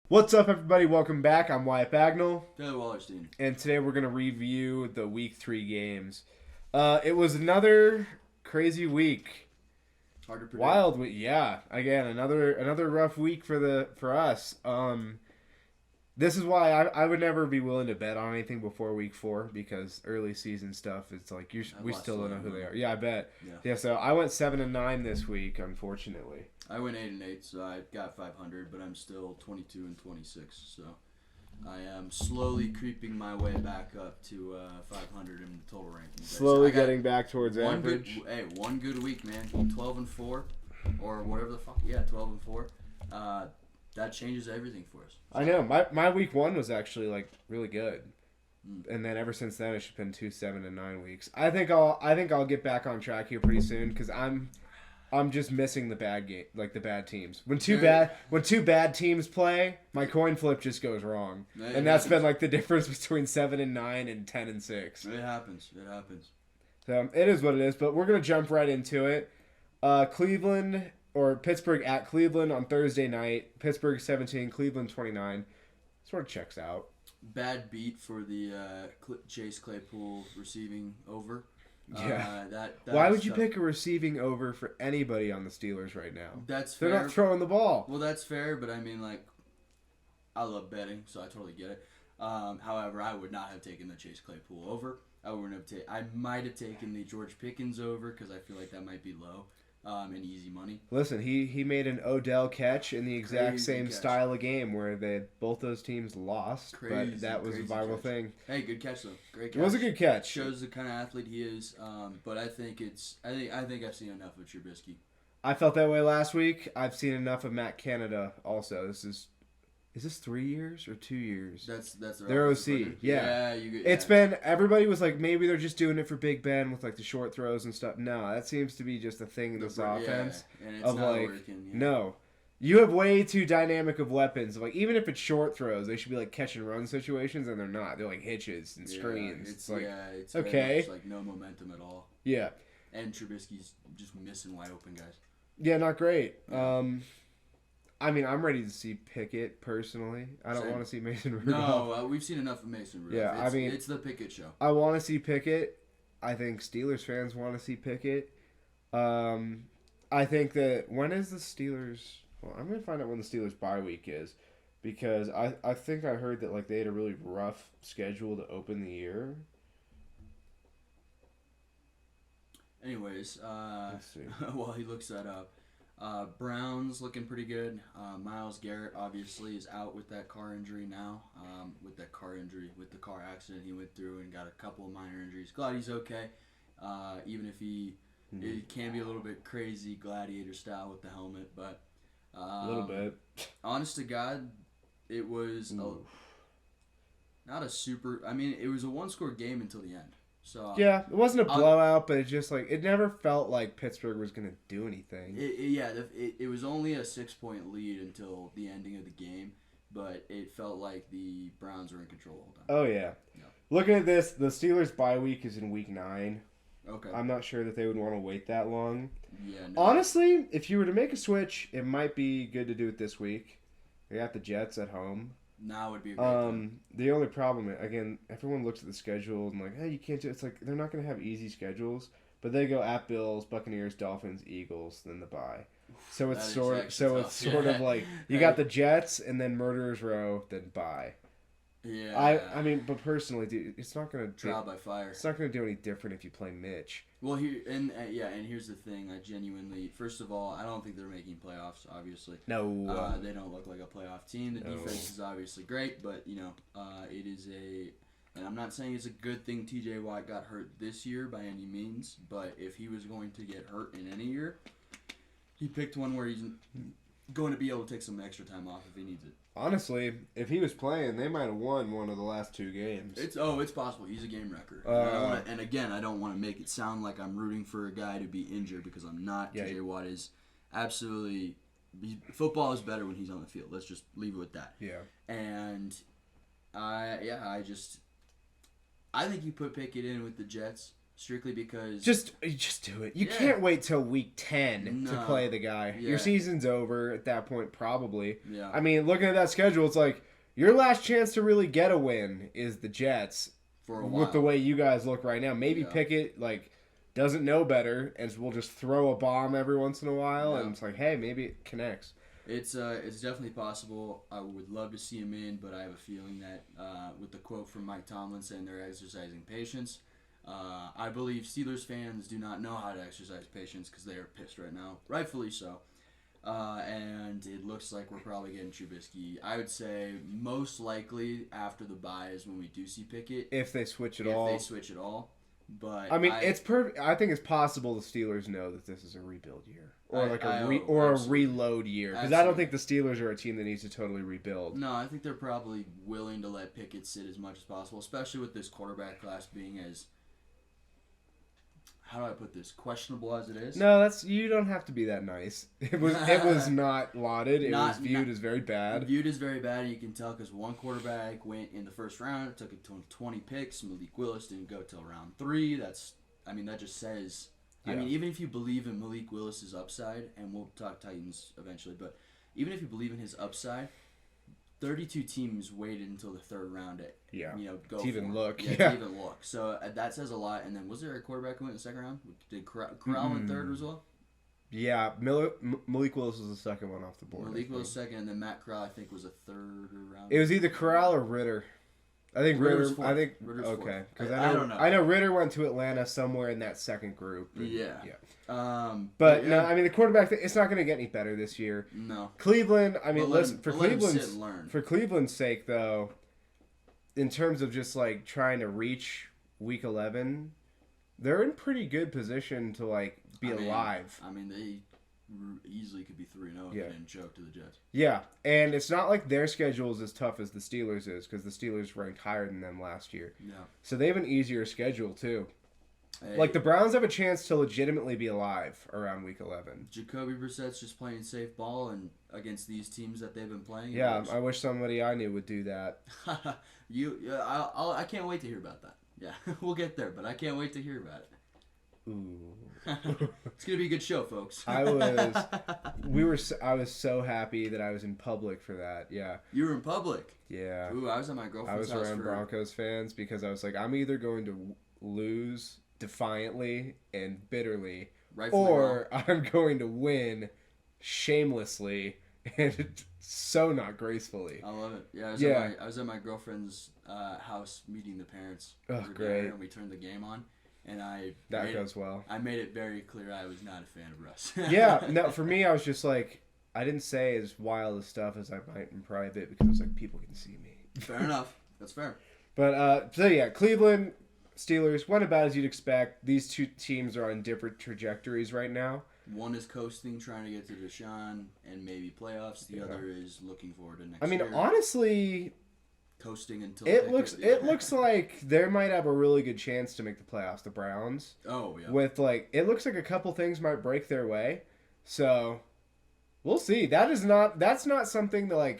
What's up, everybody? Welcome back. I'm Wyatt Bagnall, Taylor Wallerstein. and today we're going to review the Week 3 games. It was another crazy week. Hard to predict. Wild week. Yeah, again, another rough week for us. This is why I would never be willing to bet on anything before Week 4 because early season stuff, it's like we lost still don't know who money. they are. Yeah, I bet. Yeah. Yeah, so I went 7-9 this week, unfortunately. I went 8-8, so I got 500, but I'm still 22-26. So I am slowly creeping my way back up to 500 in the total rankings. Slowly I got getting back towards one average. one good week, man. 12-4, or whatever the fuck. Yeah, 12-4. That changes everything for us. I know. My week 1 was actually like really good. And then ever since then, it's been 7-9 weeks. I think I'll get back on track here pretty soon because I'm just missing the bad game, like the bad teams. When two bad teams play, my coin flip just goes wrong, and that's been like the difference between 7-9 and 10-6. It happens. It happens. So it is what it is. But we're gonna jump right into it. Cleveland or Pittsburgh at Cleveland on Thursday night. Pittsburgh 17, Cleveland 29. Sort of checks out. Bad beat for the Chase Claypool receiving over. Yeah. That Why is would you tough. pick a receiving over for anybody on the Steelers right now? That's They're fair. not throwing the ball. Well, that's fair, but I mean, like, I love betting, so I totally get it. However, I would not have taken the Chase Claypool over. I might have taken the George Pickens over because I feel like that might be low and easy money. Listen, he made an Odell catch in the exact Crazy same catch. style of game where both those teams lost, Crazy, but that was a crazy viral catch. thing. Hey, good catch though. Great catch. It was a good catch. Shows the kind of athlete he is. But I think I've seen enough of Trubisky. I felt that way last week. I've seen enough of Matt Canada also. Is this 3 years or 2 years? That's Their offensive OC, coordinator. yeah. You. It's been, everybody was like, maybe they're just doing it for Big Ben with like the short throws and stuff. No, that seems to be just a thing in this offense. Yeah, and it's of not like, working. Yeah. no. You have way too dynamic of weapons. Like, even if it's short throws, they should be like catch and run situations, and they're not. They're like hitches and screens. It's like, it's okay. very much like no momentum at all. yeah. And Trubisky's just missing wide open guys. Yeah, not great. Yeah. I mean, I'm ready to see Pickett, personally. I don't Same. want to see Mason Rudolph. No, we've seen enough of Mason Rudolph. Yeah, I mean- it's the Pickett show. I want to see Pickett. I think Steelers fans want to see Pickett. I think that when is the Steelers? Well, I'm gonna find out when the Steelers bye week is, because I think I heard that like they had a really rough schedule to open the year. Anyways, Let's see. while he looks that up, Browns looking pretty good. Myles Garrett obviously is out with that car injury now. With the car accident he went through and got a couple of minor injuries. Glad he's okay. Even if it can be a little bit crazy gladiator style with the helmet, but A little bit. honest to God, it was not a super. I mean, it was a one-score game until the end. So Yeah, it wasn't a blowout, but it just like it never felt like Pittsburgh was gonna do anything. it was only a 6-point lead until the ending of the game, but it felt like the Browns were in control all the time. Oh yeah. Yeah. Looking at this, the Steelers bye week is in week 9. Okay. I'm not sure that they would want to wait that long. Yeah. No. Honestly, if you were to make a switch, it might be good to do it this week. They got the Jets at home. Now would be a great time. The only problem, again, everyone looks at the schedule and like, hey, you can't do. It's like they're not going to have easy schedules, but they go at Bills, Buccaneers, Dolphins, Eagles, then the bye. So it's That is actually tough. sort of like you got the Jets and then Murderers Row, then bye. Yeah. I mean, but personally, dude, it's not going to Trial by fire. It's not going to do any different if you play Mitch. Well, and here's the thing. I genuinely, first of all, I don't think they're making playoffs. Obviously, No. they don't look like a playoff team. The No. defense is obviously great, but it is and I'm not saying it's a good thing T.J. Watt got hurt this year by any means, but if he was going to get hurt in any year, he picked one where he's going to be able to take some extra time off if he needs it. Honestly, if he was playing, they might have won one of the last 2 games. It's possible. He's a game wrecker. And again, I don't want to make it sound like I'm rooting for a guy to be injured because I'm not. Yeah. T.J. Watt is absolutely. Football is better when he's on the field. Let's just leave it with that. Yeah. And I think you put Pickett in with the Jets. strictly because Just do it. You Yeah. can't wait till week 10 to No. play the guy. Yeah. Your season's over at that point, probably. yeah. I mean, looking at that schedule, it's like your last chance to really get a win is the Jets. For a while. With the way you guys look right now, maybe Yeah. Pickett doesn't know better and will just throw a bomb every once in a while, Yeah. and it's like, hey, maybe it connects. It's definitely possible. I would love to see him in, but I have a feeling that with the quote from Mike Tomlin saying they're exercising patience, I believe Steelers fans do not know how to exercise patience because they are pissed right now, rightfully so. And it looks like we're probably getting Trubisky. I would say most likely after the bye is when we do see Pickett. If they switch it If all. they switch it all. But I mean, it's perfect. I think it's possible the Steelers know that this is a rebuild year, or absolutely. a reload year, because I don't think the Steelers are a team that needs to totally rebuild. No, I think they're probably willing to let Pickett sit as much as possible, especially with this quarterback class being as, how do I put this, questionable as it is. No, you don't have to be that nice. It was not lauded. It was viewed as very bad. Viewed as very bad, and you can tell because one quarterback went in the first round, it took it to 20 picks. Malik Willis didn't go till round 3. That just says. Yeah. I mean, even if you believe in Malik Willis's upside, and we'll talk Titans eventually, but even if you believe in his upside, 32 teams waited until the third round go to even look. To even look. So that says a lot. And then was there a quarterback who went in the second round? Did Corral in third as well? Yeah, Malik Willis was the second one off the board. Malik Willis second, and then Matt Corral I think was a third round. It was either Corral or Ritter. I think Ritter's Ritter. fourth. I think Ritter's okay, because I don't know. I know Ritter went to Atlanta somewhere in that second group. Yeah. But yeah. no, I mean the quarterback. It's not going to get any better this year. No. Cleveland. I mean, But listen for let him sit Cleveland's and learn. for Cleveland's sake though. In terms of just trying to reach Week 11, they're in pretty good position to be alive. I mean, they easily could be 3-0 if they didn't choke to the Jets. Yeah, and it's not like their schedule is as tough as the Steelers is because the Steelers ranked higher than them last year. Yeah. So they have an easier schedule too. Hey, The Browns have a chance to legitimately be alive around Week 11. Jacoby Brissett's just playing safe ball and against these teams that they've been playing. Yeah, I wish somebody I knew would do that. I can't wait to hear about that. Yeah, we'll get there, but I can't wait to hear about it. Ooh. It's gonna be a good show, folks. I was so happy that I was in public for that. Yeah. You were in public. Yeah. Ooh, I was at my I girlfriend's was house around Broncos fans because I was like, I'm either going to lose defiantly and bitterly, rightfully or wrong. I'm going to win shamelessly and so not gracefully. I love it. Yeah, I was at my girlfriend's house meeting the parents. Oh, We were great. there and we turned the game on, and That goes well. I made it very clear I was not a fan of Russ. Yeah, no, for me, I was just like, I didn't say as wild as stuff as I might in private because I was like, people can see me. Fair enough. That's fair. But, so yeah, Cleveland, Steelers, went about as you'd expect. These two teams are on different trajectories right now. One is coasting, trying to get to Deshaun and maybe playoffs. The other is looking forward to next year. I mean, honestly, coasting until it looks like they might have a really good chance to make the playoffs. The Browns, Oh yeah. with it looks like a couple things might break their way. So we'll see. That's not something that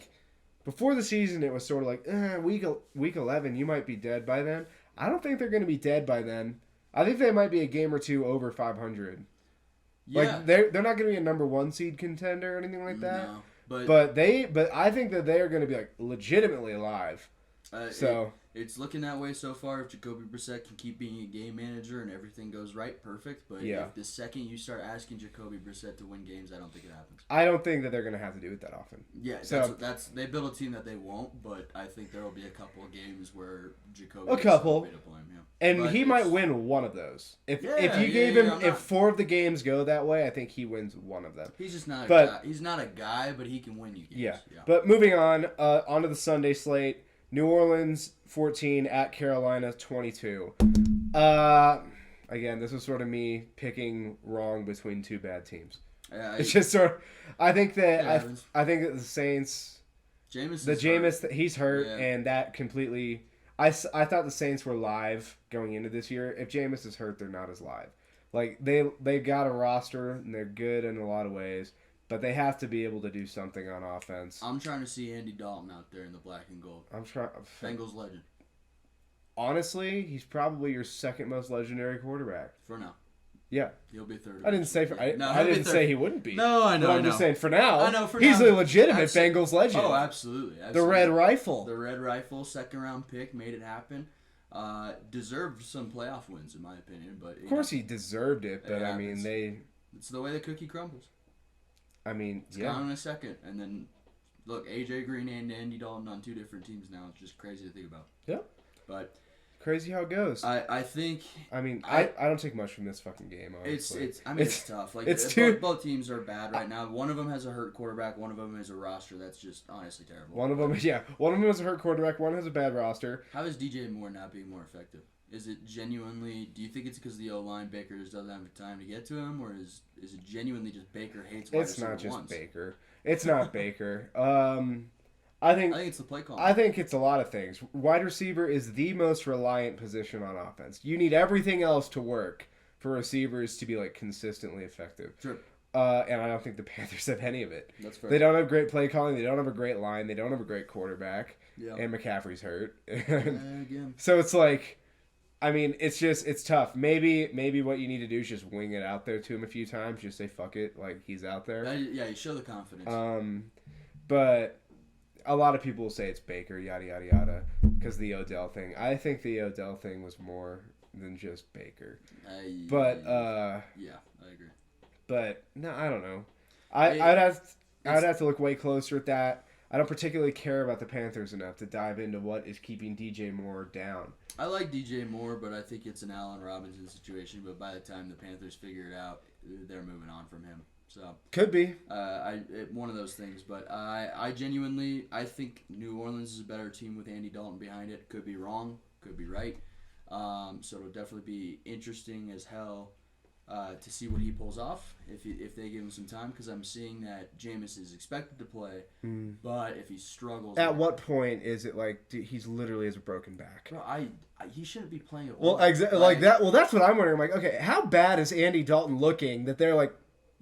before the season it was sort of week 11 you might be dead by then. I don't think they're going to be dead by then. I think they might be a game or two over 500. Yeah. They're not going to be a number 1 seed contender or anything like that. No, But I think that they are going to be legitimately alive. It's looking that way so far. If Jacoby Brissett can keep being a game manager and everything goes right, perfect. But if the second you start asking Jacoby Brissett to win games, I don't think it happens. I don't think that they're going to have to do it that often. Yeah, So- that's they built a team that they won't, but I think there will be a couple of games where Jacoby A couple. is to blame, yeah. And But he might it's- win one of those. If Yeah, you yeah, gave yeah, him I'm if not- 4 of the games go that way, I think he wins one of them. He's just not a But- guy. He's not a guy, but he can win you games. Yeah. But moving on, onto the Sunday slate. New Orleans 14 at Carolina 22. Again, this was sort of me picking wrong between two bad teams. It's just sort of, I think that I think that the Saints, Jameis, he's hurt, and that completely. I thought the Saints were live going into this year. If Jameis is hurt, they're not as live. They got a roster and they're good in a lot of ways, but they have to be able to do something on offense. I'm trying to see Andy Dalton out there in the black and gold. I'm trying. Bengals legend. honestly, he's probably your second most legendary quarterback. For now. Yeah. He'll be third. I didn't say I didn't say he wouldn't be. No, I know. But I'm just saying for now. I know for he's now. a legitimate Bengals legend. Oh, absolutely. The Red Rifle. The Red Rifle, second round pick, made it happen. Deserved some playoff wins in my opinion, but of course he deserved it, but I mean it's the way the cookie crumbles. I mean, it's gone in a second, and then look, AJ Green and Andy Dalton on two different teams now. It's just crazy to think about. Yeah. But crazy how it goes. I think. I mean, I don't take much from this fucking game. Honestly. It's tough. Like both teams are bad right now. One of them has a hurt quarterback. One of them has a roster that's just honestly terrible. One of them has a hurt quarterback. One has a bad roster. How is DJ Moore not being more effective? Is it genuinely? Do you think it's because the O-line Baker just doesn't have time to get to him, or is it genuinely just Baker hates wide receiver It's not just ones? Baker. It's not Baker. I think it's the play call. I think it's a lot of things. Wide receiver is the most reliant position on offense. You need everything else to work for receivers to be like consistently effective. Sure. And I don't think the Panthers have any of it. That's fair. They don't have great play calling. They don't have a great line. They don't have a great quarterback. Yeah. And McCaffrey's hurt. Again. So it's like, I mean, it's tough. Maybe what you need to do is just wing it out there to him a few times. Just say fuck it, like he's out there. You show the confidence. But a lot of people will say it's Baker, yada yada yada, because the Odell thing. I think the Odell thing was more than just Baker. Yeah, I agree. But no, I don't know. I'd have to look way closer at that. I don't particularly care about the Panthers enough to dive into what is keeping DJ Moore down. I like DJ Moore, but I think it's an Allen Robinson situation. But by the time the Panthers figure it out, they're moving on from him. So could be one of those things. But I genuinely think New Orleans is a better team with Andy Dalton behind it. Could be wrong, could be right. So it'll definitely be interesting as hell to see what he pulls off if they give him some time, because I'm seeing that Jameis is expected to play, but if he struggles, at what point is it like he's literally has a broken back? Bro, he shouldn't be playing at all. Well, exactly like that. Well, that's what I'm wondering. I'm like, okay, how bad is Andy Dalton looking that they're like,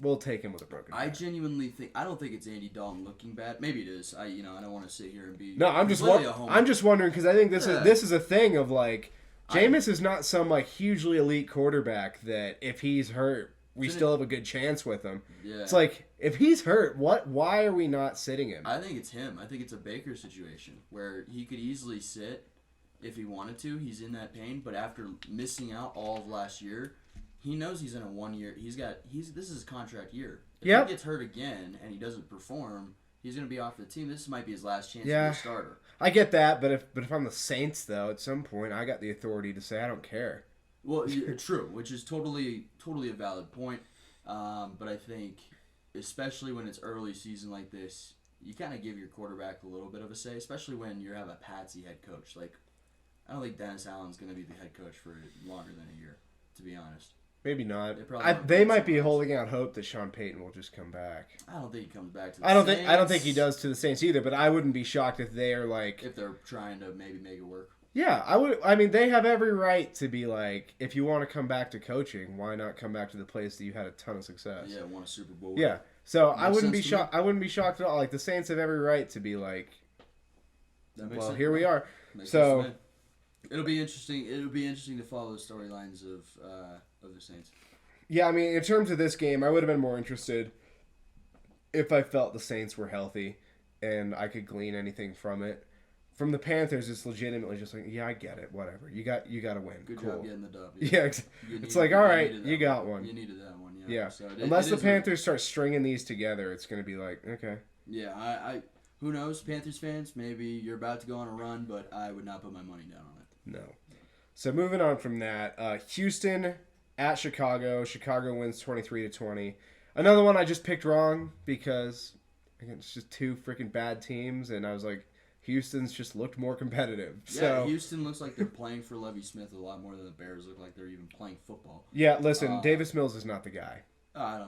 we'll take him with a broken back? I genuinely think I don't think it's Andy Dalton looking bad. Maybe it is. I don't want to sit here and be I'm just wondering because I think this is a thing of like. Jameis is not some like hugely elite quarterback that if he's hurt, we still have a good chance with him. Yeah. It's like if he's hurt, why are we not sitting him? I think it's him. I think it's a Baker situation where he could easily sit if he wanted to. He's in that pain, but after missing out all of last year, he knows he's in a 1 year. This is his contract year. If he gets hurt again and he doesn't perform, he's going to be off the team. This might be his last chance to be a starter. I get that, but if I'm the Saints, though, at some point, I got the authority to say I don't care. Well, true, which is totally a valid point. But I think, especially when it's early season like this, you kind of give your quarterback a little bit of a say, especially when you have a patsy head coach. Like, I don't think Dennis Allen's going to be the head coach for longer than a year, to be honest. Maybe not. They might be holding out hope that Sean Payton will just come back. I don't think he comes back to the Saints. I don't think he does to the Saints either, but I wouldn't be shocked if they are like... If they're trying to maybe make it work. Yeah, I would. I mean, they have every right to be like, if you want to come back to coaching, why not come back to the place that you had a ton of success? Yeah, won a Super Bowl. Yeah, so I wouldn't be shocked. I wouldn't be shocked at all. Like the Saints have every right to be like, well, here we are. So it'll be interesting. It'll be interesting to follow the storylines of the Saints. Yeah, I mean, in terms of this game, I would have been more interested if I felt the Saints were healthy and I could glean anything from it. From the Panthers, it's legitimately just like, yeah, I get it, whatever. You got to win. Good job getting the dub. Yeah, it's like, all right, you got one. You needed that one, yeah. Yeah, so unless the Panthers start stringing these together, it's going to be like, okay. Yeah, I who knows, Panthers fans, maybe you're about to go on a run, but I would not put my money down on it. No. So moving on from that, Houston at Chicago. Chicago wins 23-20. Another one I just picked wrong because again, it's just two freaking bad teams, and I was like, Houston's just looked more competitive. Yeah, so, Houston looks like they're playing for Lovie Smith a lot more than the Bears look like they're even playing football. Yeah, listen, Davis Mills is not the guy. I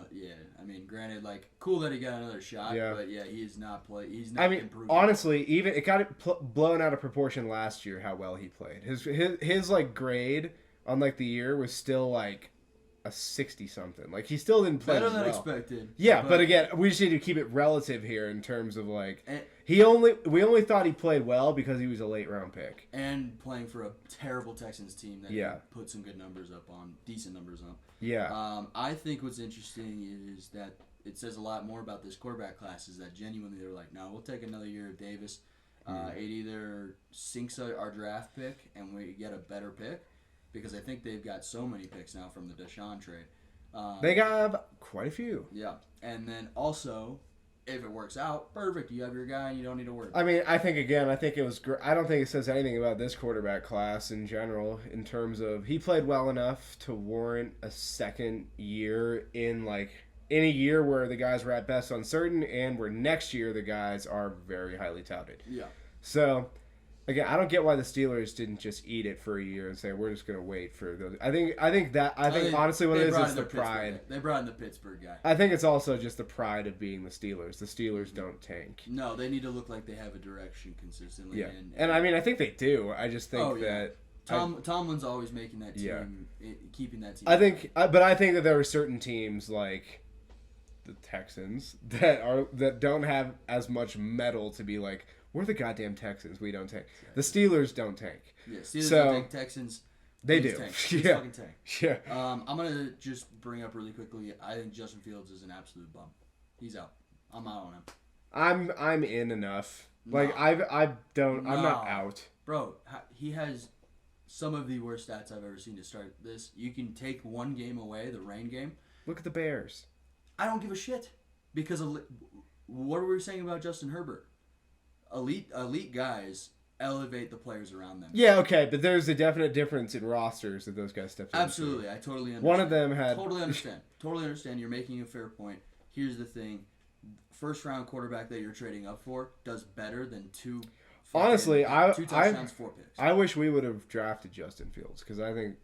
mean, granted, like, cool that he got another shot, but yeah, he's not improving. Honestly, even it got blown out of proportion last year how well he played. His like grade on like the year was still like a a 60-something. Like, he still didn't play Better than well. expected. Yeah, but again, we just need to keep it relative here in terms of, like, And, we only thought he played well because he was a late-round pick. and playing for a terrible Texans team that Yeah. put some good numbers up on, decent numbers up. Yeah. I think what's interesting is that it says a lot more about this quarterback class is that genuinely they're like, no, we'll take another year of Davis. It either sinks our draft pick and we get a better pick, because I think they've got so many picks now from the Deshaun trade. They got quite a few. Yeah, and then also, if it works out, perfect. You have your guy, and you don't need to worry. I mean, I think it was. I don't think it says anything about this quarterback class in general in terms of he played well enough to warrant a second year in a year where the guys were at best uncertain and where next year the guys are very highly touted. Yeah. So, again, I don't get why the Steelers didn't just eat it for a year and say we're just going to wait for those. I think honestly what it is the pride. They brought in the Pittsburgh guy. I think it's also just the pride of being the Steelers. The Steelers don't tank. No, they need to look like they have a direction consistently. Yeah, and I mean I think they do. I just think that Tomlin's always making that team, keeping that team. I think that there are certain teams like the Texans that don't have as much metal to be like, we're the goddamn Texans. We don't tank. The Steelers don't tank. Yeah, Steelers don't tank. Texans. They do. Tank. Yeah. Fucking tank. Yeah. I'm gonna just bring up really quickly. I think Justin Fields is an absolute bum. He's out. I'm out on him. I'm in enough. No. Like I'm not No. out. Bro, he has some of the worst stats I've ever seen to start this. You can take one game away, the rain game. Look at the Bears. I don't give a shit, because what were we saying about Justin Herbert? Elite guys elevate the players around them. Yeah, okay, but there's a definite difference in rosters that those guys stepped into. Absolutely, I totally understand. One of them had Totally understand. You're making a fair point. Here's the thing: first round quarterback that you're trading up for does better than two. Honestly, two touchdowns, 4 picks. I wish we would have drafted Justin Fields because I think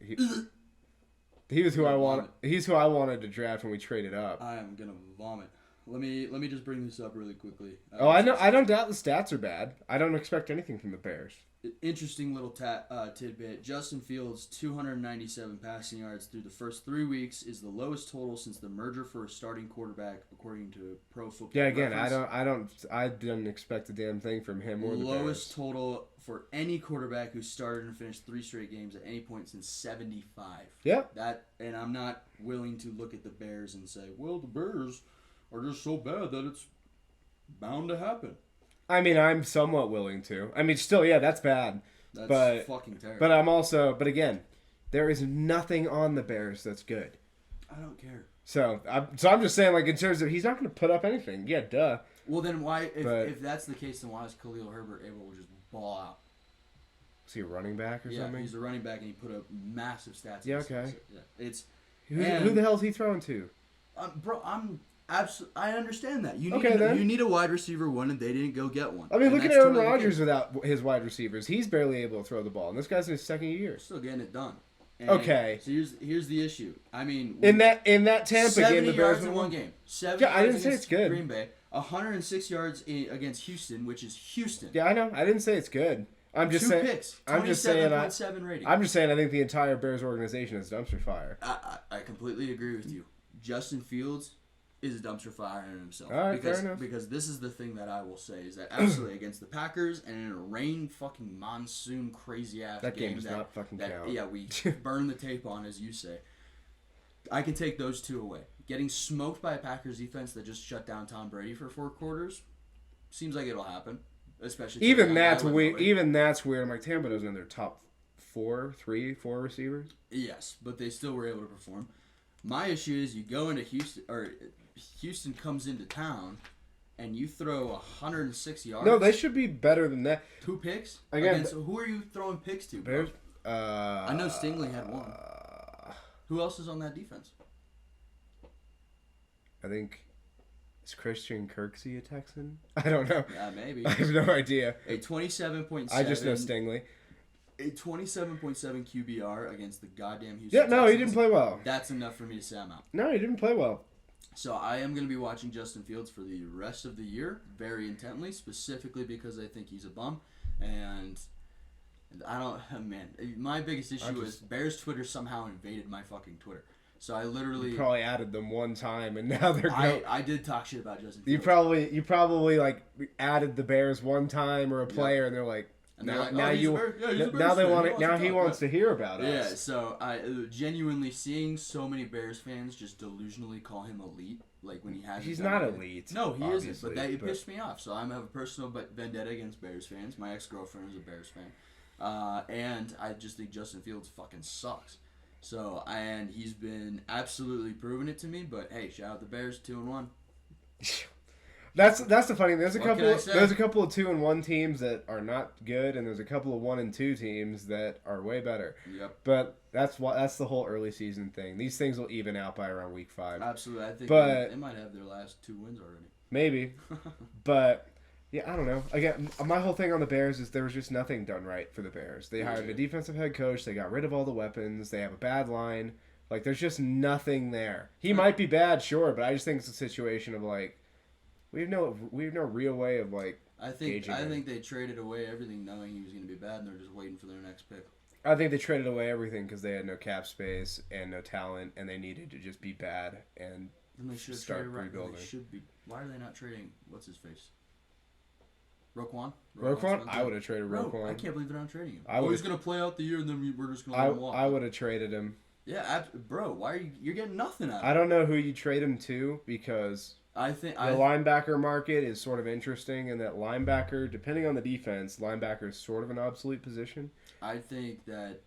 he was who I wanted. He's who I wanted to draft when we traded up. I am gonna vomit. Let me just bring this up really quickly. I know. I don't doubt the stats are bad. I don't expect anything from the Bears. Interesting little tidbit. Justin Fields, 297 passing yards through the first 3 weeks, is the lowest total since the merger for a starting quarterback, according to Pro Football Yeah, again, Reference. I didn't expect a damn thing from him or the Lowest Bears. total for any quarterback who started and finished 3 straight games at any point since 75. Yep. And I'm not willing to look at the Bears and say, well, the Bears are just so bad that it's bound to happen. I mean, I'm somewhat willing to. I mean, still, yeah, that's bad. That's fucking terrible. But again, there is nothing on the Bears that's good. I don't care. So I'm just saying, like, in terms of, he's not going to put up anything. Yeah, duh. Well, then why, if that's the case, then why is Khalil Herbert able to just ball out? Is he a running back or something? Yeah, he's a running back, and he put up massive stats. Yeah, okay. Yeah, it's Who the hell is he throwing to? bro, I understand that. You need then. you need a wide receiver one, and they didn't go get one. I mean, And look at that's Aaron totally Rodgers without his wide receivers. He's barely able to throw the ball, and this guy's in his second year. Still getting it done. And Okay. So here's the issue. I mean, In that Tampa 70 game, the Bears yards in one game. 70 Yeah, I yards didn't say against it's good. Green Bay. 106 yards against Houston, which is Houston. Yeah, I know. I didn't say it's good. I'm just saying. 2 picks. I'm just saying. 27.7 rating. I'm just saying. I think the entire Bears organization is dumpster fire. I completely agree with you. Justin Fields is a dumpster fire in himself. All right, fair enough. Because this is the thing that I will say is that absolutely against the Packers and in a rain fucking monsoon crazy ass That game does not fucking count. Yeah, we burn the tape on, as you say. I can take those 2 away. Getting smoked by a Packers defense that just shut down Tom Brady for 4 quarters seems like it'll happen. Especially Even that's weird. Even that's weird. I'm like, Tampa doesn't have their top 4 receivers. Yes, but they still were able to perform. My issue is you go into Houston, or Houston comes into town, and you throw 106 yards. No, they should be better than that. 2 picks? Again, so who are you throwing picks to? Bears. I know Stingley had 1. Who else is on that defense? I think, is Christian Kirksey a Texan? I don't know. Yeah, maybe. I have no idea. A 27.7. I just know Stingley. A 27.7 QBR against the goddamn Houston Yeah, no, Texans. he didn't play well. That's enough for me to say I'm out. No, he didn't play well. So I am going to be watching Justin Fields for the rest of the year very intently, specifically because I think he's a bum. And I don't, man, my biggest issue is Bears Twitter somehow invaded my fucking Twitter. So I literally You probably added them one time, and now they're going. I did talk shit about Justin You Fields. probably like added the Bears one time or a player, and they're like, And they're like, now he's a you Bear- yeah, he's a Bears now they fan. want it. Now he talk, wants right? to hear about Yeah, us. so I genuinely seeing so many Bears fans just delusionally call him elite, like when he has. He's not elite. No, he isn't. obviously, But that pissed me off. So I have a personal vendetta against Bears fans. My ex-girlfriend is a Bears fan, and I just think Justin Fields fucking sucks. So and he's been absolutely proving it to me. But hey, shout out the Bears, 2-1. That's the funny thing. There's a What can I say? couple of 2-1 teams that are not good, and there's a couple of 1-2 teams that are way better. Yep. But that's the whole early season thing. These things will even out by around week 5. Absolutely, I think But- they might have their last 2 wins already. Maybe. But yeah, I don't know. Again, my whole thing on the Bears is there was just nothing done right for the Bears. They hired a defensive head coach. They got rid of all the weapons. They have a bad line. Like, there's just nothing there. He might be bad, sure, but I just think it's a situation of like we have no real way of like. I think gauging it. they traded away everything knowing he was going to be bad, and they're just waiting for their next pick. I think they traded away everything because they had no cap space and no talent, and they needed to just be bad. And Then they should have Start traded right. rebuilding. They should be. Why are they not trading? What's his face? Roquan. Roquan, I would have traded Roquan. I can't believe they're not trading him. I He's would've- going to play out the year, and then we're just going to let him walk. I would have traded him. Yeah, bro. Why are you're getting nothing out of it? I don't know who you trade him to because I think the I linebacker market is sort of interesting in that linebacker, depending on the defense, linebacker is sort of an obsolete position. I think that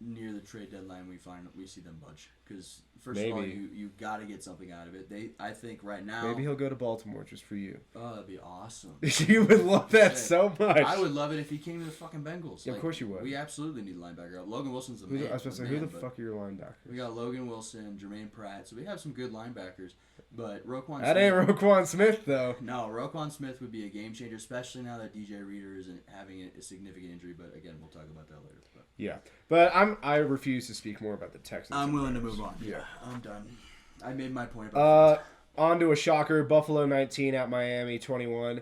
near the trade deadline we see them budge because first of all Maybe. you got to get something out of it. I think right now Maybe he'll go to Baltimore just for you. oh that'd be awesome. You would love that so much. I would love it if he came to the fucking Bengals. Yeah, of course you would. We absolutely need a linebacker. Logan Wilson's the Who man. I was supposed to say, man, who the but fuck are your linebackers? We got Logan Wilson, Jermaine Pratt, so we have some good linebackers. But Roquan That Smith, ain't Roquan Smith though. no, Roquan Smith would be a game changer, especially now that DJ Reader isn't having a significant injury. But again, we'll talk about that later. But Yeah, but I refuse to speak more about the Texans. I'm and willing to Bears. move on. Yeah. I'm done. I made my point about On to a shocker. Buffalo 19 at Miami 21.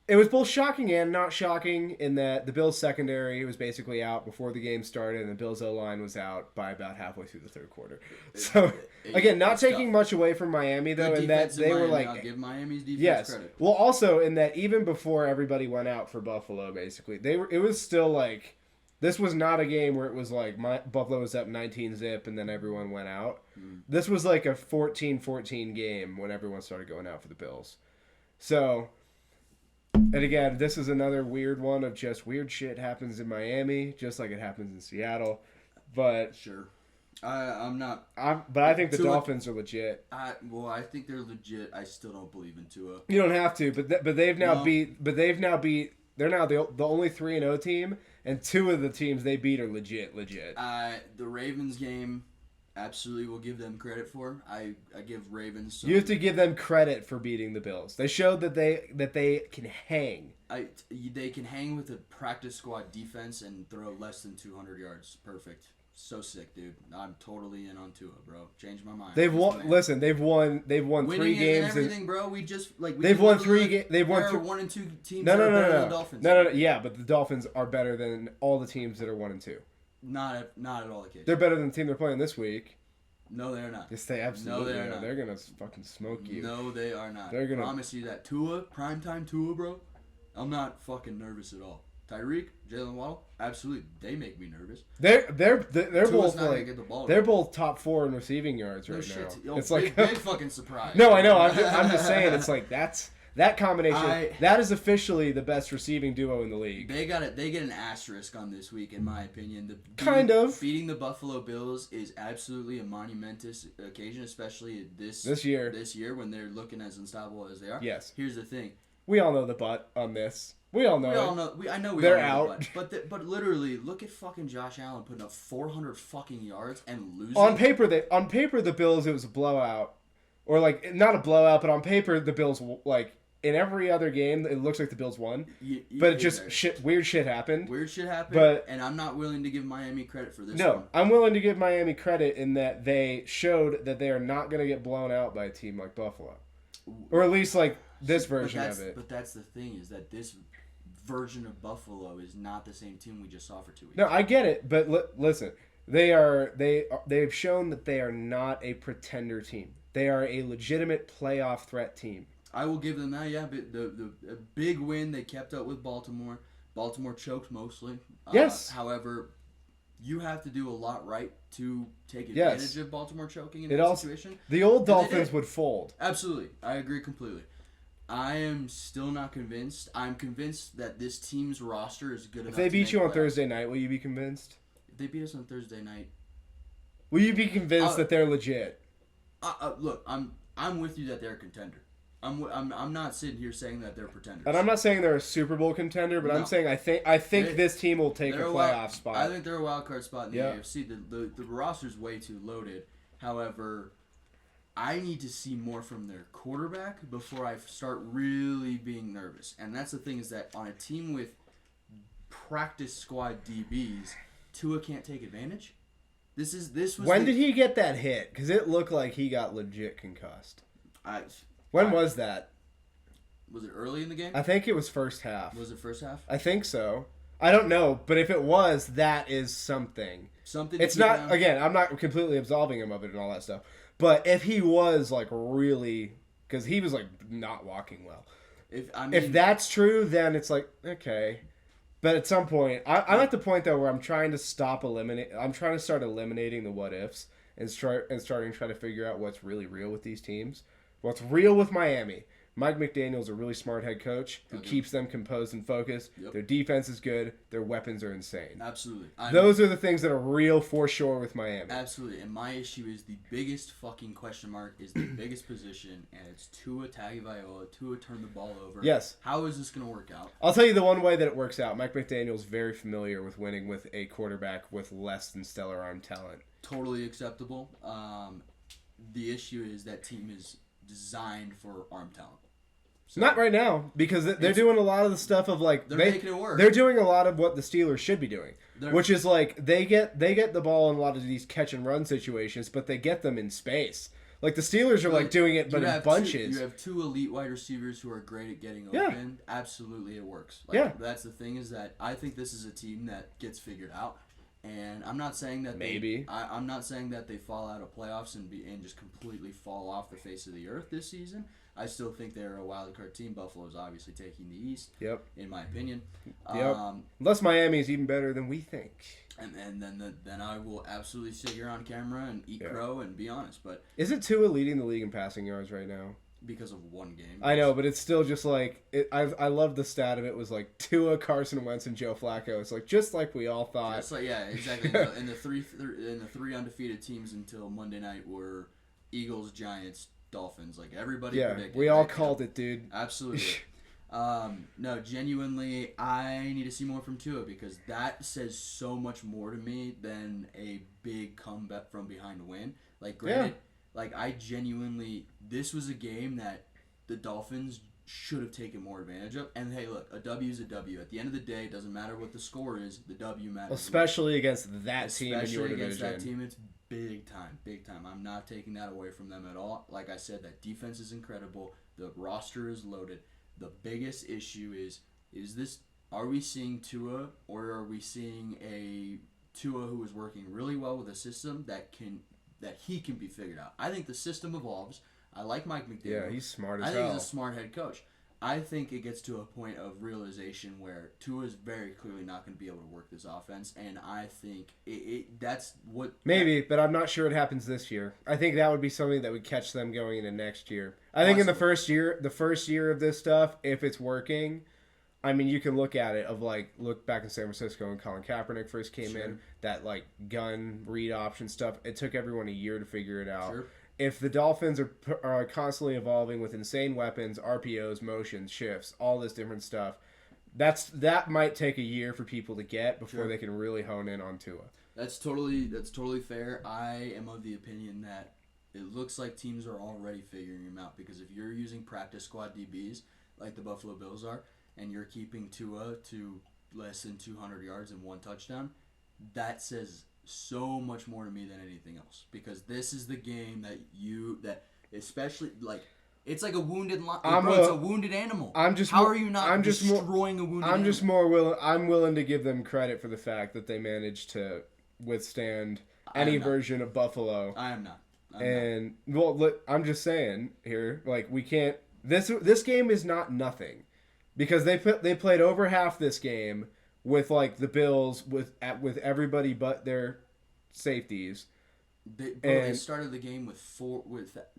It was both shocking and not shocking in that the Bills secondary was basically out before the game started, and the Bills O-line was out by about halfway through the third quarter. So, again, not it's taking tough. much away from Miami, though, Good in that defense in they were Miami. like... I'll give Miami's defense Yes. credit. Well, also in that even before everybody went out for Buffalo, basically, it was still like... This was not a game where it was like Buffalo was up 19-zip and then everyone went out. This was like a 14-14 game when everyone started going out for the Bills. So, and again, this is another weird one of just weird shit happens in Miami, just like it happens in Seattle. But Sure. I'm not. I think the Tua- Dolphins are legit. I think they're legit. I still don't believe in Tua. You don't have to, but they've now No. beat. They're now the only 3-0 team, and 2 of the teams they beat are legit. The Ravens game, absolutely will give them credit for. I give Ravens some, You have to give them credit for beating the Bills. They showed that they can hang. they can hang with a practice squad defense and throw less than 200 yards. Perfect. So sick, dude. I'm totally in on Tua, bro. Changed my mind. They've He's won. the man. Listen, they've won Winning 3 and games. everything, bro. We just like we They've can won literally- 3 They've won there are 3. 1 and 2 teams No, that no, are no, better no, than no. the Dolphins. No. Yeah, but the Dolphins are better than all the teams that are 1 and 2. Not at all the case. They're better than the team they're playing this week. No, they're not. Yes, they absolutely they're are. not. They're gonna fucking smoke you. No, they are not. They're gonna- promise you that Tua, primetime Tua, bro. I'm not fucking nervous at all. Tyreek, Jalen Waddle, absolutely, they make me nervous. They're Tua's both not gonna like get the ball. they're both top 4 in receiving yards no right shit. now. Yo, It's big, like big fucking surprise. no, I know. I'm just saying it's like that combination. I- that is officially the best receiving duo in the league. They got it. They get an asterisk on this week, in my opinion. Kind of. Beating the Buffalo Bills is absolutely a monumentous occasion, especially this year. This year, when they're looking as unstoppable as they are. Yes. Here's the thing. We all know the butt on this. We all know. We it. all know. I know we They're all know out. but literally, look at fucking Josh Allen putting up 400 fucking yards and losing. On paper, the Bills it was a blowout, or like not a blowout, but on paper the Bills like in every other game it looks like the Bills won, but it just weird shit happened. Weird shit happened, But- and I'm not willing to give Miami credit for this No, one. I'm willing to give Miami credit in that they showed that they are not going to get blown out by a team like Buffalo, or at least like this version of it. But that's the thing, is that this version of Buffalo is not the same team we just saw for 2 weeks. No, I get it, but listen, They've shown that they are not a pretender team. They are a legitimate playoff threat team. I will give them that. Yeah, but the big win they kept up with Baltimore. Baltimore choked mostly. Yes. However, you have to do a lot right to take advantage of Baltimore choking in that situation. The old Dolphins would fold. Absolutely. I agree completely. I am still not convinced. I'm convinced that this team's roster is good enough. If they beat you on Thursday night, will you be convinced? If they beat us on Thursday night, will you be convinced that they're legit? Look, I'm with you that they're a contender. I'm not sitting here saying that they're pretenders. And I'm not saying they're a Super Bowl contender, but I'm saying I think this team will take a playoff spot. I think they're a wild card spot in the AFC. The roster's way too loaded. However, I need to see more from their quarterback before I start really being nervous. And that's the thing, is that on a team with practice squad DBs, Tua can't take advantage. When did he get that hit? Because it looked like he got legit concussed. When was that? Was it early in the game? I think it was first half. Was it first half? I think so. I don't know, but if it was, that is something. It's not, again, I'm not completely absolving him of it and all that stuff. But if he was, like, really, because he was, like, not walking well. If that's true, then it's like, okay. But at some point, I'm at the point, though, where I'm trying to start eliminating the what ifs and starting to try to figure out what's really real with these teams. What's real with Miami. Mike McDaniel's a really smart head coach who keeps them composed and focused. Yep. Their defense is good. Their weapons are insane. Absolutely. Those are the things that are real for sure with Miami. Absolutely. And my issue is the biggest fucking question mark is the biggest position, and it's Tua Tagovailoa. Tua turned the ball over. Yes. How is this going to work out? I'll tell you the one way that it works out. Mike McDaniel's very familiar with winning with a quarterback with less than stellar arm talent. Totally acceptable. The issue is that team is designed for arm talent. So not right now, because they're doing a lot of the stuff of like they're making it work. They're doing a lot of what the Steelers should be doing, which is like they get the ball in a lot of these catch and run situations, but they get them in space. Like the Steelers are like doing it, but in bunches. You have two elite wide receivers who are great at getting open. Absolutely, it works. Like, that's the thing, is that I think this is a team that gets figured out. And I'm not saying that I'm not saying that they fall out of playoffs and just completely fall off the face of the earth this season. I still think they're a wild card team. Buffalo's obviously taking the East. Yep. In my opinion. Yep. Unless Miami is even better than we think. And then I will absolutely sit here on camera and eat crow and be honest. But isn't Tua leading the league in passing yards right now? Because of one game. I know, but it's still just like I love the stat of it was like Tua, Carson Wentz, and Joe Flacco. It's like just like we all thought. Just like, yeah, exactly. and the three undefeated teams until Monday night were Eagles, Giants, Dolphins. Like everybody predicted. We all called it, dude. Absolutely. No, genuinely, I need to see more from Tua, because that says so much more to me than a big comeback from behind win. Like, granted, like I genuinely, this was a game that the Dolphins should have taken more advantage of. And hey, look, a W is a W. At the end of the day, it doesn't matter what the score is. The W matters. Especially against that team in your division. Especially against that team, it's big time, big time. I'm not taking that away from them at all. Like I said, that defense is incredible. The roster is loaded. The biggest issue is this: are we seeing Tua, or are we seeing a Tua who is working really well with a system that he can be figured out? I think the system evolves. I like Mike McDaniel. Yeah, he's smart as hell. I think he's a smart head coach. I think it gets to a point of realization where Tua is very clearly not going to be able to work this offense, and I think that's what... Maybe, but I'm not sure it happens this year. I think that would be something that would catch them going into next year. I think in the first year of this stuff, if it's working, I mean, you can look at it look back in San Francisco when Colin Kaepernick first came in, that like gun read option stuff. It took everyone a year to figure it out. Sure. If the Dolphins are constantly evolving with insane weapons, RPOs, motions, shifts, all this different stuff, that might take a year for people to get before they can really hone in on Tua. That's totally fair. I am of the opinion that it looks like teams are already figuring him out, because if you're using practice squad DBs like the Buffalo Bills are, and you're keeping Tua to less than 200 yards and one touchdown, that says so much more to me than anything else, because this is the game that especially like it's like a wounded it's a wounded animal. How are you not destroying a wounded animal? I'm willing to give them credit for the fact that they managed to withstand I any am not. version of Buffalo. I am not. And well, look, I'm just saying here, like we can't. This game is not nothing, because they played over half this game with like the Bills with everybody but their safeties. They started the game with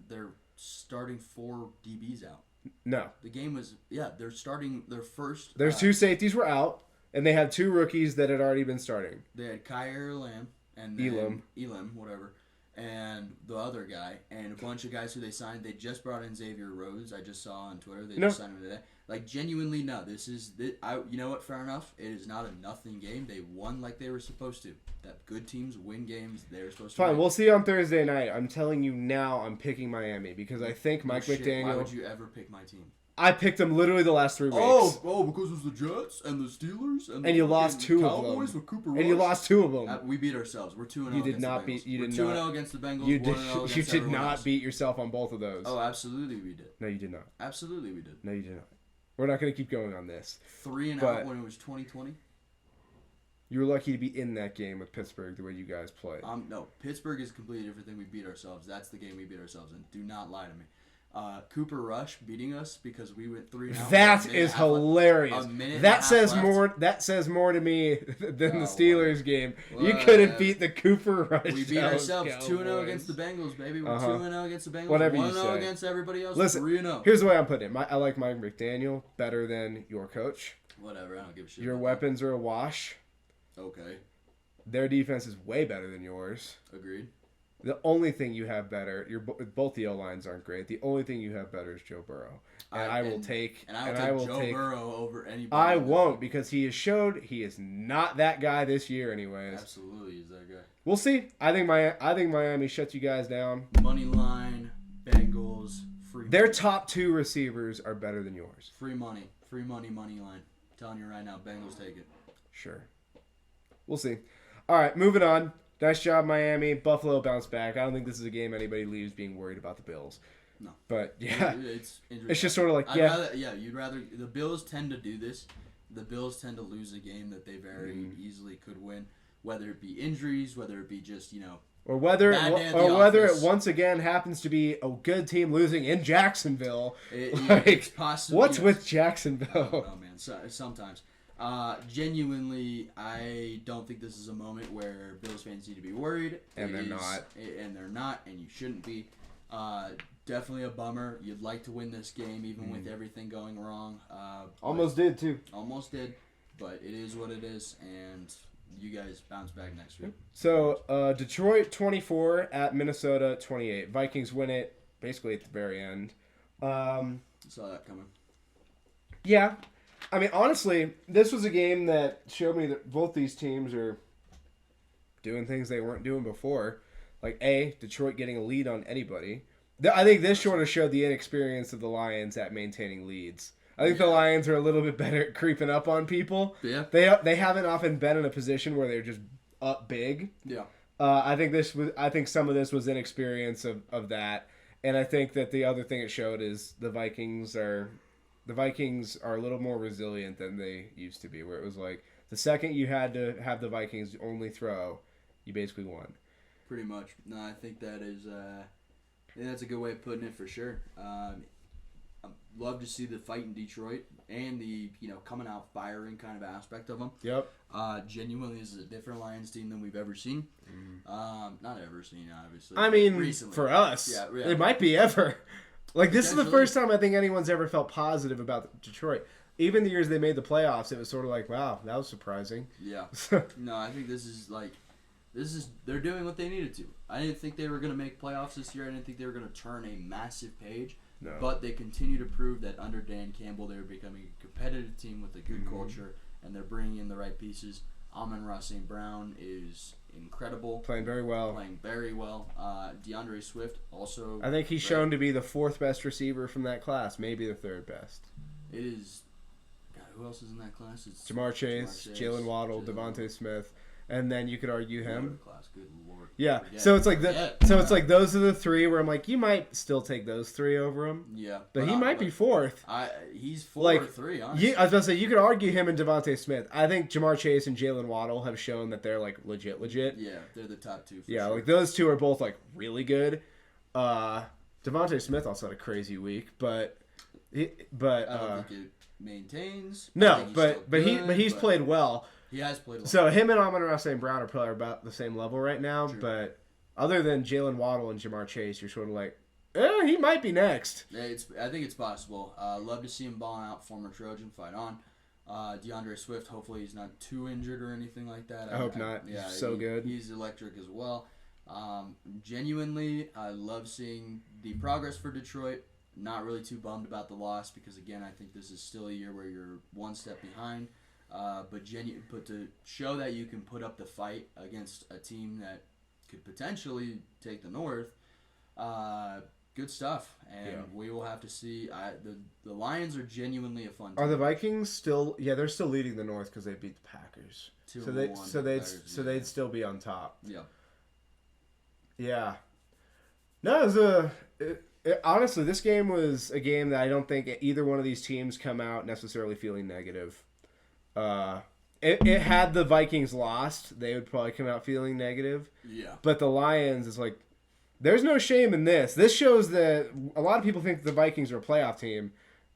their starting 4 DBs out. No, The game was they're starting their first. there's 2 safeties were out, and they had 2 rookies that had already been starting. They had Kyer Lamb and then Elam, whatever, and the other guy, and a bunch of guys who they signed. They just brought in Xavier Rhodes. I just saw on Twitter. They just signed him today. Like, genuinely, no. You know what? Fair enough. It is not a nothing game. They won like they were supposed to. That good teams win games they're supposed to Fine, win. we'll see on Thursday night. I'm telling you now, I'm picking Miami because I think Mike McDaniel. Why would you ever pick my team? I picked them literally the last 3 weeks. Because it was the Jets and the Steelers and you lost 2 of Cowboys them. with Cooper Rush. And you lost 2 of them. We beat ourselves. We're 2-0. You did not beat. You did not. 2-0 against the Bengals. You 1-0 did. against You did everyone not else. beat yourself on both of those. Oh, absolutely we did. No, you did not. Absolutely we did. No, you did not. We're not going to keep going on this. 3 and But- out when it was 2020. You were lucky to be in that game with Pittsburgh the way you guys played. No, Pittsburgh is a completely different thing. We beat ourselves. That's the game we beat ourselves in. Do not lie to me. Cooper Rush beating us because we went 3 and out. That is hilarious. a minute and a That half says left. more. That says more to me than the Oh, Steelers game. You whatever. couldn't beat the Cooper Rush. We beat ourselves 2-0 against the Bengals, baby. We're 2-0 against the Bengals. Whatever you 1-0 say. against everybody else. Listen, 3-0. here's the way I'm putting it. I like Mike McDaniel better than your coach. Whatever. I don't give a shit. Your about weapons are a wash. that. Okay. Their defense is way better than yours. Agreed. The only thing you have better, both the O-lines aren't great. The only thing you have better is Joe Burrow. And I will take Joe Burrow over anybody. I won't, because he has showed he is not that guy this year anyways. Absolutely, he's that guy. We'll see. I think Miami shuts you guys down. Money line, Bengals, free. Their top 2 receivers are better than yours. Free money, money line. I'm telling you right now, Bengals take it. Sure. We'll see. All right, moving on. Nice job, Miami. Buffalo bounced back. I don't think this is a game anybody leaves being worried about the Bills. No. But, yeah. It's It's just sort of like, you'd rather. The Bills tend to do this. The Bills tend to lose a game that they very easily could win, whether it be injuries, whether it be just, Or whether Bad day at the it office. once again happens to be a good team losing in Jacksonville. It's possible. What's yes. with I Jacksonville? don't know, man. Sometimes. Genuinely, I don't think this is a moment where Bills fans need to be worried. And they're not. And they're not, and you shouldn't be. Definitely a bummer. You'd like to win this game, even with everything going wrong. Almost did, too. Almost did, but it is what it is, and you guys bounce back next week. So, Detroit 24 at Minnesota 28. Vikings win it basically at the very end. Saw that coming. Yeah. I mean, honestly, this was a game that showed me that both these teams are doing things they weren't doing before. Like, Detroit getting a lead on anybody. I think this sort of showed the inexperience of the Lions at maintaining leads. I think the Lions are a little bit better at creeping up on people. Yeah. They haven't often been in a position where they're just up big. Yeah. I think some of this was inexperience of that, and I think that the other thing it showed is the Vikings are a little more resilient than they used to be. Where it was like the second you had to have the Vikings only throw, you basically won. Pretty much. No, I think that is. I think that's a good way of putting it for sure. I'd love to see the fight in Detroit and the coming out firing kind of aspect of them. Yep. Genuinely, this is a different Lions team than we've ever seen. Not ever seen, obviously. I mean, recently. for us, Yeah. it might be ever. Like, this is the Potentially. first time I think anyone's ever felt positive about Detroit. Even the years they made the playoffs, it was sort of like, wow, that was surprising. Yeah. No, I think they're doing what they needed to. I didn't think they were going to make playoffs this year. I didn't think they were going to turn a massive page. No. But they continue to prove that under Dan Campbell, they were becoming a competitive team with a good culture, and they're bringing in the right pieces. Amon-Ra St. Brown is incredible. Playing very well. Playing very well. DeAndre Swift also. I think he's great. shown to be the 4th best receiver from that class, maybe the 3rd best. It is. God, who else is in that class? It's Jamar Chase, Jalen Waddle, Jalen Devontae Smith, and then you could argue him. Class, good lord. Yeah, Forget. so it's like Forget. it's like those are the three where I'm like, you might still take those three over him. Yeah, But he might be fourth. He's 4 Like, or 3, honestly. I was about to say, you could argue him and Devontae Smith. I think Jamar Chase and Jalen Waddle have shown that they're, like, legit. Yeah, they're the top 2 for Yeah, sure. like, those two are both, like, really good. Devontae Smith also had a crazy week, but I don't think it maintains. I no, think he's but still but he's good, played well. He has played well. So him and Amon-Ra St. Brown are probably about the same level right now, True. but other than Jalen Waddle and Jamar Chase, you're sort of like, he might be next. Yeah, I think it's possible. Love to see him balling out. Former Trojan, fight on. DeAndre Swift, hopefully he's not too injured or anything like that. I hope not. Yeah, He's so good. He's electric as well. Genuinely, I love seeing the progress for Detroit. Not really too bummed about the loss because, again, I think this is still a year where you're one step behind. But to show that you can put up the fight against a team that could potentially take the North, good stuff. And we will have to see. The Lions are genuinely a fun team. Are the Vikings still? Yeah, they're still leading the North because they beat the Packers. They'd still be on top. Yeah. Yeah. No, it was honestly, this game was a game that I don't think either one of these teams come out necessarily feeling negative. It had the Vikings lost, they would probably come out feeling negative. Yeah. But the Lions is like, there's no shame in this. This shows that a lot of people think the Vikings are a playoff team,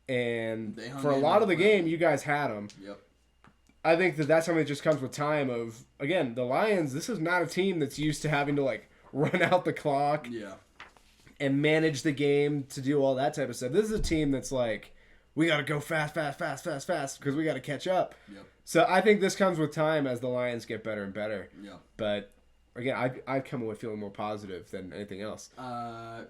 and for a lot of the game, you guys had them. Yep. I think that's something that just comes with time of, again, the Lions, this is not a team that's used to having to, like, run out the clock and manage the game to do all that type of stuff. This is a team that's like, we got to go fast because we got to catch up. Yep. So I think this comes with time as the Lions get better and better. Yeah. But, again, I've come away feeling more positive than anything else.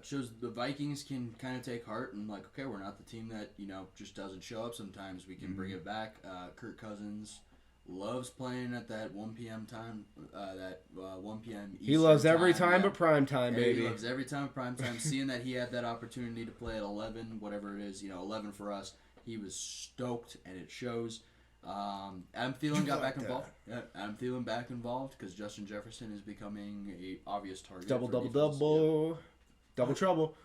Shows the Vikings can kind of take heart and, like, okay, we're not the team that, just doesn't show up sometimes. We can bring it back. Kirk Cousins loves playing at that 1 p.m. time, 1 p.m. Eastern He loves every time, time but prime time, yeah, baby. He loves every time but prime time. Seeing that he had that opportunity to play at 11, whatever it is, 11 for us, he was stoked, and it shows. Adam Thielen got back involved. Yeah, Adam Thielen back involved because Justin Jefferson is becoming a obvious target. Double trouble.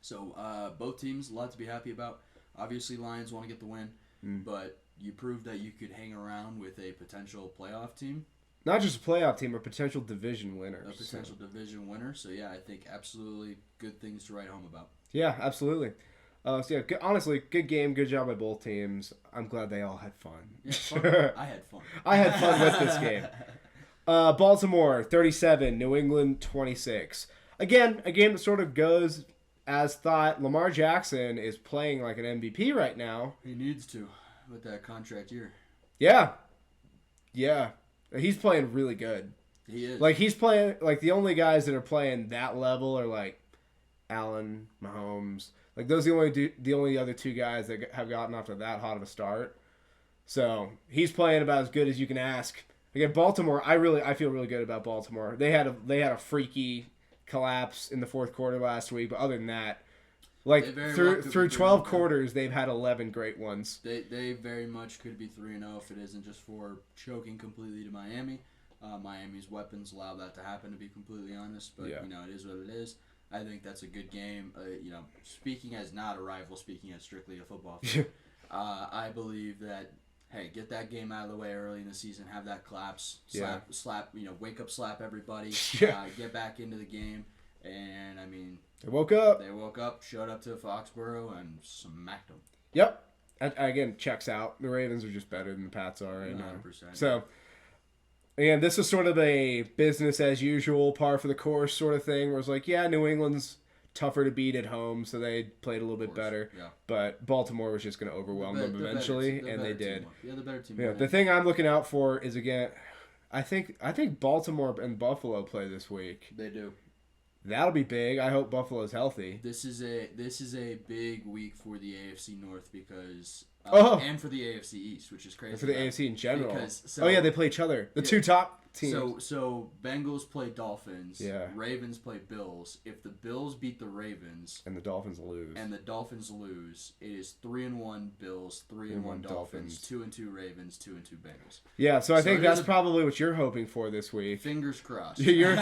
So both teams, a lot to be happy about. Obviously, Lions want to get the win, but you proved that you could hang around with a potential playoff team. Not just a playoff team, a potential division winner. A potential division winner. So, yeah, I think absolutely good things to write home about. Yeah, absolutely. Honestly, good game. Good job by both teams. I'm glad they all had fun. Yeah, fun. I had fun. I had fun with this game. Baltimore 37, New England 26. Again, a game that sort of goes as thought. Lamar Jackson is playing like an MVP right now. He needs to with that contract year. Yeah. He's playing really good. He is. Like, he's playing, like, the only guys that are playing that level are, like, Allen, Mahomes. Like, those are the only other two guys that have gotten off to that hot of a start. So, he's playing about as good as you can ask. Again, Baltimore, I feel really good about Baltimore. They had a freaky collapse in the fourth quarter last week, but other than that, like, through 12 quarters, they've had 11 great ones. They very much could be 3-0 if it isn't just for choking completely to Miami. Miami's weapons allow that to happen, to be completely honest. But, it is what it is. I think that's a good game. Speaking as not a rival, speaking as strictly a football fan, I believe that, hey, get that game out of the way early in the season, have that collapse, slap, wake up, slap everybody, get back into the game. And, I mean, They woke up, showed up to Foxborough, and smacked them. Yep. Again, checks out. The Ravens are just better than the Pats are right now. 100%. So, again, this is sort of a business as usual, par for the course sort of thing, where it's like, yeah, New England's tougher to beat at home, so they played a little bit better. Yeah. But Baltimore was just going to overwhelm them eventually, and they did. Yeah, the better team. Yeah, the thing I'm looking out for is, again, I think Baltimore and Buffalo play this week. They do. That'll be big. I hope Buffalo's healthy. This is a big week for the AFC North because and for the AFC East, which is crazy. For the AFC in general. Because, they play each other. The two top teams. So Bengals play Dolphins. Yeah. Ravens play Bills. If the Bills beat the Ravens and the Dolphins lose, it is 3-1 Bills, 3-1 Dolphins, 2-2 Ravens, 2-2 Bengals. Yeah, so I think that's probably what you're hoping for this week. Fingers crossed. You're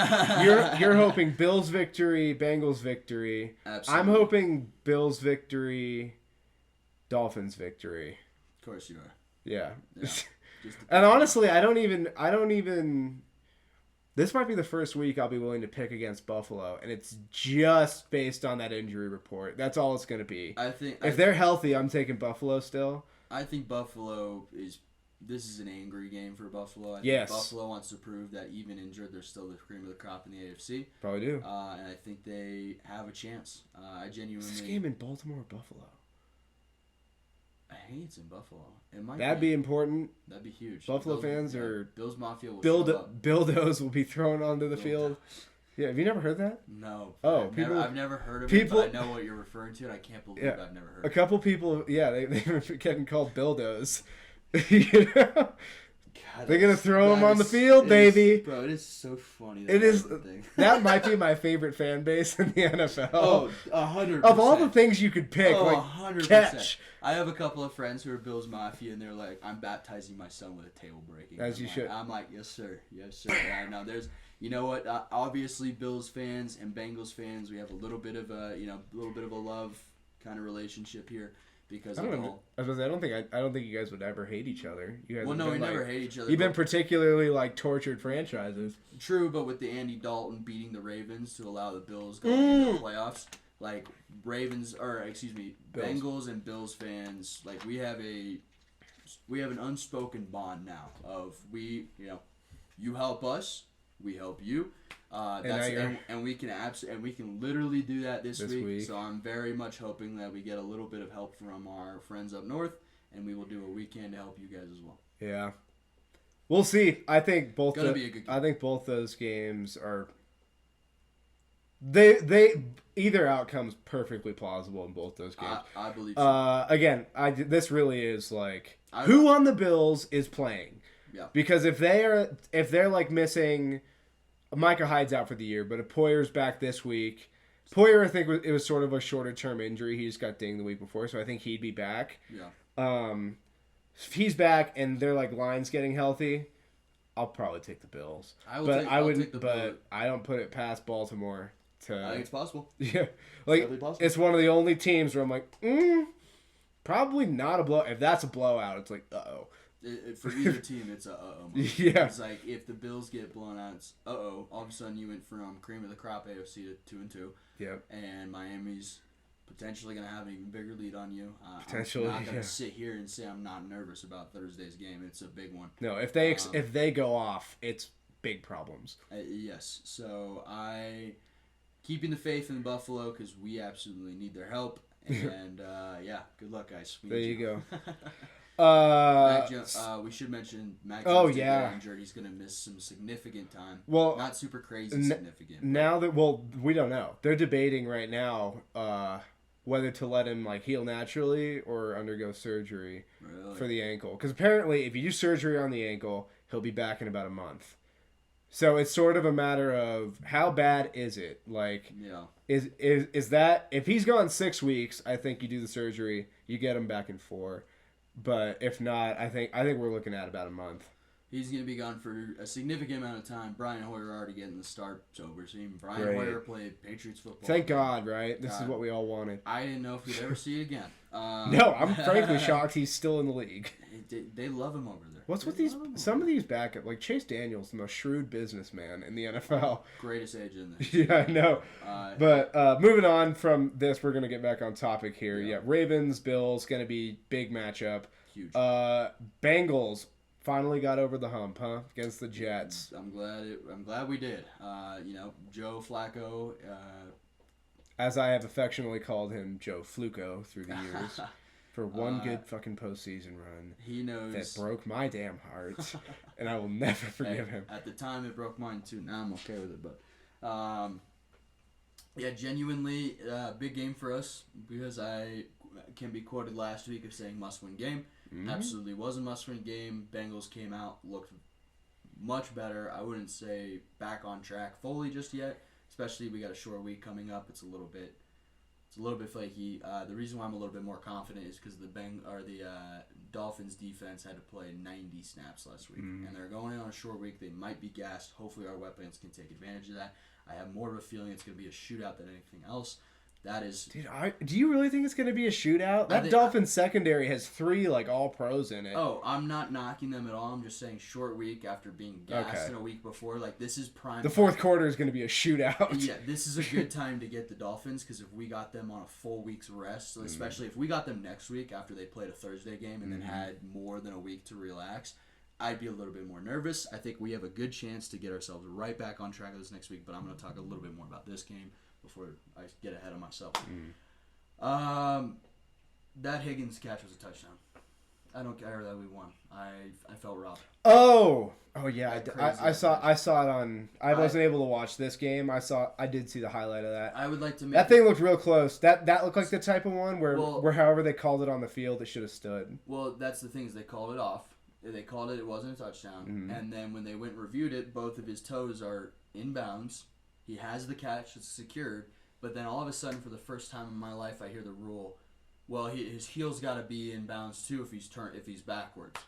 hoping Bills victory, Bengals victory. Absolutely. I'm hoping Bills victory, Dolphins victory. Of course you are. Yeah. Yeah. And honestly, I don't even. This might be the first week I'll be willing to pick against Buffalo, and it's just based on that injury report. That's all it's going to be. If they're healthy, I'm taking Buffalo still. I think Buffalo is. This is an angry game for Buffalo. I Yes. think Buffalo wants to prove that even injured, they're still the cream of the crop in the AFC. Probably do. And I think they have a chance. I genuinely. Is this game in Baltimore or Buffalo? I think it's in Buffalo. It might. That'd be important. That'd be huge. Buffalo fans are Bills Mafia will show up. Bildos will be thrown onto the field. Yeah, have you never heard that? No. Oh, I've never heard of it, but I know what you're referring to, and I can't believe I've never heard of it. A couple people, they're getting called Bildos. You know? God, they're gonna throw them on the field, baby. Bro, it is so funny. It is. That might be my favorite fan base in the NFL. Oh, 100%. Of all the things you could pick, 100%. Catch. I have a couple of friends who are Bills Mafia, and they're like, "I'm baptizing my son with a table breaking." As you should. I'm like, "Yes, sir. Yes, sir." Yeah, no, there's. You know what? Obviously, Bills fans and Bengals fans, we have a little bit of a love kind of relationship here. Because I don't think you guys would ever hate each other. You guys we never hate each other. You've been particularly tortured franchises. True, but with the Andy Dalton beating the Ravens to allow the Bills going into the playoffs, Bengals and Bills fans, we have an unspoken bond now of you help us, we help you. And we can literally do that this week. So I'm very much hoping that we get a little bit of help from our friends up north, and we will do a weekend to help you guys as well. Yeah, we'll see. I think both. Be a good game. I think both those games are. They either outcome's perfectly plausible in both those games. I believe so. Again, this really is who on the Bills is playing. Yeah. Because if they're missing. Micah Hyde's out for the year, but if Poyer's back this week, Poyer, I think it was sort of a shorter term injury. He just got dinged the week before, so I think he'd be back. Yeah. If he's back and their line's getting healthy, I'll probably take the Bills. I don't put it past Baltimore to. I think it's possible. Yeah, possible. It's one of the only teams where I'm like, probably not a blow. If that's a blowout, it's uh-oh. For either team, it's a uh-oh moment. Yeah. It's if the Bills get blown out, it's uh-oh. All of a sudden, you went from cream of the crop AFC to 2-2. Yep. And Miami's potentially going to have an even bigger lead on you. Potentially, I'm not going to sit here and say I'm not nervous about Thursday's game. It's a big one. No, if they go off, it's big problems. Yes. So keeping the faith in Buffalo because we absolutely need their help. And good luck, guys. There you go. We should mention Mac Jones is injured. He's going to miss some significant time. Well, not super crazy significant. Now we don't know. They're debating right now whether to let him heal naturally or undergo surgery for the ankle. Because apparently, if you do surgery on the ankle, he'll be back in about a month. So it's sort of a matter of how bad is it? Is that if he's gone 6 weeks? I think you do the surgery, you get him back in 4. But if not, I think we're looking at about a month. He's going to be gone for a significant amount of time. Brian Hoyer already getting the start overseeing. Brian Hoyer played Patriots football. Thank God, right? This is what we all wanted. I didn't know if we'd ever see it again. No, I'm frankly shocked he's still in the league. They love him over there. What's with some of these backup? Chase Daniels, the most shrewd businessman in the NFL. Greatest agent in the history. Yeah, I know. But moving on from this, we're going to get back on topic here. Yeah, Ravens, Bills, going to be big matchup. Huge. Bengals finally got over the hump, against the Jets. I'm glad we did. Joe Flacco. As I have affectionately called him, Joe Fluco through the years. For one good fucking postseason run. He knows. That broke my damn heart. And I will never forgive him. At the time, it broke mine too. Now I'm okay with it. But, genuinely, big game for us. Because can be quoted last week of saying must-win game. Absolutely was a must-win game. Bengals came out, looked much better. I wouldn't say back on track fully just yet. Especially we got a short week coming up. It's a little bit flaky. The reason why I'm a little bit more confident is because the Dolphins defense had to play 90 snaps last week, and they're going in on a short week. They might be gassed. Hopefully our weapons can take advantage of that. I have more of a feeling it's going to be a shootout than anything else. That is, dude. Do you really think it's going to be a shootout? That Dolphins secondary has 3 all pros in it. Oh, I'm not knocking them at all. I'm just saying short week after being gassed in a week before. Like this is prime. The fourth quarter is going to be a shootout. Yeah, this is a good time to get the Dolphins because if we got them on a full week's rest, especially if we got them next week after they played a Thursday game and then had more than a week to relax, I'd be a little bit more nervous. I think we have a good chance to get ourselves right back on track of this next week. But I'm going to talk a little bit more about this game before I get ahead of myself. That Higgins catch was a touchdown. I don't care that we won. I felt robbed. Oh yeah. I saw it on. I wasn't able to watch this game. I did see the highlight of that. I would like to make that thing looked real close. That looked like the type of one where however they called it on the field, it should have stood. Well, that's the thing is they called it off. They called it. It wasn't a touchdown. And then when they went and reviewed it, both of his toes are in bounds. He has the catch. It's secured. But then all of a sudden, for the first time in my life, I hear the rule. Well, his heel's got to be in bounds too if he's backwards.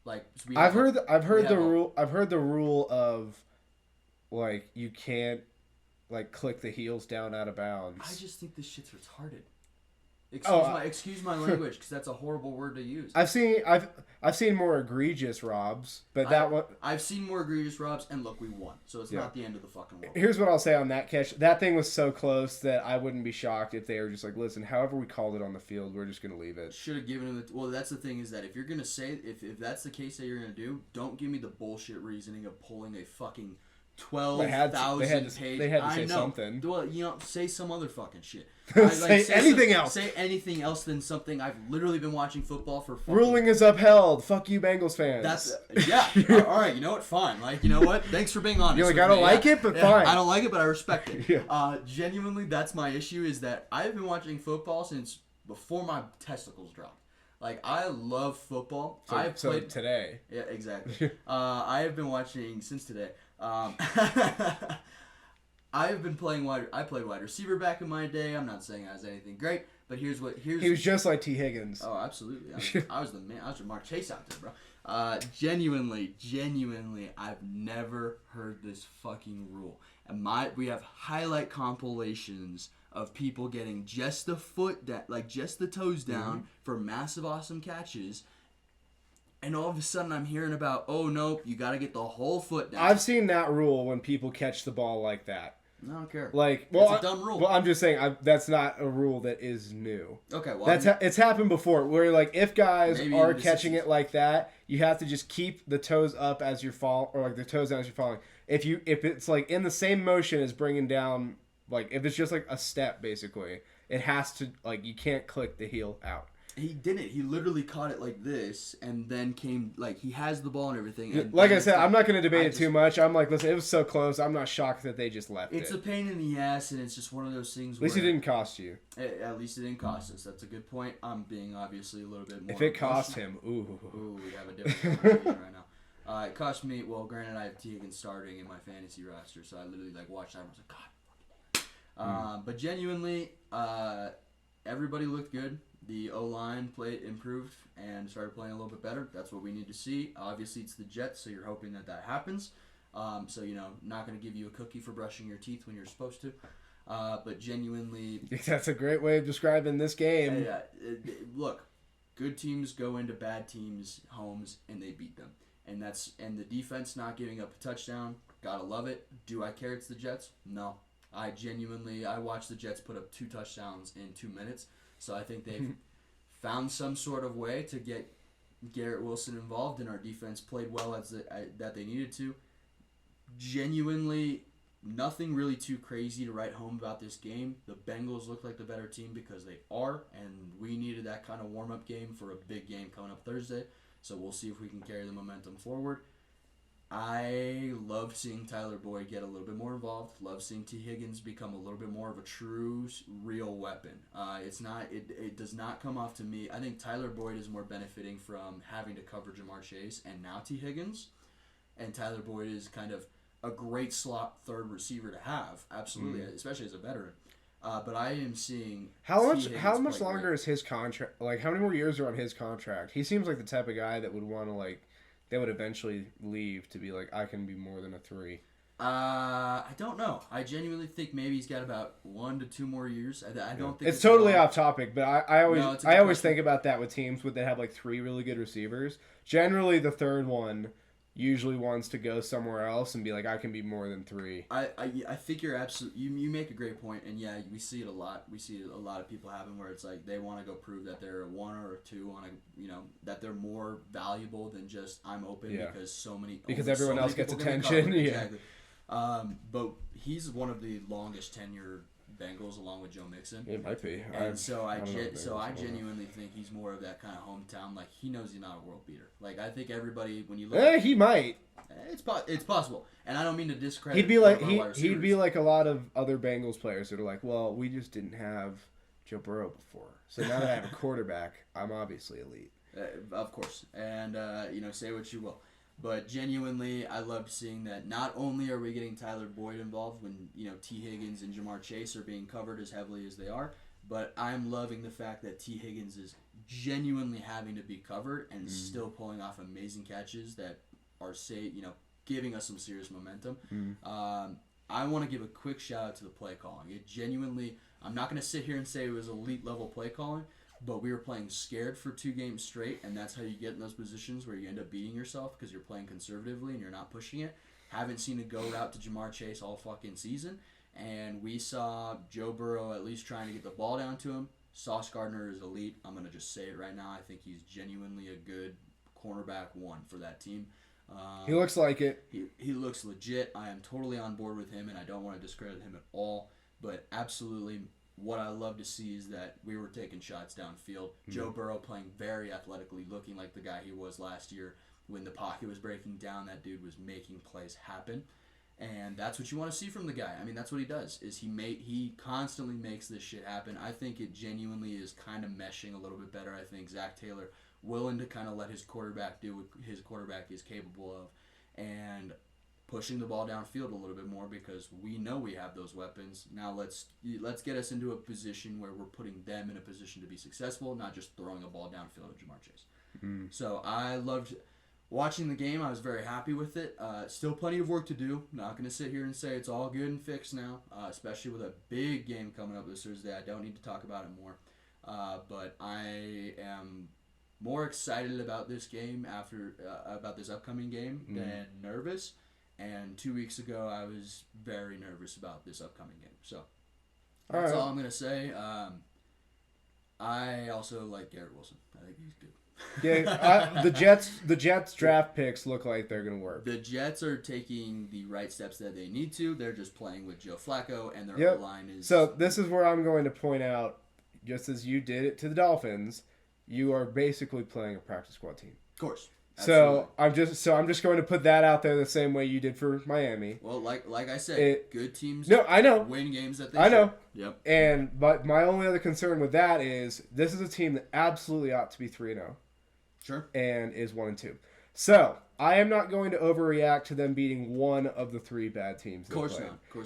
Like so I've heard the rule of like you can't like click the heels down out of bounds. I just think this shit's retarded. Excuse my language because that's a horrible word to use. I've seen more egregious robs, but I've seen more egregious robs, and look, we won, so it's not the end of the fucking world. Here's what I'll say on that catch: that thing was so close that I wouldn't be shocked if they were just like, "Listen, however we called it on the field, we're just gonna leave it." Should have given him. Well, that's the thing is that if you're gonna say if that's the case that you're gonna do, don't give me the bullshit reasoning of pulling a fucking 12,000 page. They had to say something. Well, say some other fucking shit. Say anything else. Say anything else than something. I've literally been watching football for fucking... Ruling is upheld. Fuck you, Bengals fans. All right, you know what? Fine. Like, you know what? Thanks for being honest. You're like, I don't like it, but fine. I don't like it, but I respect it. Genuinely, that's my issue is that I've been watching football since before my testicles dropped. Like, I love football. So today. Yeah, exactly. I have been watching since today. I've been playing I played wide receiver back in my day. I'm not saying I was anything great, but he was just like T. Higgins. Oh, absolutely. I was the man. I was Mark Chase out there, bro. Genuinely, I've never heard this fucking rule. And we have highlight compilations of people getting just the just the toes down for massive, awesome catches. And all of a sudden, I'm hearing about, oh, no, you got to get the whole foot down. I've seen that rule when people catch the ball like that. I don't care. Like, it's a dumb rule. Well, I'm just saying that's not a rule that is new. Okay, well, it's happened before. Where like if guys are catching it like that, you have to just keep the toes up as you're falling, or like the toes down as you're falling. If it's like in the same motion as bringing down, like if it's just like a step, basically, it has to like you can't click the heel out. He didn't. He literally caught it like this, and then came like he has the ball and everything. And like I said, I'm not going to debate it too much. I'm like, listen, it was so close. I'm not shocked that they just left it. It's a pain in the ass, and it's just one of those things. At least it didn't cost you. At least it didn't cost us. That's a good point. I'm being obviously a little bit more. If it cost him, ooh, we have a different conversation right now. It cost me. Well, granted, I have T. Higgins starting in my fantasy roster, so I literally like watched that and I was like, God. But genuinely, everybody looked good. The O-line improved and started playing a little bit better. That's what we need to see. Obviously, it's the Jets, so you're hoping that happens. So, not going to give you a cookie for brushing your teeth when you're supposed to. But genuinely... That's a great way of describing this game. Look, good teams go into bad teams' homes, and they beat them. And the defense not giving up a touchdown, gotta love it. Do I care it's the Jets? No. I watched the Jets put up 2 touchdowns in 2 minutes. So I think they've found some sort of way to get Garrett Wilson involved, and our defense played well that they needed to. Genuinely, nothing really too crazy to write home about this game. The Bengals look like the better team because they are, and we needed that kind of warm-up game for a big game coming up Thursday. So we'll see if we can carry the momentum forward. I love seeing Tyler Boyd get a little bit more involved. Love seeing T. Higgins become a little bit more of a true, real weapon. It's not. It does not come off to me. I think Tyler Boyd is more benefiting from having to cover Jamar Chase and now T. Higgins, and Tyler Boyd is kind of a great slot third receiver to have. Absolutely, especially as a veteran. But I am seeing how T. Higgins much play longer great. is his contract? Like, how many more years are on his contract? He seems like the type of guy that would want to they would eventually leave to be like, I can be more than a 3. I don't know. I genuinely think maybe he's got about 1 to 2 more years. I don't think It's totally long. off topic, but I always No, it's a good question. think about that with teams where they have like 3 really good receivers. Generally, the third one usually wants to go somewhere else and be like, I can be more than 3. I think you're absolutely. You make a great point, and yeah, we see it a lot. We see a lot of people happen where it's like they want to go prove that they're a 1 or a 2 on that they're more valuable than just I'm open Yeah. because Because only everyone so else many gets people get attention, covered. yeah. Exactly. But he's one of the longest tenured Bengals along with Joe Mixon. It might be. And so I don't know if I there's- genuinely think he's more of that kind of hometown. Like he knows he's not a world beater. Like I think everybody when you look, He might. it's possible. And I don't mean to discredit. He'd be like one of our wide he'd be receivers. like a lot of other Bengals players that are like, well, we just didn't have Joe Burrow before, so now that I have a quarterback, I'm obviously elite. Of course, and say what you will, but genuinely, I loved seeing that. Not only are we getting Tyler Boyd involved when T. Higgins and Jamar Chase are being covered as heavily as they are, but I'm loving the fact that T. Higgins is genuinely having to be covered and still pulling off amazing catches that are giving us some serious momentum. I want to give a quick shout out to the play calling. It genuinely, I'm not going to sit here and say it was elite level play calling, but we were playing scared for 2 games straight, and that's how you get in those positions where you end up beating yourself because you're playing conservatively and you're not pushing it. Haven't seen a go route to Jamar Chase all fucking season, and we saw Joe Burrow at least trying to get the ball down to him. Sauce Gardner is elite. I'm going to just say it right now. I think he's genuinely a good cornerback 1 for that team. He looks like it. He looks legit. I am totally on board with him, and I don't want to discredit him at all. But absolutely, what I love to see is that we were taking shots downfield. Joe Burrow playing very athletically, looking like the guy he was last year. When the pocket was breaking down, that dude was making plays happen. And that's what you want to see from the guy. I mean, that's what he does. Is he constantly makes this shit happen. I think it genuinely is kind of meshing a little bit better. I think Zach Taylor willing to kind of let his quarterback do what his quarterback is capable of, and pushing the ball downfield a little bit more because we know we have those weapons. Now let's get us into a position where we're putting them in a position to be successful, not just throwing a ball downfield at Jamar Chase. So I loved watching the game. I was very happy with it. Still plenty of work to do. Not going to sit here and say it's all good and fixed now, especially with a big game coming up this Thursday. I don't need to talk about it more. But I am more excited about this game about this upcoming game than nervous. And 2 weeks ago, I was very nervous about this upcoming game. So that's all I'm going to say. I also like Garrett Wilson. I think he's good. Yeah, the Jets draft picks look like they're gonna work. The Jets are taking the right steps that they need to. They're just playing with Joe Flacco, and their O-line is... So this is where I'm going to point out, just as you did it to the Dolphins, you are basically playing a practice squad team. Of course. So I'm just going to put that out there the same way you did for Miami. Well, like I said, good teams I know. win games that they I know. Yep. But my only other concern with that is this is a team that absolutely ought to be 3-0. Sure. And is 1-2. So I am not going to overreact to them beating one of the 3 bad teams. Of course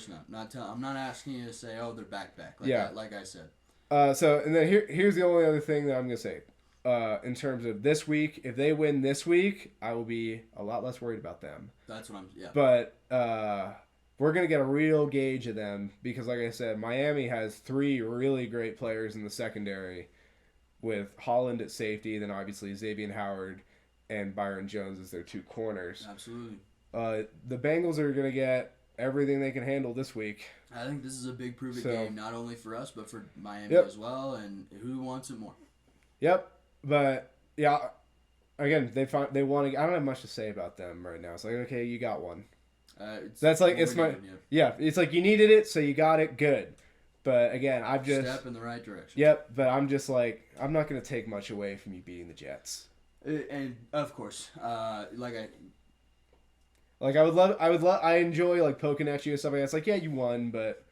not. I'm not asking you to say, oh, they're back. Like I said. And then here's the only other thing that I'm going to say. In terms of this week, if they win this week, I will be a lot less worried about them. That's what I'm. Yeah. But we're going to get a real gauge of them because, like I said, Miami has 3 really great players in the secondary, with Holland at safety, then obviously Xavier Howard and Byron Jones as their 2 corners. Absolutely. The Bengals are going to get everything they can handle this week. I think this is a big prove-it game, not only for us, but for Miami as well, and who wants it more. Yep. But, yeah, again, they want to... I don't have much to say about them right now. It's like, okay, you got one. That's like... It's my... Yeah, it's like you needed it, so you got it. Good. But again, I've just... Step in the right direction. Yep, but I'm just like, I'm not going to take much away from you beating the Jets. And, of course, Like I enjoy like poking at you and stuff like that. It's like, yeah, you won, but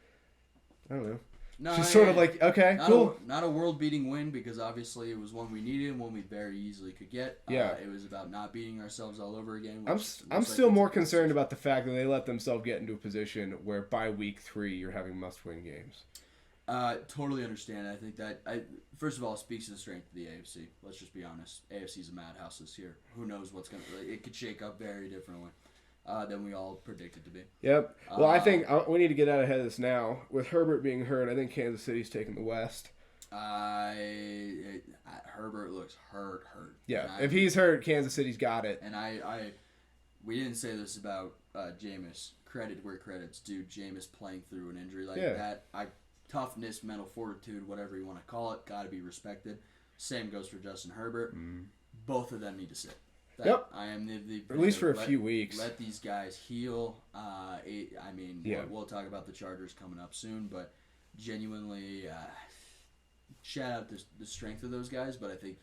I don't know. No, Just sort of like, okay, cool. Not a world-beating win because obviously it was one we needed and one we very easily could get. Yeah. It was about not beating ourselves all over again. I'm still more concerned about the fact that they let themselves get into a position where by week 3 you're having must-win games. Totally understand. I think that first of all speaks to the strength of the AFC. Let's just be honest. AFC's a madhouse this year. Who knows what's gonna? It could shake up very differently than we all predicted to be. Yep. Well, I think we need to get out ahead of this now. With Herbert being hurt, I think Kansas City's taking the West. Herbert looks hurt. Yeah. If he's hurt, Kansas City's got it. And we didn't say this about Jameis. Credit where credit's due. Jameis playing through an injury like that. Toughness, mental fortitude, whatever you want to call it, got to be respected. Same goes for Justin Herbert. Both of them need to sit. I am at least for a few weeks. Let these guys heal. We'll talk about the Chargers coming up soon, but genuinely, shout out the strength of those guys. But I think,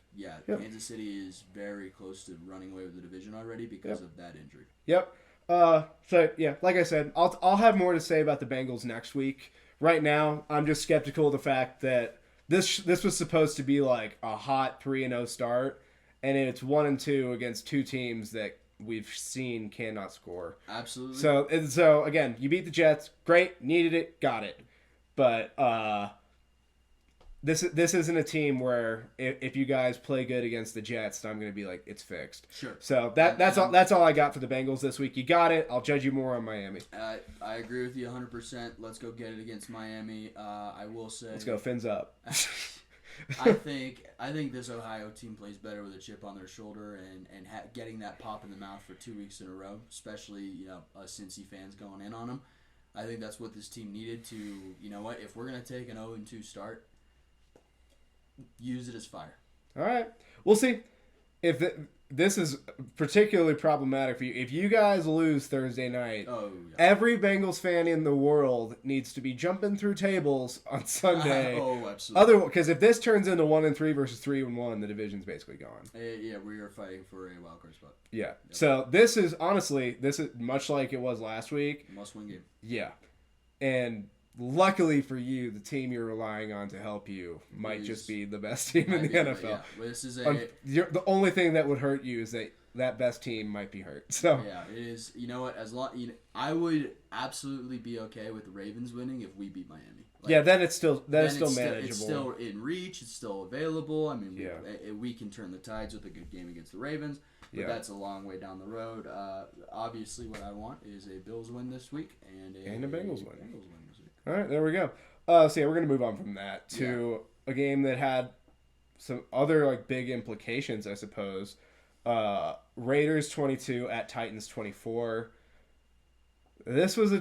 Kansas City is very close to running away with the division already because of that injury. Yep. Like I said, I'll have more to say about the Bengals next week. Right now, I'm just skeptical of the fact that this was supposed to be like a hot 3-0 start. And it's 1-2 against two teams that we've seen cannot score. Absolutely. So again, you beat the Jets. Great, needed it, got it. But this isn't a team where if you guys play good against the Jets, I'm going to be like, it's fixed. Sure. So that's all I got for the Bengals this week. You got it. I'll judge you more on Miami. I agree with you 100%. Let's go get it against Miami. I will say. Let's go Fins up. I think this Ohio team plays better with a chip on their shoulder and getting that pop in the mouth for 2 weeks in a row, especially us Cincy fans going in on them. I think that's what this team needed to. You know what? If we're gonna take an 0-2 start, use it as fire. All right, we'll see. If this is particularly problematic for you, if you guys lose Thursday night, every Bengals fan in the world needs to be jumping through tables on Sunday. Absolutely. Because if this turns into 1-3 versus 3-1, the division's basically gone. We are fighting for a wild card spot. Yeah. Yep. So this is much like it was last week. Must-win game. Yeah, and luckily for you, the team you're relying on to help you might just be the best team in the NFL. Yeah. This is the only thing that would hurt you is that best team might be hurt. So yeah, it is. You know what? I would absolutely be okay with the Ravens winning if we beat Miami. Then it's still manageable. It's still in reach. It's still available. I mean, we can turn the tides with a good game against the Ravens. But that's a long way down the road. Obviously, what I want is a Bills win this week and a Bengals win. Bengals win this week. All right, there we go. So we're gonna move on from that to a game that had some other big implications, I suppose. Raiders 22 at Titans 24. This was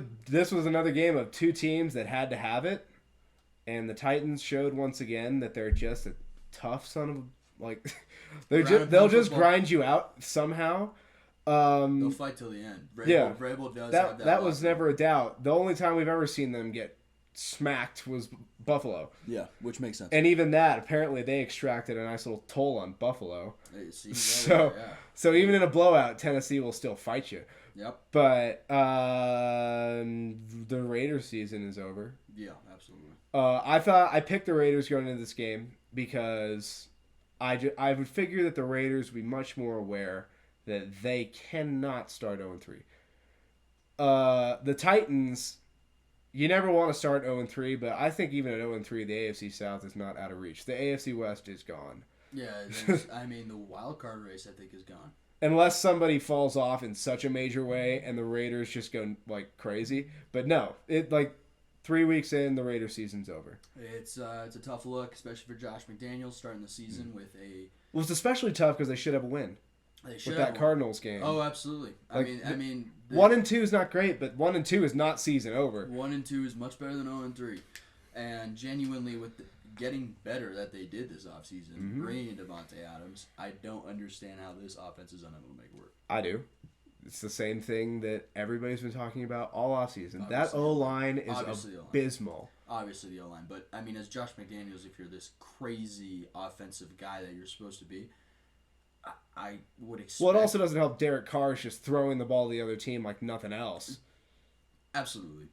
another game of two teams that had to have it, and the Titans showed once again that they're just a tough son of they'll just grind you out somehow. They'll fight till the end. Vrabel does have that was never a doubt. The only time we've ever seen them get smacked was Buffalo. Yeah, which makes sense. And even that, apparently, they extracted a nice little toll on Buffalo. So even in a blowout, Tennessee will still fight you. Yep. But the Raiders season is over. Yeah, absolutely. I picked the Raiders going into this game because I would figure that the Raiders would be much more aware that they cannot start 0-3. The Titans, you never want to start 0-3, but I think even at 0-3, the AFC South is not out of reach. The AFC West is gone. Yeah, the wild card race I think is gone. Unless somebody falls off in such a major way and the Raiders just go crazy. But no, 3 weeks in, the Raiders season's over. It's a tough look, especially for Josh McDaniels starting the season with a. Well, it's especially tough because they should have a win. They should with that Cardinals game. Oh, absolutely. I mean, 1-2 is not great, but 1-2 is not season over. 1-2 is much better than 0-3, and genuinely with getting better that they did this offseason, bringing in Devontae Adams, I don't understand how this offense is unable to make it work. I do. It's the same thing that everybody's been talking about all offseason. That O-line is abysmal. Obviously the O-line. But, I mean, as Josh McDaniels, if you're this crazy offensive guy that you're supposed to be, I would expect. Well, it also doesn't help Derek Carr is just throwing the ball to the other team like nothing else. Absolutely.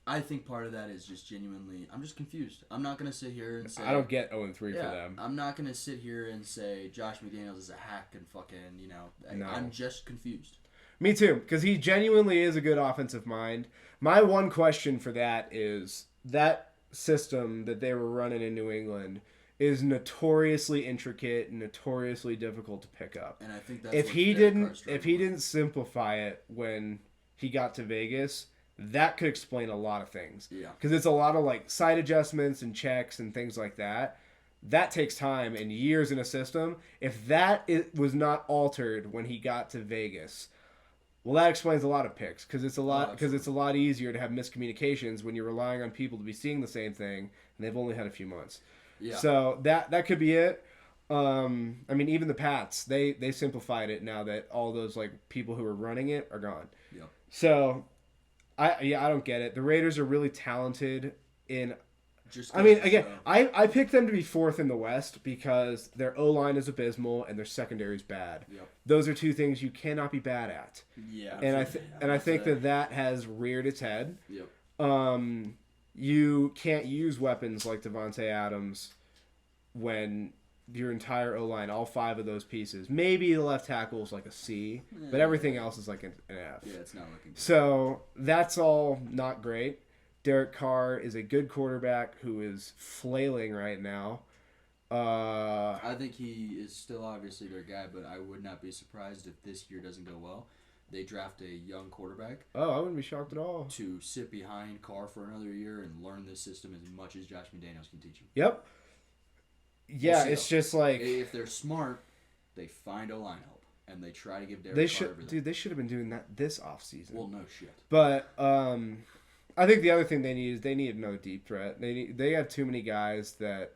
I think part of that is just genuinely, I'm just confused. I'm not going to sit here and say... I don't get 0-3 for them. I'm not going to sit here and say Josh McDaniels is a hack and fucking, No. I'm just confused. Me too, because he genuinely is a good offensive mind. My one question for that is that system that they were running in New England is notoriously intricate and notoriously difficult to pick up. And I think that's if he didn't simplify it when he got to Vegas, that could explain a lot of things. Yeah. Because it's a lot of like side adjustments and checks and things like that. That takes time and years in a system. If was not altered when he got to Vegas, well, that explains a lot of picks because it's a lot easier to have miscommunications when you're relying on people to be seeing the same thing and they've only had a few months. Yeah. So that could be it. I mean, even the Pats, they simplified it now that all those like people who were running it are gone. Yeah. So, I don't get it. The Raiders are really talented in. I I picked them to be fourth in the West because their O-line is abysmal and their secondary is bad. Yep. Those are two things you cannot be bad at. Yeah. And I think that has reared its head. Yep. You can't use weapons like Devontae Adams when your entire O-line, all 5 of those pieces, maybe the left tackle is like a C, but everything else is like an F. Yeah, it's not looking good. So that's all not great. Derek Carr is a good quarterback who is flailing right now. I think he is still obviously their guy, but I would not be surprised if this year doesn't go well. They draft a young quarterback. Oh, I wouldn't be shocked at all. To sit behind Carr for another year and learn this system as much as Josh McDaniels can teach him. Yep. Yeah, it's just like... If they're smart, they find O-line help. And they try to give Derek Carr everything. Dude, they should have been doing that this offseason. Well, no shit. But I think the other thing they need another deep threat. They have too many guys that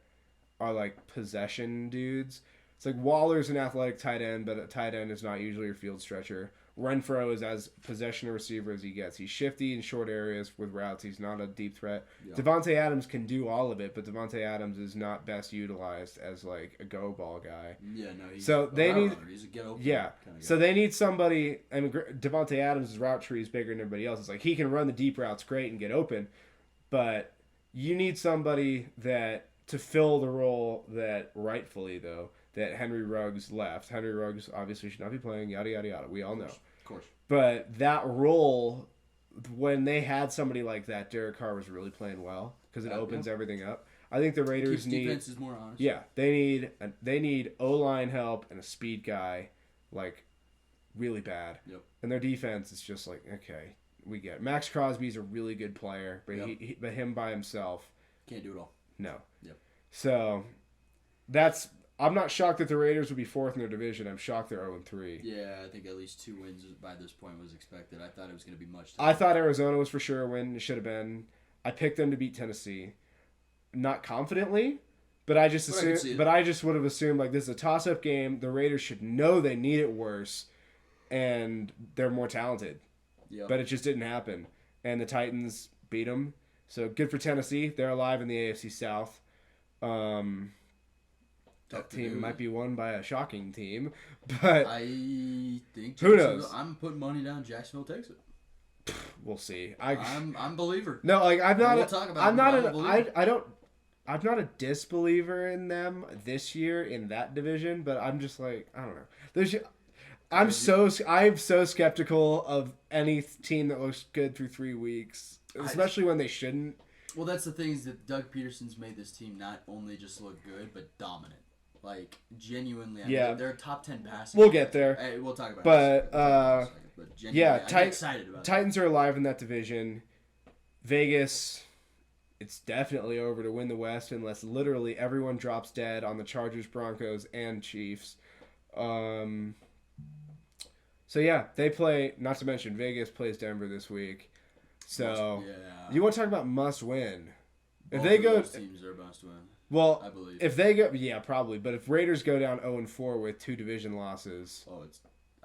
are like possession dudes. It's like Waller's an athletic tight end, but a tight end is not usually your field stretcher. Renfro is as possession receiver as he gets. He's shifty in short areas with routes. He's not a deep threat. Yeah. Devontae Adams can do all of it, but Devontae Adams is not best utilized as like a go ball guy. Yeah, no. He's so they need. He's a get open yeah. kind of guy. So they need somebody. I mean, Devontae Adams' route tree is bigger than everybody else. It's like he can run the deep routes great and get open, but you need somebody that to fill the role that rightfully though. That Henry Ruggs left. Henry Ruggs obviously should not be playing, yada, yada, yada. We all know. Of course. But that role, when they had somebody like that, Derek Carr was really playing well because it opens everything up. I think the Raiders need... defense is more honest. Yeah. They need O-line help and a speed guy, like, really bad. Yep. And their defense is just like, okay, we get it. Max Crosby's a really good player, but but him by himself... Can't do it all. No. Yep. So, that's... I'm not shocked that the Raiders would be fourth in their division. I'm shocked they're 0-3. Yeah, I think at least 2 wins by this point was expected. I thought it was going to be much tougher. I thought Arizona was for sure a win. It should have been. I picked them to beat Tennessee. Not confidently, but I just assumed, but I just would have assumed like this is a toss-up game. The Raiders should know they need it worse, and they're more talented. Yep. But it just didn't happen. And the Titans beat them. So good for Tennessee. They're alive in the AFC South. That team might be won by a shocking team, but I think who knows? I'm putting money down. Jacksonville takes it. We'll see. I'm a believer. No, like I'm not. We'll talk about I'm not. I'm not a disbeliever in them this year in that division, but I'm just like I don't know. I'm so skeptical of any team that looks good through 3 weeks, especially when they shouldn't. Well, that's the thing is that Doug Peterson's made this team not only just look good but dominant. Like, genuinely, I mean, they're a top 10 passing. We'll get there. Hey, we'll talk about it. But genuinely, I'm excited about it. Titans are alive in that division. Vegas, it's definitely over to win the West unless literally everyone drops dead on the Chargers, Broncos, and Chiefs. So, yeah, they play, not to mention Vegas plays Denver this week. So, you want to talk about must win. If they go... Those teams are must win. Well, I believe. If they go, probably. But if Raiders go down 0-4 with 2 division losses,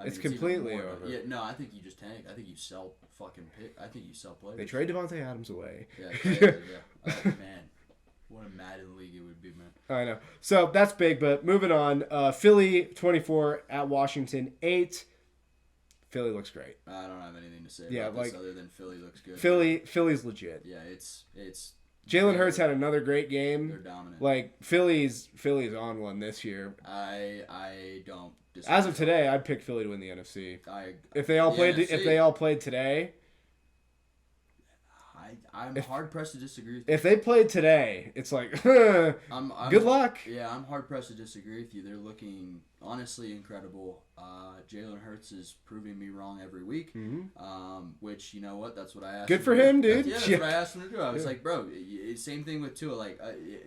it's completely over. Yeah, no, I think you just tank. I think you sell fucking pick. I think you sell players. They trade Devontae Adams away. Yeah. Oh man, What a Madden league it would be, man. I know. So that's big, but moving on. Philly 24 at Washington 8. Philly looks great. I don't have anything to say about this other than Philly looks good. Philly's legit. Yeah, it's Jalen Hurts had another great they're game. dominant. Like Philly's on one this year. I don't disagree. As of today, I'd pick Philly to win the NFC. If they all played today, I'm hard pressed to disagree with you. If they played today, it's like good luck. Yeah, I'm hard pressed to disagree with you. They're looking honestly incredible. Jalen Hurts is proving me wrong every week. Which, you know what? That's what I asked. Good for him, dude. That's what I asked him to do. I was like, bro, same thing with Tua. Like,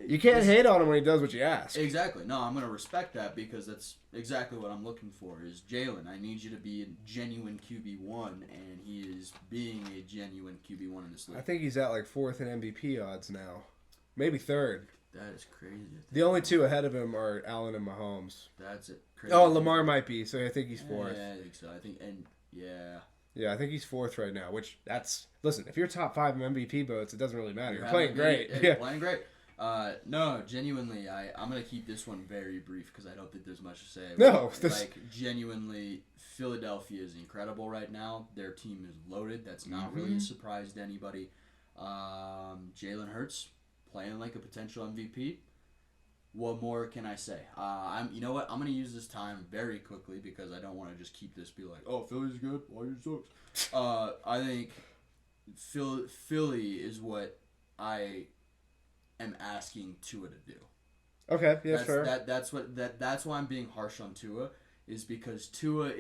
you can't hate on him when he does what you ask. Exactly. No, I'm gonna respect that because that's exactly what I'm looking for. Is Jalen? I need you to be a genuine QB1, and he is being a genuine QB1 in this league. I think he's at like 4th in MVP odds now, maybe 3rd. That is crazy. The only 2 ahead of him are Allen and Mahomes. That's it. Crazy. Oh, Lamar might be, so I think he's 4th. Yeah, I think so. Yeah, I think he's 4th right now, which listen, if you're top 5 in MVP votes, it doesn't really matter. You're playing great. You're playing great. No, genuinely, I'm going to keep this one very brief because I don't think there's much to say. No. Genuinely, Philadelphia is incredible right now. Their team is loaded. That's not really a surprise to anybody. Jalen Hurts playing like a potential MVP. What more can I say? You know what? I'm gonna use this time very quickly because I don't want to just keep this be like, oh, Philly's good, Washington sucks. I think Philly is what I am asking Tua to do. Okay, yeah, fair. That's why I'm being harsh on Tua, is because Tua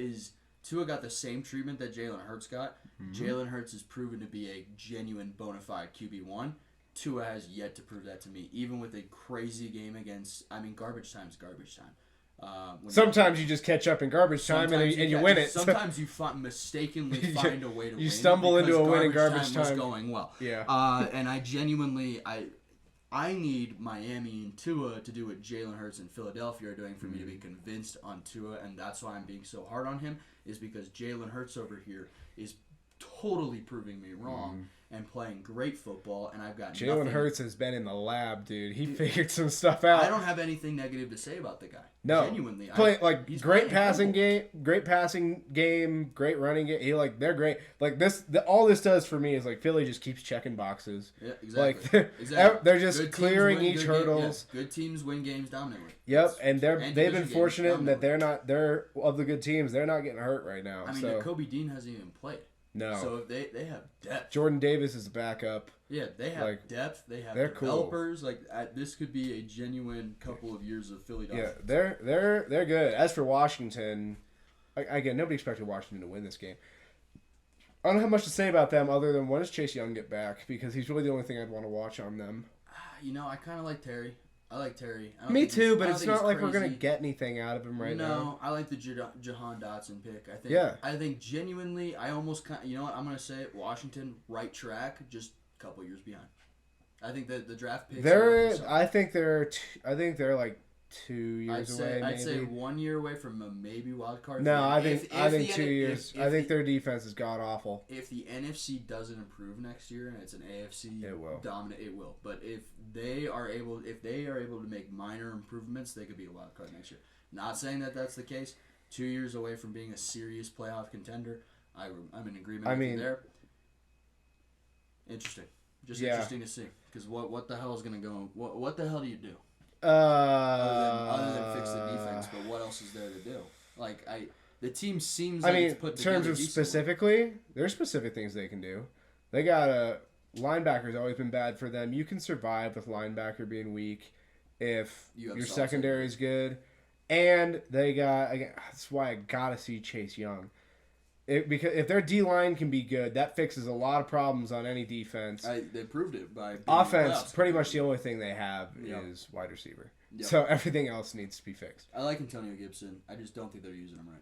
got the same treatment that Jalen Hurts got. Jalen Hurts is proven to be a genuine bona fide QB1. Tua has yet to prove that to me, even with a crazy game against. I mean, garbage time is garbage time. Sometimes you just catch up in garbage time and you win it. Sometimes you mistakenly find a way to win. You stumble into a win in garbage time. Was going well. Yeah. And I genuinely, I need Miami and Tua to do what Jalen Hurts and Philadelphia are doing for me to be convinced on Tua, and that's why I'm being so hard on him, is because Jalen Hurts over here is totally proving me wrong and playing great football, and I've got Jalen Hurts has been in the lab, dude. He figured some stuff out. I don't have anything negative to say about the guy. No, genuinely, great passing game, great running game. They're great. Like all this does for me is like Philly just keeps checking boxes. Yeah, exactly. Like they're just clearing each hurdles. Good teams win games dominantly. Yep, and they've been fortunate in that they're of the good teams. They're not getting hurt right now. I mean, Kobe Dean hasn't even played. No. So if they have depth. Jordan Davis is the backup. Yeah, they have depth. They have developers. Cool. This could be a genuine couple of years of Philly Dolphins. Yeah, they're good. As for Washington, again, nobody expected Washington to win this game. I don't have much to say about them other than when does Chase Young get back? Because he's really the only thing I'd want to watch on them. I kind of like Terry. I like Terry. Me too, but it's not like we're going to get anything out of him now. No, I like the Jahan Dotson pick. I think genuinely, I almost you know what, I'm going to say it, Washington, right track, just a couple years behind. I think that the draft picks I think they're like 2 years away. I'd say 1 year away from a maybe wild card. No, I think 2 years. I think their defense is god awful. If the NFC doesn't improve next year and it's an AFC dominant, it will. But if they are able to make minor improvements, they could be a wild card next year. Not saying that that's the case. 2 years away from being a serious playoff contender. I'm in agreement with you there. Interesting. Interesting to see. Because what the hell is going to go? What the hell do you do? Other than fix the defense, but what else is there to do? The team seems like it's put together. In terms of specifically, there's specific things they can do. They got linebacker's always been bad for them. You can survive with linebacker being weak if your secondary is good. And they got, again, that's why I gotta see Chase Young. Because if their D-line can be good, that fixes a lot of problems on any defense. They proved it by offense. Pretty much the only thing they have is wide receiver. Yep. So everything else needs to be fixed. I like Antonio Gibson. I just don't think they're using him right.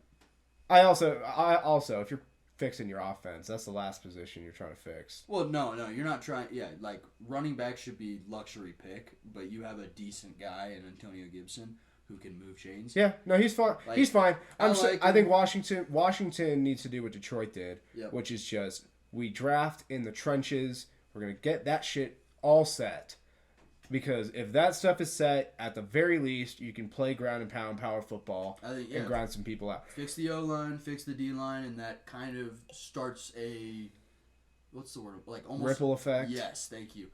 I also, if you're fixing your offense, that's the last position you're trying to fix. Well, no, you're not trying. Yeah, like running back should be luxury pick, but you have a decent guy in Antonio Gibson who can move chains. Yeah, no, he's fine. He's fine. I think Washington needs to do what Detroit did, which is just we draft in the trenches. We're gonna get that shit all set, because if that stuff is set, at the very least, you can play ground and pound power football I think and grind some people out. Fix the O-line, fix the D-line, and that kind of starts a, what's the word? Like almost Ripple effect. Yes, thank you.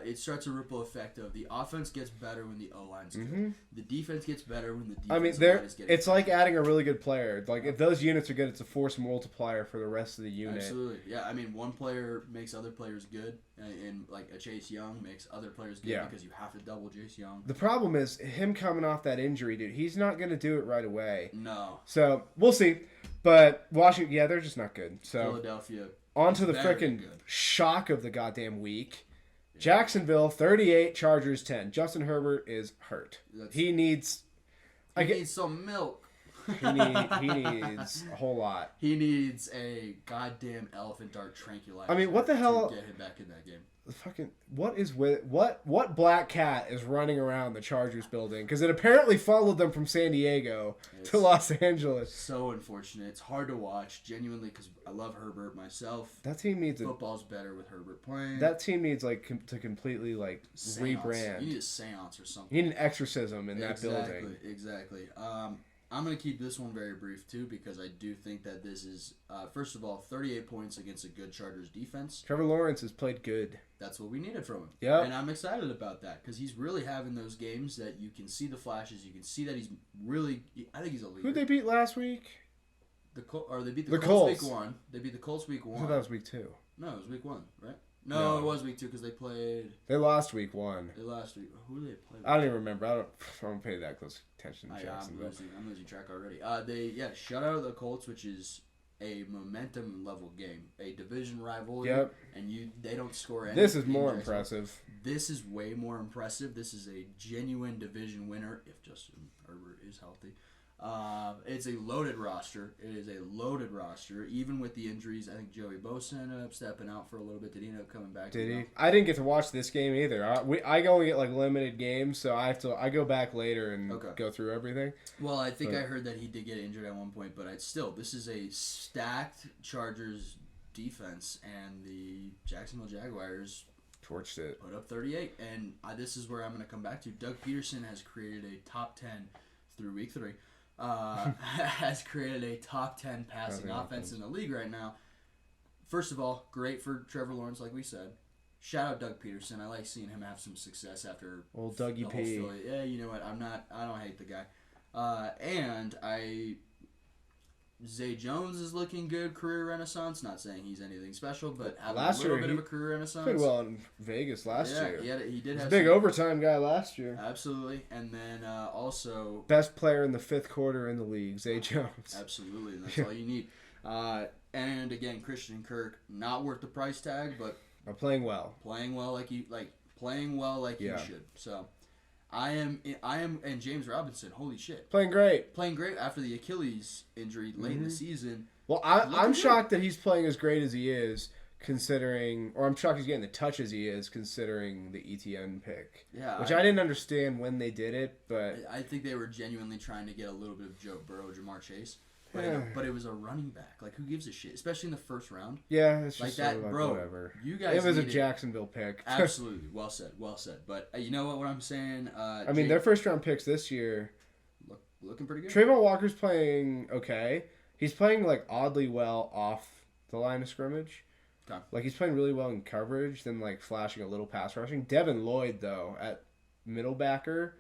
It starts a ripple effect of the offense gets better when the O-line's good. Mm-hmm. The defense gets better when the defense I mean, line is getting it's like adding a really good player. Like, if those units are good, it's a force multiplier for the rest of the unit. Absolutely. Yeah, I mean, one player makes other players good, and like a Chase Young makes other players good because you have to double Chase Young. The problem is him coming off that injury, dude. He's not going to do it right away. No. So, we'll see. But Washington, yeah, they're just not good. So, Philadelphia. on to the very freaking good. shock of the goddamn week. Jacksonville, 38, Chargers, 10. Justin Herbert is hurt. He needs... He needs some milk. he needs a whole lot. He needs a goddamn elephant dart tranquilizer. I mean, what the hell... to get him back in that game. Fucking what is with what black cat is running around the Chargers building? Because it apparently followed them from San Diego to Los Angeles. So unfortunate. It's hard to watch, genuinely, because I love Herbert myself. That team needs football's better with Herbert playing. That team needs to completely seance. rebrand. You need a seance or something. You need an exorcism in that building. Exactly. I'm going to keep this one very brief, too, because I do think that this is, first of all, 38 points against a good Chargers defense. Trevor Lawrence has played good. That's what we needed from him. Yeah. And I'm excited about that because he's really having those games that you can see the flashes. You can see that he's really, I think he's a leader. Who'd they beat last week? They beat the Colts week 1. They beat the Colts week 1. I thought that was week 2. No, it was week 1, right? No, it was week 2 because they played. They lost week 1. They lost week. Who did they play? I don't even remember. I don't pay that close attention to Jacksonville. I'm losing track already. They shut out the Colts, which is a momentum level game, a division rivalry. Yep. And they don't score anything. This is more impressive. This is way more impressive. This is a genuine division winner if Justin Herbert is healthy. It's a loaded roster. It is a loaded roster. Even with the injuries, I think Joey Bosa ended up stepping out for a little bit. Did he end up coming back? Did he? I didn't get to watch this game either. I only get like limited games, so I go back later and go through everything. Well, I think I heard that he did get injured at one point, but this is a stacked Chargers defense, and the Jacksonville Jaguars torched it. Put up 38, and this is where I'm going to come back to. Doug Peterson has created a top 10 through week 3. Has created a top 10 passing offense in the league right now. First of all, great for Trevor Lawrence, like we said. Shout out Doug Peterson. I like seeing him have some success after old Dougie P. Yeah, you know what? I don't hate the guy. Zay Jones is looking good, career renaissance. Not saying he's anything special, but having a little bit of a career renaissance. Played well in Vegas last year. Yeah, he did. He was a big overtime guy last year. Absolutely, and then also best player in the 5th quarter in the league, Zay Jones. Absolutely, and that's all you need. And again, Christian Kirk, not worth the price tag, but playing well. Playing well like you should. So. I am, and James Robinson. Holy shit! Playing great after the Achilles injury late in the season. Well, I'm shocked that he's playing as great as he is, considering, or I'm shocked he's getting the touches he is, considering the ETN pick. Yeah, which I didn't understand when they did it, but I think they were genuinely trying to get a little bit of Joe Burrow, Jamar Chase. But it was a running back. Like, who gives a shit? Especially in the first round. Yeah, it's just like that, sort of bro. Whatever. You guys. It was a Jacksonville pick. Absolutely, well said. But you know what I'm saying? I mean, their first round picks this year looking pretty good. Trayvon Walker's playing okay. He's playing like oddly well off the line of scrimmage. Okay. Like he's playing really well in coverage, then like flashing a little pass rushing. Devin Lloyd though at middle backer,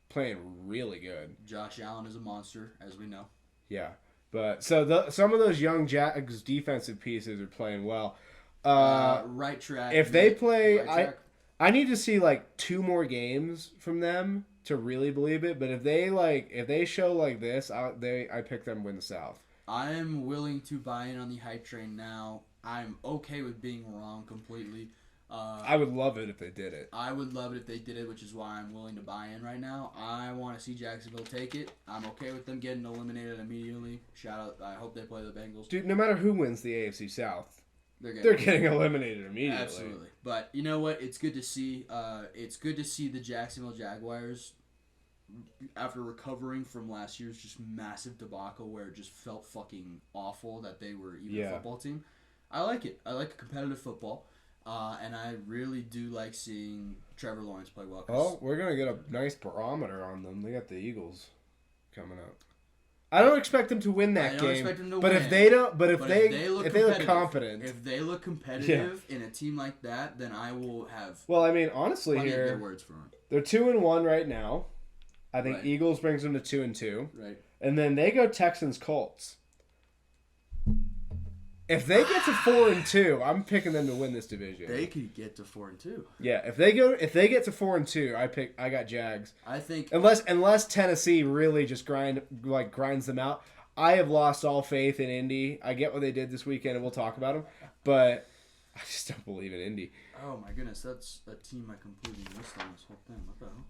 playing really good. Josh Allen is a monster, as we know. Yeah. But so some of those young Jags defensive pieces are playing well. Right track. If they play, I need to see like 2 more games from them to really believe it. But if they show like this, I pick them to win the South. I am willing to buy in on the hype train now. I'm okay with being wrong completely. I would love it if they did it. I would love it if they did it, which is why I'm willing to buy in right now. I want to see Jacksonville take it. I'm okay with them getting eliminated immediately. Shout out. I hope they play the Bengals. Dude, no matter who wins the AFC South, they're getting eliminated immediately. Absolutely. But you know what? It's good to see. It's good to see the Jacksonville Jaguars, after recovering from last year's just massive debacle where it just felt fucking awful that they were even a football team. I like it. I like competitive football. And I really do like seeing Trevor Lawrence play well. Oh, we're gonna get a nice barometer on them. They got the Eagles coming up. I don't expect them to win that game. I don't expect them to but win. if they don't, but if they look confident, confident, in a team like that, then I will have. Well, I mean, honestly, plenty of here good words for them. they're 2-1 right now. I think Right. Eagles brings them to 2-2, Right. and then they go Texans Colts. If they get to 4-2, I'm picking them to win this division. They could get to 4-2. Yeah, if they get to 4-2, I got Jags. I think Unless Tennessee really just grinds them out. I have lost all faith in Indy. I get what they did this weekend, and we'll talk about them, but I just don't believe in Indy. Oh my goodness, that's a team I completely missed on this whole thing. What the hell?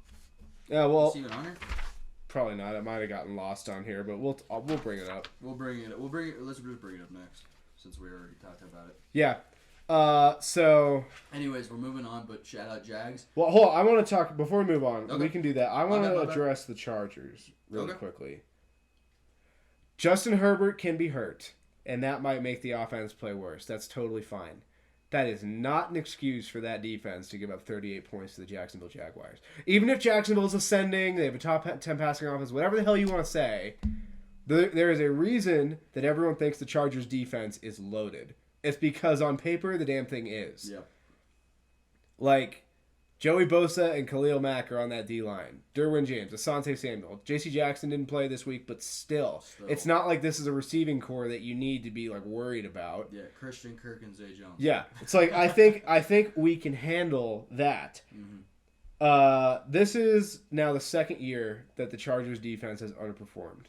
Yeah, well, Is he even on here? probably not. It might have gotten lost on here, but we'll bring it up. We'll bring it. Let's just bring it up next, since we already talked about it. Yeah. So. Anyways, we're moving on, but shout out Jags. Well, hold on. I want to talk before we move on. Okay. We can do that. I want to My bad. address the Chargers really Okay. quickly. Justin Herbert can be hurt, and that might make the offense play worse. That's totally fine. That is not an excuse for that defense to give up 38 points to the Jacksonville Jaguars. Even if Jacksonville's ascending, they have a top 10 passing offense, whatever the hell you want to say, there is a reason that everyone thinks the Chargers defense is loaded. It's because on paper, the damn thing is. Yep. Like, Joey Bosa and Khalil Mack are on that D-line. Derwin James, Asante Samuel. J.C. Jackson didn't play this week, but still. It's not like this is a receiving core that you need to be, like, worried about. Yeah, Christian Kirk and Zay Jones. Yeah. It's like, I think we can handle that. Mm-hmm. This is now the second year that the Chargers defense has underperformed.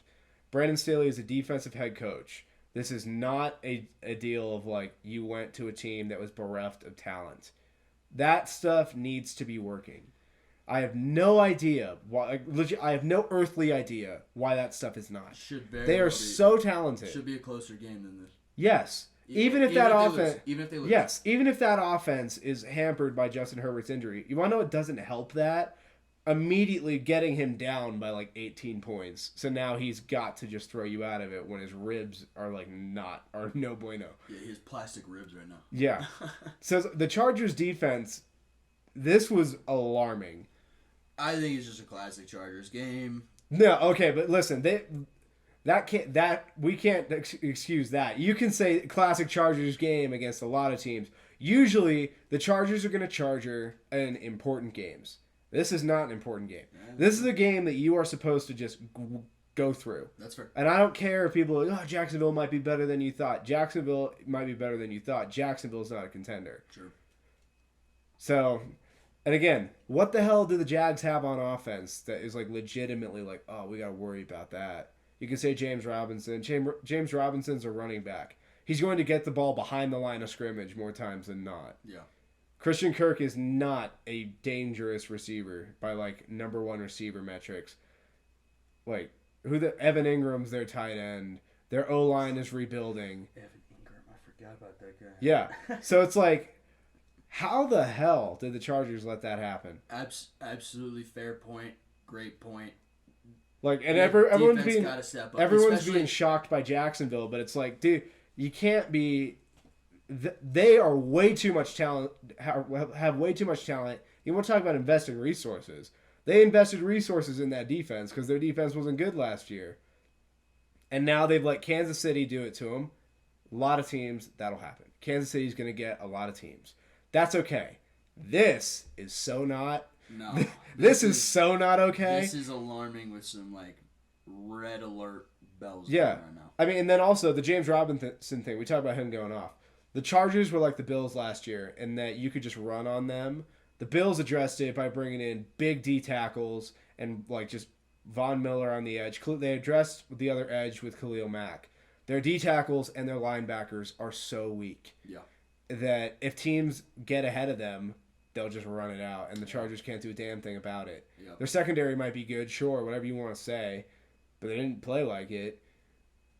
Brandon Staley is a defensive head coach. This is not a deal of, like, you went to a team that was bereft of talent. That stuff needs to be working. I have no idea why. Legit, I have no earthly idea why that stuff is not. They are so talented. Should be a closer game than this. Yes, even if that offense. Even if they lose. Yes, even if that offense is hampered by Justin Herbert's injury. You want to know what doesn't help that? Immediately getting him down by like 18 points. So now he's got to just throw you out of it when his ribs are no bueno. Yeah, he has plastic ribs right now. Yeah. So the Chargers defense, this was alarming. I think it's just a classic Chargers game. No, okay, but listen, we can't excuse that. You can say classic Chargers game against a lot of teams. Usually, the Chargers are going to charger in important games. This is not an important game. This is a game that you are supposed to just go through. That's fair. And I don't care if people are like, oh, Jacksonville might be better than you thought. Jacksonville might be better than you thought. Jacksonville's not a contender. Sure. So, and again, what the hell do the Jags have on offense that is like legitimately like, oh, we got to worry about that? You can say James Robinson. James Robinson's a running back. He's going to get the ball behind the line of scrimmage more times than not. Yeah. Christian Kirk is not a dangerous receiver by like number one receiver metrics. Like Evan Ingram's their tight end. Their O-line is rebuilding. Evan Ingram, I forgot about that guy. Yeah. So it's like, how the hell did the Chargers let that happen? Absolutely fair point. Great point. Like, and everyone's being being shocked by Jacksonville, but it's like, dude, you can't be. They are way too much talent. Have way too much talent. You want to talk about investing resources? They invested resources in that defense because their defense wasn't good last year, and now they've let Kansas City do it to them. A lot of teams that'll happen. Kansas City's going to get a lot of teams. That's okay. This is so not. No. This is so not okay. This is alarming with some like red alert bells. Yeah. Right now. I mean, and then also the James Robinson thing. We talked about him going off. The Chargers were like the Bills last year in that you could just run on them. The Bills addressed it by bringing in big D tackles and like just Von Miller on the edge. They addressed the other edge with Khalil Mack. Their D tackles and their linebackers are so weak that if teams get ahead of them, they'll just run it out, and the Chargers can't do a damn thing about it. Their secondary might be good, sure, whatever you want to say, but they didn't play like it.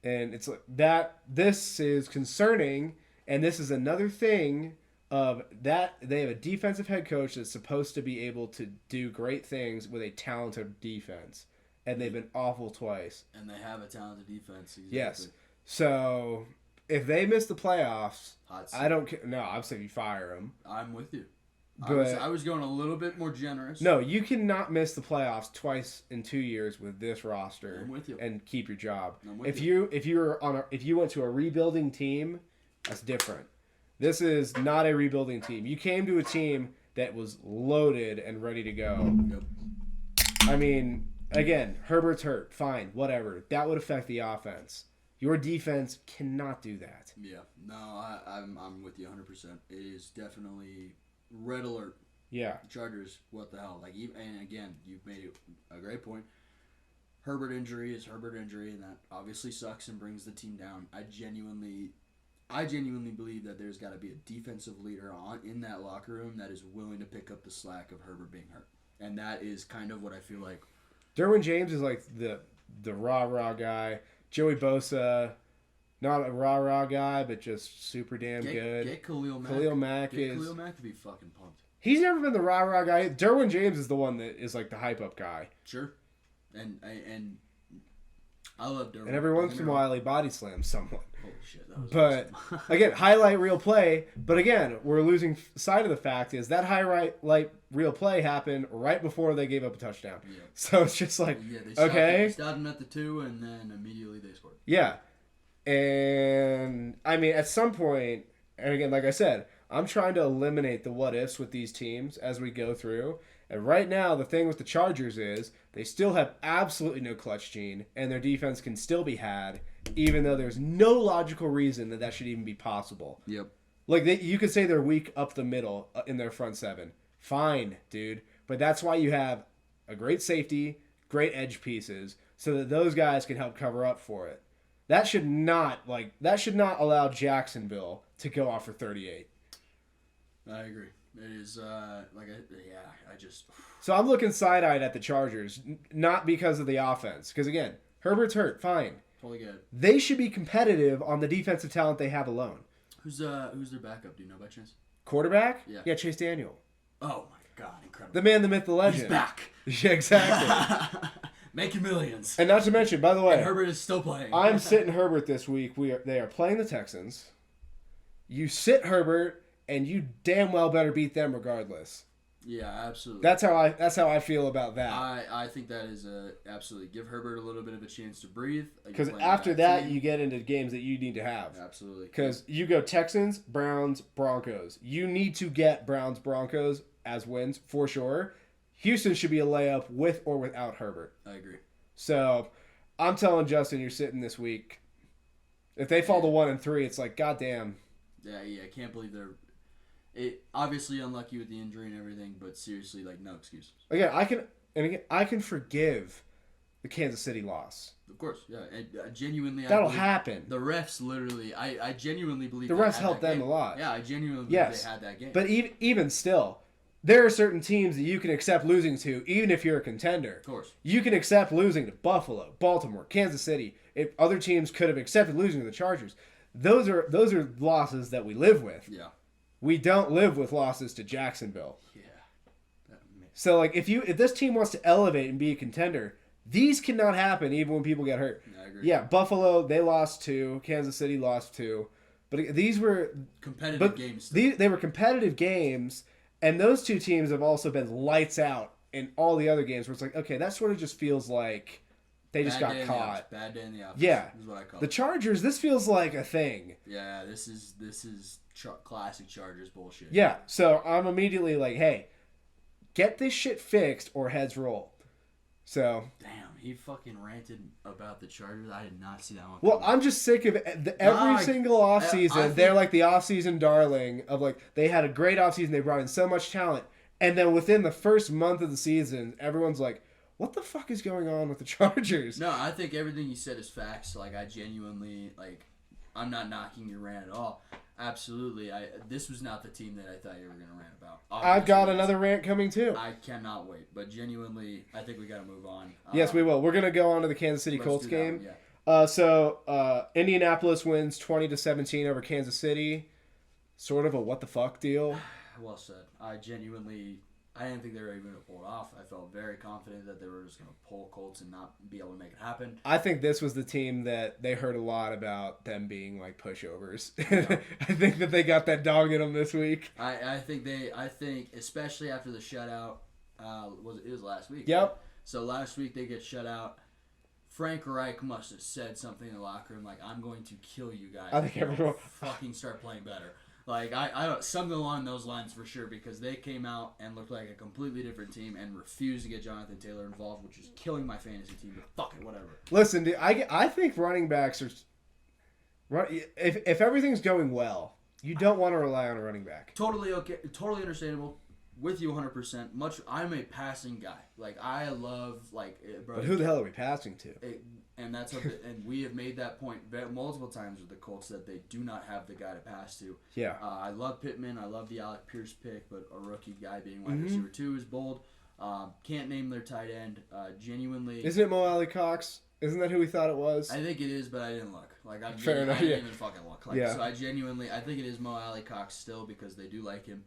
And it's like that. This is concerning. And this is another thing of that they have a defensive head coach that's supposed to be able to do great things with a talented defense. And they've been awful twice. And they have a talented defense. Exactly. Yes. So if they miss the playoffs, Hot seat. I don't care. No, I'm saying you fire them. I'm with you. But I was going a little bit more generous. no, you cannot miss the playoffs twice in 2 years with this roster I'm with you. and keep your job. I'm with If you went to a rebuilding team, that's different. This is not a rebuilding team. You came to a team that was loaded and ready to go. Yep. I mean, again, Herbert's hurt. Fine, whatever. That would affect the offense. Your defense cannot do that. Yeah. No, I'm with you 100%. It is definitely red alert. Yeah. Chargers, what the hell? And again, you've made a great point. Herbert injury is Herbert injury, and that obviously sucks and brings the team down. I genuinely believe that there's got to be a defensive leader in that locker room that is willing to pick up the slack of Herbert being hurt, and that is kind of what I feel like. Derwin James is like the rah-rah guy. Joey Bosa, not a rah-rah guy, but just super damn good. Get Khalil Mack. Khalil Mack Get Khalil Mack to be fucking pumped. He's never been the rah-rah guy. Derwin James is the one that is like the hype-up guy. Sure. And I love Derwin. And every once in a while, he body slams someone. Holy shit, that was But, awesome. again, highlight reel play. But, again, we're losing sight of the fact is that highlight reel play happened right before they gave up a touchdown. Yeah. So it's just like, Yeah, they stopped okay. They stopped him at the 2, and then immediately they scored. Yeah. And, I mean, at some point, and again, like I said, I'm trying to eliminate the what-ifs with these teams as we go through. And right now, the thing with the Chargers is they still have absolutely no clutch gene, and their defense can still be had, even though there's no logical reason that should even be possible. Yep. Like, you could say they're weak up the middle in their front seven. Fine, dude. But that's why you have a great safety, great edge pieces, so that those guys can help cover up for it. That should not allow Jacksonville to go off for 38. I agree. It is, I just... So I'm looking side-eyed at the Chargers, not because of the offense. Because, again, Herbert's hurt. Fine. Totally good. They should be competitive on the defensive talent they have alone. Who's their backup? Do you know by chance? Quarterback? Yeah. Chase Daniel. Oh, my God. Incredible. The man, the myth, the legend. He's back. Yeah, exactly. Making millions. And not to mention, by the way, And Herbert is still playing. I'm sitting Herbert this week. They are playing the Texans. You sit Herbert, and you damn well better beat them regardless. Yeah, absolutely. That's how I feel about that. I think that is absolutely give Herbert a little bit of a chance to breathe. Because after that, you get into games that you need to have. Absolutely. Because you go Texans, Browns, Broncos. You need to get Browns, Broncos as wins for sure. Houston should be a layup with or without Herbert. I agree. So I'm telling Justin, you're sitting this week. If they fall to 1-3, it's like, goddamn. Yeah, I can't believe they're. It obviously unlucky with the injury and everything, but seriously, like no excuses. Again, I can forgive the Kansas City loss. Of course, yeah, and genuinely. That'll happen. The refs literally, I genuinely believe The they refs had helped that them game. a lot. Yeah, I genuinely believe Yes. they had that game. But even still, there are certain teams that you can accept losing to, even if you're a contender. Of course. You can accept losing to Buffalo, Baltimore, Kansas City. If other teams could have accepted losing to the Chargers, those are losses that we live with. Yeah. We don't live with losses to Jacksonville. Yeah. So like if this team wants to elevate and be a contender, these cannot happen even when people get hurt. I agree. Yeah, Buffalo, they lost 2, Kansas City lost 2. But these were competitive games. Still. They were competitive games, and those two teams have also been lights out in all the other games where it's like, okay, that sort of just feels like they just got caught. Bad day in the office. Yeah. Is what I call The it. Chargers, this feels like a thing. Yeah, this is classic Chargers bullshit. Yeah, so I'm immediately like, hey, get this shit fixed or heads roll. So Damn, he fucking ranted about the Chargers. I did not see that one. well, I'm just sick of every single I offseason. think- They're like the offseason darling of like, they had a great offseason. They brought in so much talent. And then within the first month of the season, everyone's like, what the fuck is going on with the Chargers? No, I think everything you said is facts. Like, I genuinely, I'm not knocking your rant at all. Absolutely. This was not the team that I thought you were going to rant about. I've got Obviously, another rant coming too. I cannot wait. But genuinely, I think we got to move on. Yes, we will. We're going to go on to the Kansas City Let's Colts do that game. one, yeah. So Indianapolis wins 20-17 over Kansas City. Sort of a what the fuck deal. Well said. I didn't think they were even going to pull it off. I felt very confident that they were just going to pull Colts and not be able to make it happen. I think this was the team that they heard a lot about them being like pushovers. I think that they got that dog in them this week. I think especially after the shutout, it was last week. Yep. Right? So last week they get shut out. Frank Reich must have said something in the locker room like, "I'm going to kill you guys. I think if you don't everyone fucking start playing better." Like I don't something along those lines for sure, because they came out and looked like a completely different team and refused to get Jonathan Taylor involved, which is killing my fantasy team. But fuck it, whatever. Listen, dude, I think running backs are if everything's going well, you don't want to rely on a running back. Totally okay, totally understandable. With you 100%. I'm a passing guy. Like I love bro. But who the hell are we passing to? And that's and we have made that point multiple times with the Colts that they do not have the guy to pass to. Yeah. I love Pittman. I love the Alec Pierce pick, but a rookie guy being wide receiver 2 is bold. Can't name their tight end. Genuinely. Isn't it Mo Alley Cox? Isn't that who we thought it was? I think it is, but I didn't look. Fair enough, I didn't even fucking look. Yeah. So I think it is Mo Alley Cox still, because they do like him.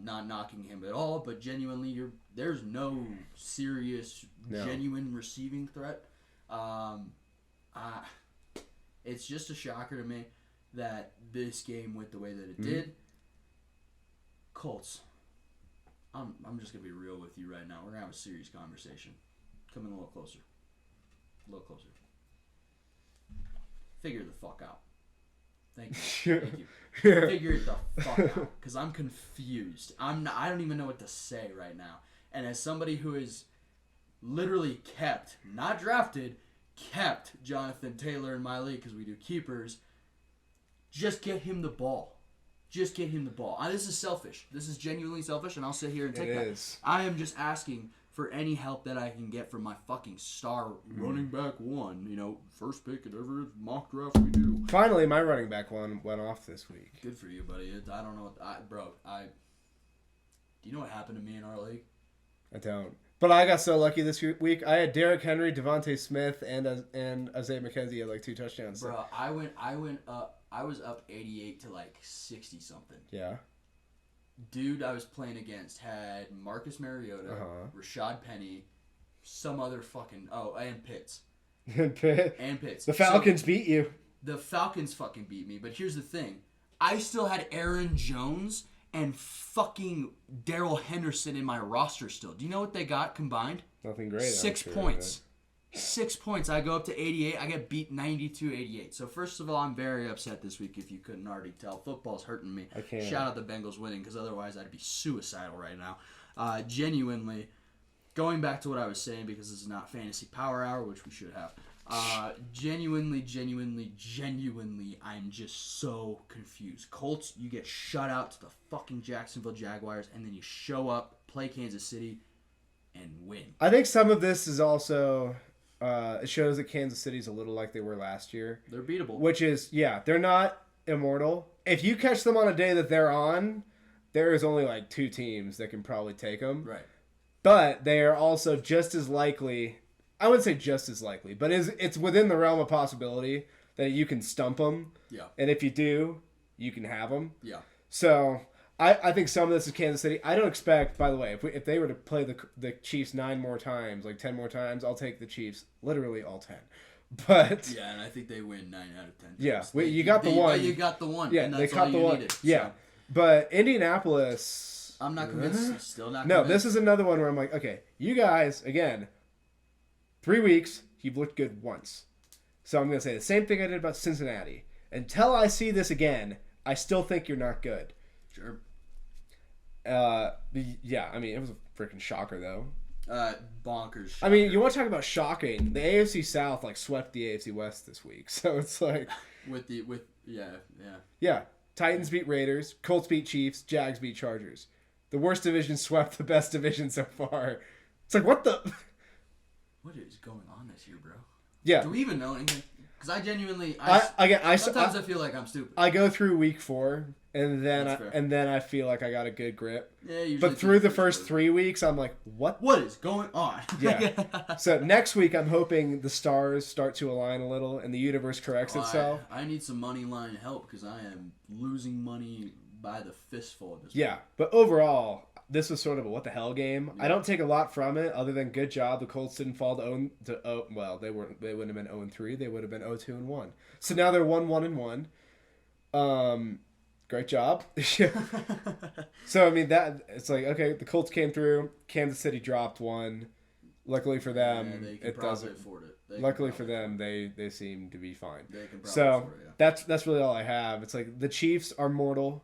Not knocking him at all, but genuinely, there's no serious, genuine receiving threat. It's just a shocker to me that this game went the way that it did. Colts. I'm just gonna be real with you right now. We're gonna have a serious conversation. Come in a little closer. A little closer. Figure the fuck out. Thank you. Thank you. Figure it the fuck out, because I'm confused. I don't even know what to say right now. And as somebody who is literally not drafted, kept Jonathan Taylor in my league because we do keepers, just get him the ball. Just get him the ball. This is selfish. This is genuinely selfish, and I'll sit here and take that. It is. I am just asking for any help that I can get from my fucking star running back 1. First pick at every mock draft we do. Finally, my running back 1 went off this week. Good for you, buddy. I don't know what do you know what happened to me in our league? I don't. But I got so lucky this week. I had Derrick Henry, Devontae Smith, and Isaiah McKenzie had 2 touchdowns. Bro, I went up. I was up 88 to 60 something. Yeah. Dude I was playing against had Marcus Mariota, Rashad Penny, some other fucking... Oh, and Pitts. And Pitts. The Falcons beat you. The Falcons fucking beat me. But here's the thing. I still had Aaron Jones and fucking Darrell Henderson in my roster still. Do you know what they got combined? Nothing great. 6 points. 6 points. I go up to 88. I get beat 92-88. So first of all, I'm very upset this week, if you couldn't already tell. Football's hurting me. I can't. Shout out the Bengals winning, because otherwise I'd be suicidal right now. Genuinely, going back to what I was saying, because this is not Fantasy Power Hour, which we should have. Genuinely, I'm just so confused. Colts, you get shut out to the fucking Jacksonville Jaguars, and then you show up, play Kansas City, and win. I think some of this is also... it shows that Kansas City's a little like they were last year. They're beatable. Which is, they're not immortal. If you catch them on a day that they're on, there is only 2 teams that can probably take them. Right. But they are also just as likely, I wouldn't say just as likely, but it's within the realm of possibility that you can stump them. Yeah. And if you do, you can have them. Yeah. So... I think some of this is Kansas City. I don't expect, by the way, if they were to play the Chiefs 9 more times, 10 more times, I'll take the Chiefs literally all 10. But yeah, and I think they win 9 out of 10 times. Yeah, you got the one. You got the one. Yeah, and they that's caught all the you one. Needed, Yeah, so. But Indianapolis. I'm not convinced. Still not. No, convinced. this is another one where I'm like, okay, you guys again. 3 weeks, you've looked good once, so I'm gonna say the same thing I did about Cincinnati. Until I see this again, I still think you're not good. Sure. Yeah, I mean, it was a freaking shocker, though. Bonkers. Shocker. I mean, you want to talk about shocking? The AFC South swept the AFC West this week, so it's like yeah. Titans beat Raiders, Colts beat Chiefs, Jags beat Chargers. The worst division swept the best division so far. It's like what the? What is going on this year, bro? Yeah. Do we even know anything? Because I genuinely, sometimes I feel like I'm stupid. I go through week 4, and then I feel like I got a good grip. Yeah, usually. But through the first 3 weeks, I'm like, what? What is going on? Yeah. So next week, I'm hoping the stars start to align a little, and the universe corrects itself. I need some money line help, because I am losing money by the fistful at this point. Yeah, but overall, this was sort of a what the hell game. Yeah. I don't take a lot from it other than good job. The Colts didn't fall to well, they wouldn't have been 0-3. They would have been 0-2-1. So now they're 1-1-1. Great job. So I mean that it's like okay, the Colts came through. Kansas City dropped one. Luckily for them, they can it probably doesn't. afford it. Luckily for them, they seem to be fine. They can probably So afford it, yeah. that's really all I have. It's like the Chiefs are mortal,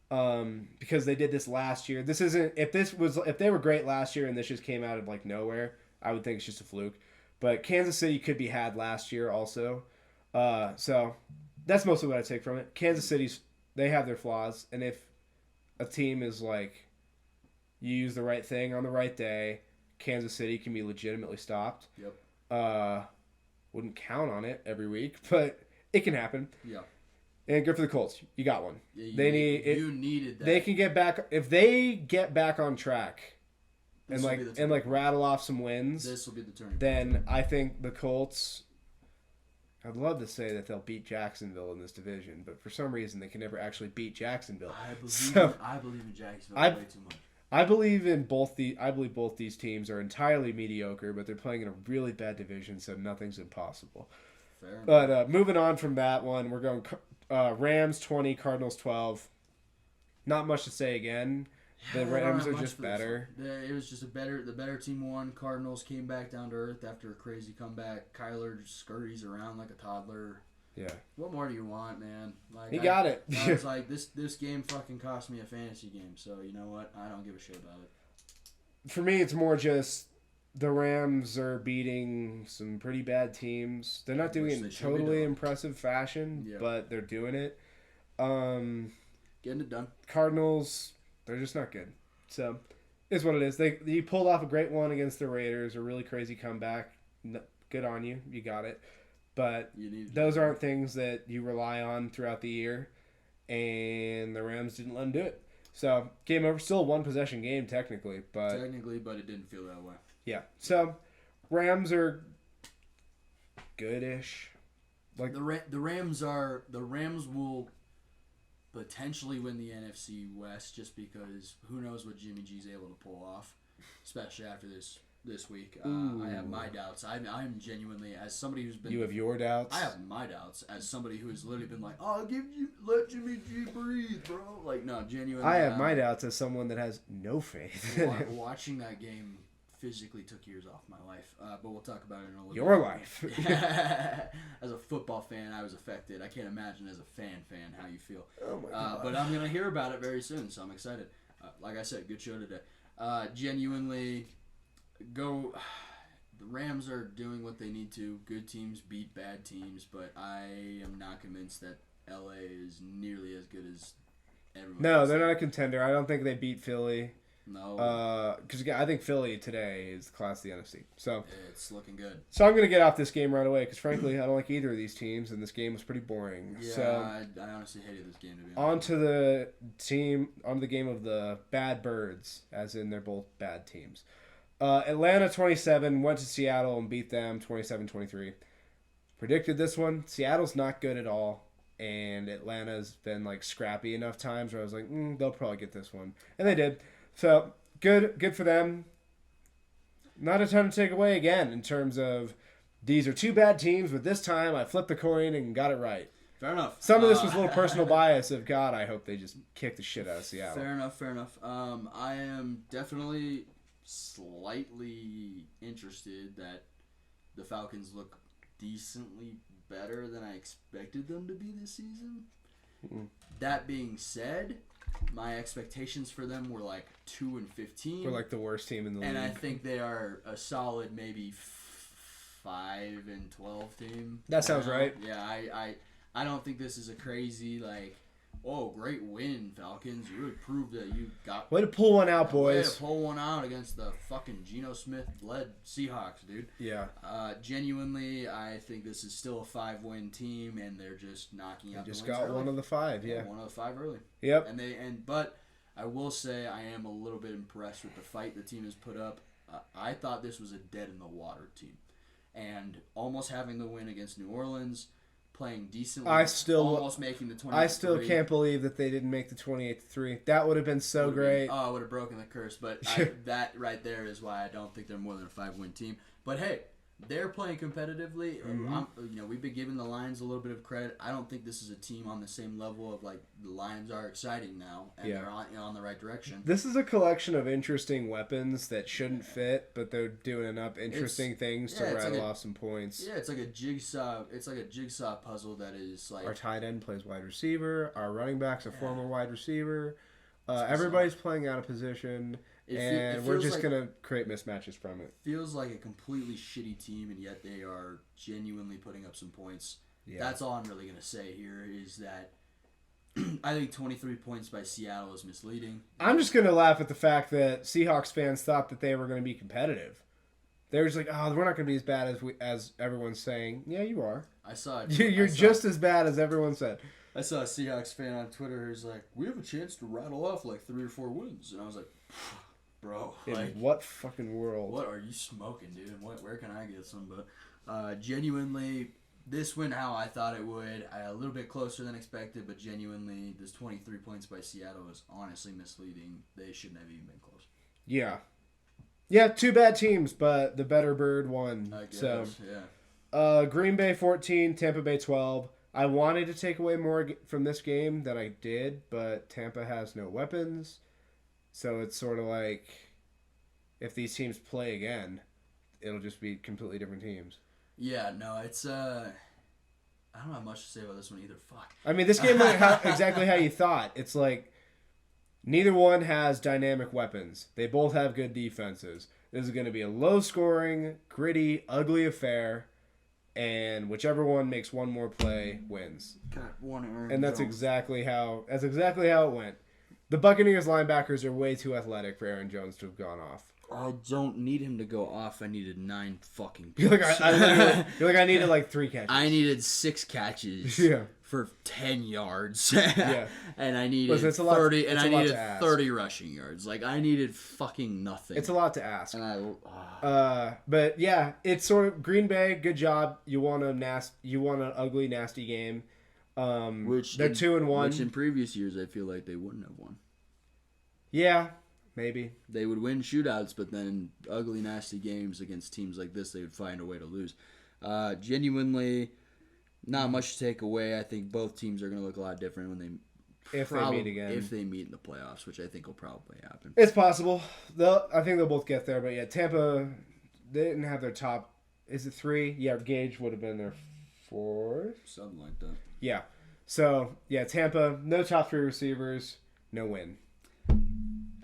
because they did this last year. This isn't if they were great last year and this just came out of like nowhere, I would think it's just a fluke. But Kansas City could be had last year also. So that's mostly what I take from it. Kansas City's they have their flaws, and if a team is like you use the right thing on the right day, Kansas City can be legitimately stopped. Yep. Wouldn't count on it every week, but it can happen. Yeah. And good for the Colts. You got one. Yeah, You needed that. They can get back if they get back on track This will be the and turning rattle off some wins. This will be the turning Then I think the Colts. I'd love to say that they'll beat Jacksonville in this division, but for some reason they can never actually beat Jacksonville. I believe in Jacksonville way too much. I believe both these teams are entirely mediocre, but they're playing in a really bad division, so nothing's impossible. Fair enough. But moving on from that one, we're going Rams 20, Cardinals 12. Not much to say again. The Rams are just better. It was just the better team won. Cardinals came back down to earth after a crazy comeback. Kyler scurries around like a toddler. Yeah. What more do you want, man? Like He got it. I was like, this game fucking cost me a fantasy game, so you know what? I don't give a shit about it. For me, it's more just the Rams are beating some pretty bad teams. They're not doing it in totally impressive fashion, but they're doing it. Getting it done. Cardinals, they're just not good. So, it's what it is. You pulled off a great one against the Raiders, a really crazy comeback. Good on you. You got it. But those aren't things that you rely on throughout the year, and the Rams didn't let them do it. So, game over. Still a one-possession game, technically. But it didn't feel that way. Yeah. So, Rams are goodish. Like the Rams will potentially win the NFC West just because who knows what Jimmy G's able to pull off, especially after this week. I have my doubts. I'm genuinely, as somebody who's been... You have your doubts? I have my doubts as somebody who has literally been like, oh, let Jimmy G breathe, bro. Like, no, genuinely. I have my doubts as someone that has no faith. Watching that game physically took years off my life. But we'll talk about it in a little bit. Your life. As a football fan, I was affected. I can't imagine as a fan how you feel. Oh, my God. But I'm going to hear about it very soon, so I'm excited. Like I said, good show today. Genuinely... The Rams are doing what they need to. Good teams beat bad teams, but I am not convinced that LA is nearly as good as everyone. No, they're not a contender. I don't think they beat Philly. No. Because I think Philly today is the class of the NFC. So it's looking good. So I'm going to get off this game right away because, frankly, I don't like either of these teams, and this game was pretty boring. Yeah, so, I honestly hated this game, to be On honest. to the game of the Bad Birds, as in they're both bad teams. Atlanta 27 went to Seattle and beat them 27-23. Predicted this one. Seattle's not good at all, and Atlanta's been like scrappy enough times where I was like, they'll probably get this one, and they did. So good for them. Not a ton to take away again in terms of these are two bad teams, but this time I flipped the coin and got it right. Fair enough. Some of this was a little personal bias of God. I hope they just kick the shit out of Seattle. Fair enough. I am definitely slightly interested that the Falcons look decently better than I expected them to be this season. Mm-hmm. That being said, my expectations for them were like 2-15. We're like the worst team in the league. And I think they are a solid maybe 5-12 team. That sounds right. Yeah, I don't think this is a crazy like, oh, great win, Falcons. You really proved that you got... Way to pull one out, boys. Way to pull one out against the fucking Geno Smith-led Seahawks, dude. Yeah. Genuinely, I think this is still a 5-win team, and they're just knocking out the wins just got early. one of the 5, yeah. One of the 5 early. Yep. But I will say I am a little bit impressed with the fight the team has put up. I thought this was a dead-in-the-water team. And almost having the win against New Orleans... playing decently. Almost making the 28-3. I still can't believe that they didn't make the 28-3. That would have been so great. It would have broken the curse. But that right there is why I don't think they're more than a 5-win team. But hey, they're playing competitively. We've been giving the Lions a little bit of credit. I don't think this is a team on the same level of like the Lions are exciting now, and they're on the right direction. This is a collection of interesting weapons that shouldn't fit, but they're doing enough interesting things to rattle off some points. Yeah, it's like a jigsaw. It's like a jigsaw puzzle that is like our tight end plays wide receiver. Our running back's a former wide receiver. Everybody's playing out of position. And we're just going to create mismatches from it. Feels like a completely shitty team, and yet they are genuinely putting up some points. Yeah. That's all I'm really going to say here is that I think 23 points by Seattle is misleading. I'm just going to laugh at the fact that Seahawks fans thought that they were going to be competitive. They were just like, oh, we're not going to be as bad as everyone's saying. Yeah, you are. I saw it. You're just as bad as everyone said. I saw a Seahawks fan on Twitter who's like, we have a chance to rattle off like 3 or 4 wins. And I was like, bro, in like, what fucking world? What are you smoking, dude? Where can I get some? But genuinely, this went how I thought it would. A little bit closer than expected, but genuinely, this 23 points by Seattle is honestly misleading. They shouldn't have even been close. Yeah. Yeah, 2 bad teams, but the better bird won. I guess, so, yeah. Green Bay 14, Tampa Bay 12. I wanted to take away more from this game than I did, but Tampa has no weapons. So it's sort of like if these teams play again, it'll just be completely different teams. Yeah, no, it's I don't have much to say about this one either. Fuck. I mean, this game went exactly how you thought. It's like neither one has dynamic weapons. They both have good defenses. This is going to be a low-scoring, gritty, ugly affair, and whichever one makes one more play wins. And that's exactly how it went. The Buccaneers linebackers are way too athletic for Aaron Jones to have gone off. I don't need him to go off. I needed 9 fucking You're like, I needed like 3 catches. I needed 6 catches for 10 yards. Yeah. And I needed 30 and I needed 30 rushing yards. Like I needed fucking nothing. It's a lot to ask. But yeah, it's sort of Green Bay, good job. You want an ugly, nasty game. They're 2-1. Which in previous years I feel like they wouldn't have won. Yeah, maybe. They would win shootouts, but then ugly, nasty games against teams like this, they would find a way to lose. Genuinely, not much to take away. I think both teams are going to look a lot different when they meet again. If they meet in the playoffs, which I think will probably happen. It's possible. I think they'll both get there, but yeah, Tampa, they didn't have their top. Is it 3? Yeah, Gage would have been their 4th. Something like that. Yeah. So, yeah, Tampa, no top 3 receivers, no win.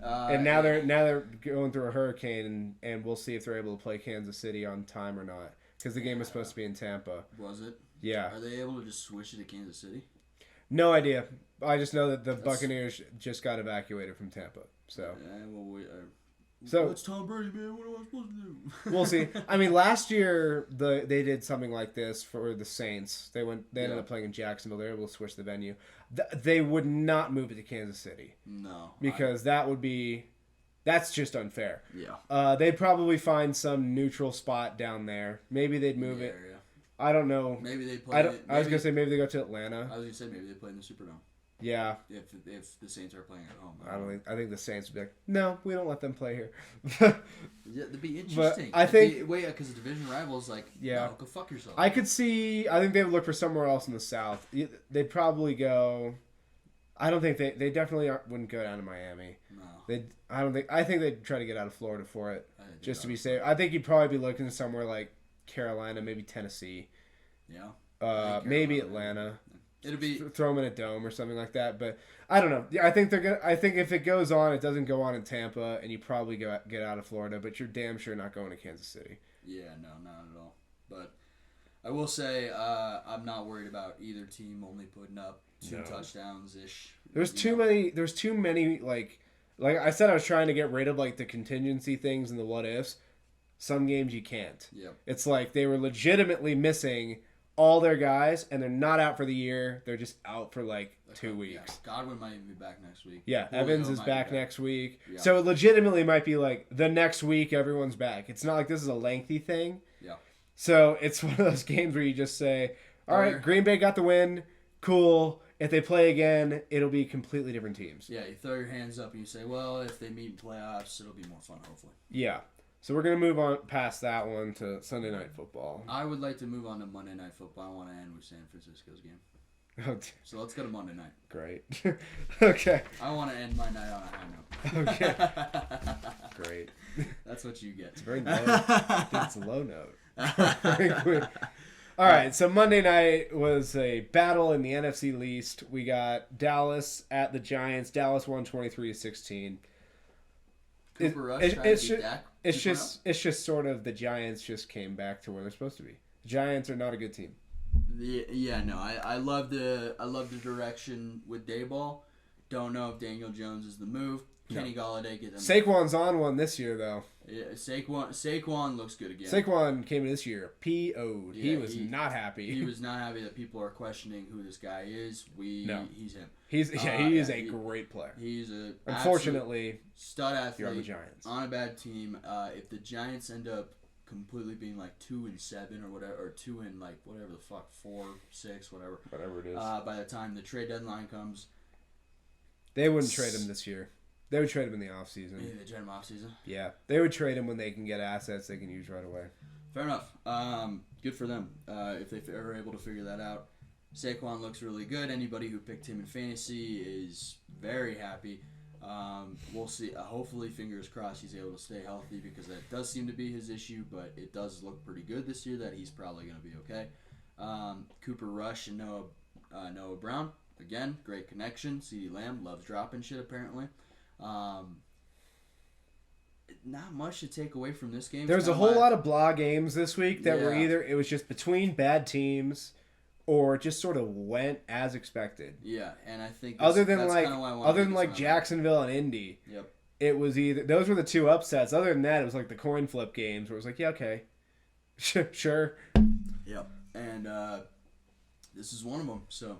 And now they're going through a hurricane, and we'll see if they're able to play Kansas City on time or not. Because the game was supposed to be in Tampa. Was it? Yeah. Are they able to just switch it to Kansas City? No idea. I just know that the Buccaneers just got evacuated from Tampa. So. Yeah, well, so it's Tom Brady, man. What am I supposed to do? We'll see. I mean, last year they did something like this for the Saints. They ended up playing in Jacksonville. They were able to switch the venue. They would not move it to Kansas City. No, because that's just unfair. Yeah. They'd probably find some neutral spot down there. Maybe they'd move it. Yeah. I don't know. Maybe they play. I was gonna say maybe they go to Atlanta. I was gonna say maybe they play in the Superdome. Yeah. If the Saints are playing at home. I think the Saints would be like, no, we don't let them play here. Yeah, that'd be interesting. But I think because the division rivals no, go fuck yourself. I think they would look for somewhere else in the South. They'd probably go. I don't think they definitely wouldn't go down to Miami. No. I think they'd try to get out of Florida for it, just to be safe. I think you'd probably be looking somewhere like Carolina, maybe Tennessee. Yeah. Maybe Atlanta. It'll be throw them in a dome or something like that. But I don't know. Yeah, I think if it goes on, it doesn't go on in Tampa, and you probably get out of Florida. But you're damn sure not going to Kansas City. Yeah, no, not at all. But I will say I'm not worried about either team only putting up 2 touchdowns ish. There's too many like I said. I was trying to get rid of like the contingency things and the what ifs. Some games you can't. Yep. It's like they were legitimately missing all their guys, and they're not out for the year. They're just out for like 2 weeks. Yeah. Godwin might even be back next week. Yeah, Julio Evans is back next week. Yeah. So it legitimately might be like the next week everyone's back. It's not like this is a lengthy thing. Yeah. So it's one of those games where you just say, all right, Or- Green Bay got the win. Cool. If they play again, it'll be completely different teams. Yeah, you throw your hands up and you say, well, if they meet in playoffs, it'll be more fun, hopefully. Yeah. So we're going to move on past that one to Sunday Night Football. I would like to move on to Monday Night Football. I want to end with San Francisco's game. Oh, So let's go to Monday night. great. Okay. I want to end my night on a high note. Okay. Great. That's what you get. It's very low. It's a low note. Very quick. All right, so Monday night was a battle in the NFC East. We got Dallas at the Giants. Dallas won 23-16. Cooper Rush it- trying it's to ju- beat Dak. It's just sort of the Giants just came back to where they're supposed to be. The Giants are not a good team. Yeah, no, I love the direction with Dayball. Don't know if Daniel Jones is the move. Kenny Galladay get them. Saquon's on one this year though. Yeah, Saquon looks good again. Saquon came in this year PO'd. He Yeah, was not happy. He was not happy that people are questioning who this guy is. No. He's him. He is a great player. He's a Unfortunately, stud athlete. you're on the Giants. On a bad team. If the Giants end up completely being like 2-7 or whatever, or 2 and like whatever the fuck 4-6 whatever. Whatever it is. By the time the trade deadline comes, They wouldn't trade him this year. They would trade him in the offseason. maybe they trade him off season. Yeah. They would trade him when they can get assets they can use right away. Fair enough. Good for them. If they are able to figure that out. Saquon looks really good. Anybody who picked him in fantasy is very happy. We'll see. Hopefully, fingers crossed, he's able to stay healthy because that does seem to be his issue, but it does look pretty good this year that he's probably going to be okay. Cooper Rush and Noah Brown. Again, great connection. CeeDee Lamb loves dropping shit, apparently. Not much to take away from this game. There was a whole lot of blah games this week that were Yeah. either it was just between bad teams or just sort of went as expected. Yeah, and I think Other than that's like kinda why I wanted to get some Jacksonville and Indy, Yep. it was either those were the two upsets. Other than that, it was like the coin flip games where it was like, yeah, okay, sure. Yep. And this is one of them. So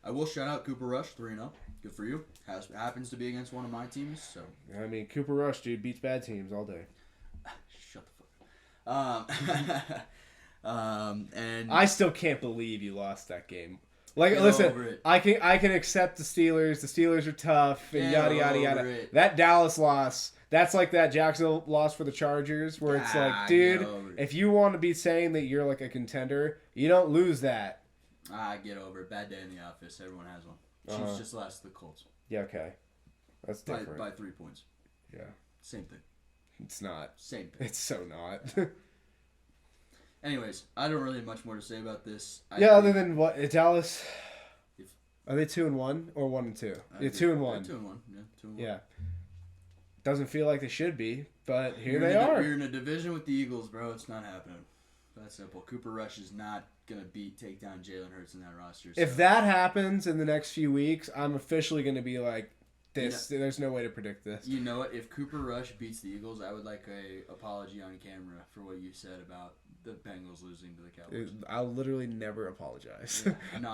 I will shout out Cooper Rush 3-0. Good for you. Happens to be against one of my teams. So I mean, Cooper Rush, dude, beats bad teams all day. shut the fuck up. And I still can't believe you lost that game. Like, Get over listen, it. I can accept the Steelers. The Steelers are tough and Get yada yada over yada. it. That Dallas loss, that's like that Jacksonville loss for the Chargers, where it's like, dude, get over it. if you want to be saying that you're like a contender, you don't lose that. Get over it. Bad day in the office. Everyone has one. Chiefs just lost to the Colts Yeah, okay, that's different. by 3 points. Yeah, Same thing. it's not. Same thing. It's so not. Anyways, I don't really have much more to say about this. Other than what Dallas. If- Are they 2-1 or 1-2? Yeah, 2-1. 2-1. Yeah, 2-1. Yeah. Doesn't feel like they should be, but here You're they in a- are. You're in a division with the Eagles, bro. It's not happening. That's simple. Cooper Rush is not gonna take down Jalen Hurts in that roster. So. If that happens in the next few weeks, I'm officially going to be like, this. There's no way to predict this. You know what? If Cooper Rush beats the Eagles, I would like a apology on camera for what you said about the Bengals losing to the Cowboys. I'll literally never apologize. Yeah. No,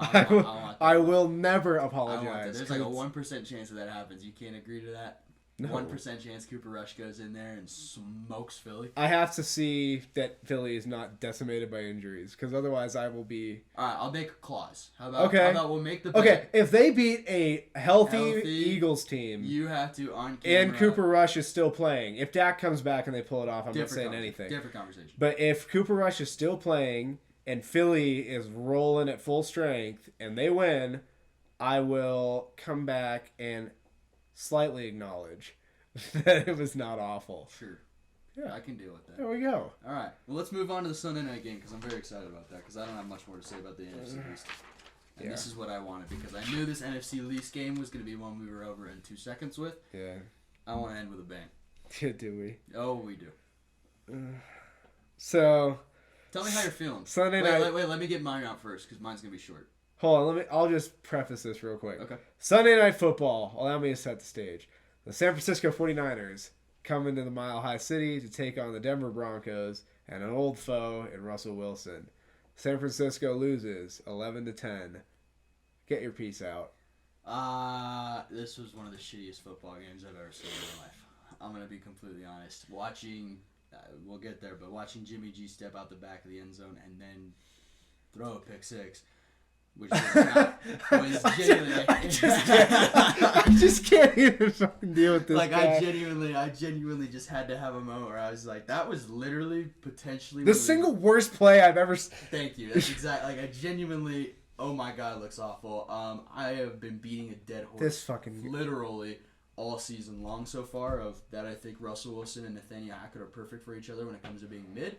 I will never I want that. apologize. There's like a 1% chance that happens. You can't agree to that. No. 1% chance Cooper Rush goes in there and smokes Philly. I have to see that Philly is not decimated by injuries, because otherwise I will be... All right, I'll make a clause. How about we'll make the bet. Okay, if they beat a healthy Healthy, Eagles team You have to on camera. and Cooper Rush is still playing, if Dak comes back and they pull it off, I'm not saying anything. Different conversation. But if Cooper Rush is still playing and Philly is rolling at full strength and they win, I will come back and slightly acknowledge that it was not awful. Sure. Yeah. I can deal with that. There we go. All right. Well, let's move on to the Sunday night game because I'm very excited about that because I don't have much more to say about the NFC East. And this is what I wanted because I knew this NFC East game was going to be one we were over in 2 seconds with. Yeah. I want to end with a bang. Do we? Oh, we do. So, Tell me how you're feeling. Sunday night... Wait, let me get mine out first because mine's going to be short. Hold on, I'll just preface this real quick. Okay. Sunday Night Football, allow me to set the stage. The San Francisco 49ers come into the Mile High City to take on the Denver Broncos and an old foe in Russell Wilson. San Francisco loses 11-10. Get your piece out. This was one of the shittiest football games I've ever seen in my life. I'm going to be completely honest. Watching, we'll get there, but watching Jimmy G step out the back of the end zone and then throw a pick six, which was genuinely. I just can't even fucking deal with this like guy. I genuinely just had to have a moment where I was like, that was literally potentially The single worst play I've ever. Thank you. That's exactly. Like I genuinely. Oh my god, it looks awful. I have been beating a dead horse. This fucking literally all season long so far. Of that, I think Russell Wilson and Nathaniel Hackett are perfect for each other when it comes to being mid,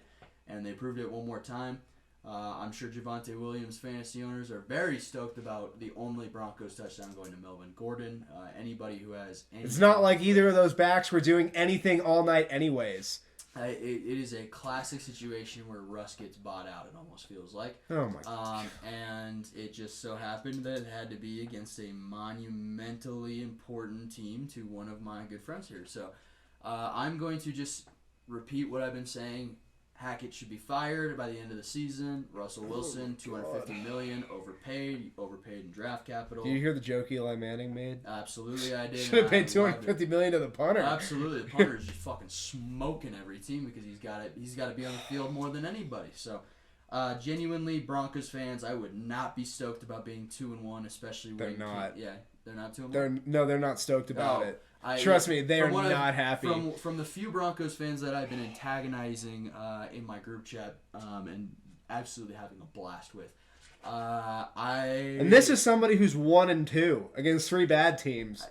and they proved it one more time. I'm sure Javonte Williams fantasy owners are very stoked about the only Broncos touchdown going to Melvin Gordon. Anybody who has any It's not like either of those backs were doing anything all night anyways. It is a classic situation where Russ gets bought out, it almost feels like. Oh my god. And it just so happened that it had to be against a monumentally important team to one of my good friends here. So I'm going to just repeat what I've been saying. Hackett should be fired by the end of the season. Russell Wilson, $250 million, overpaid in draft capital. Do you hear the joke Eli Manning made? Absolutely, I did. Should have paid $250 million to the punter. Absolutely, the punter is just fucking smoking every team because he's got to be on the field more than anybody. So, genuinely, Broncos fans, I would not be stoked about being 2-1, especially when they're not. Yeah, they're not 2-1. They're not stoked about it. Trust me, they are not happy. From the few Broncos fans that I've been antagonizing in my group chat and absolutely having a blast with, and this is somebody who's 1-2 against 3 bad teams.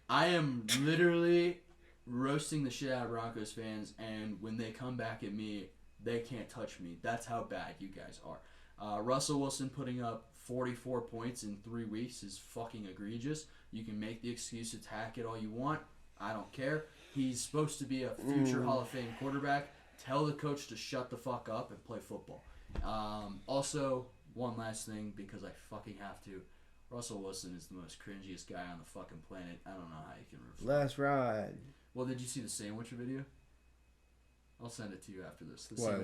I am literally roasting the shit out of Broncos fans, and when they come back at me, they can't touch me. That's how bad you guys are. Russell Wilson putting up 44 points in 3 weeks is fucking egregious. You can make the excuse attack it all you want. I don't care. He's supposed to be a future Hall of Fame quarterback. Tell the coach to shut the fuck up and play football. Also, one last thing, because I fucking have to. Russell Wilson is the most cringiest guy on the fucking planet. I don't know how you can reflect. Let's ride. Well, did you see the sandwich video? I'll send it to you after this. What,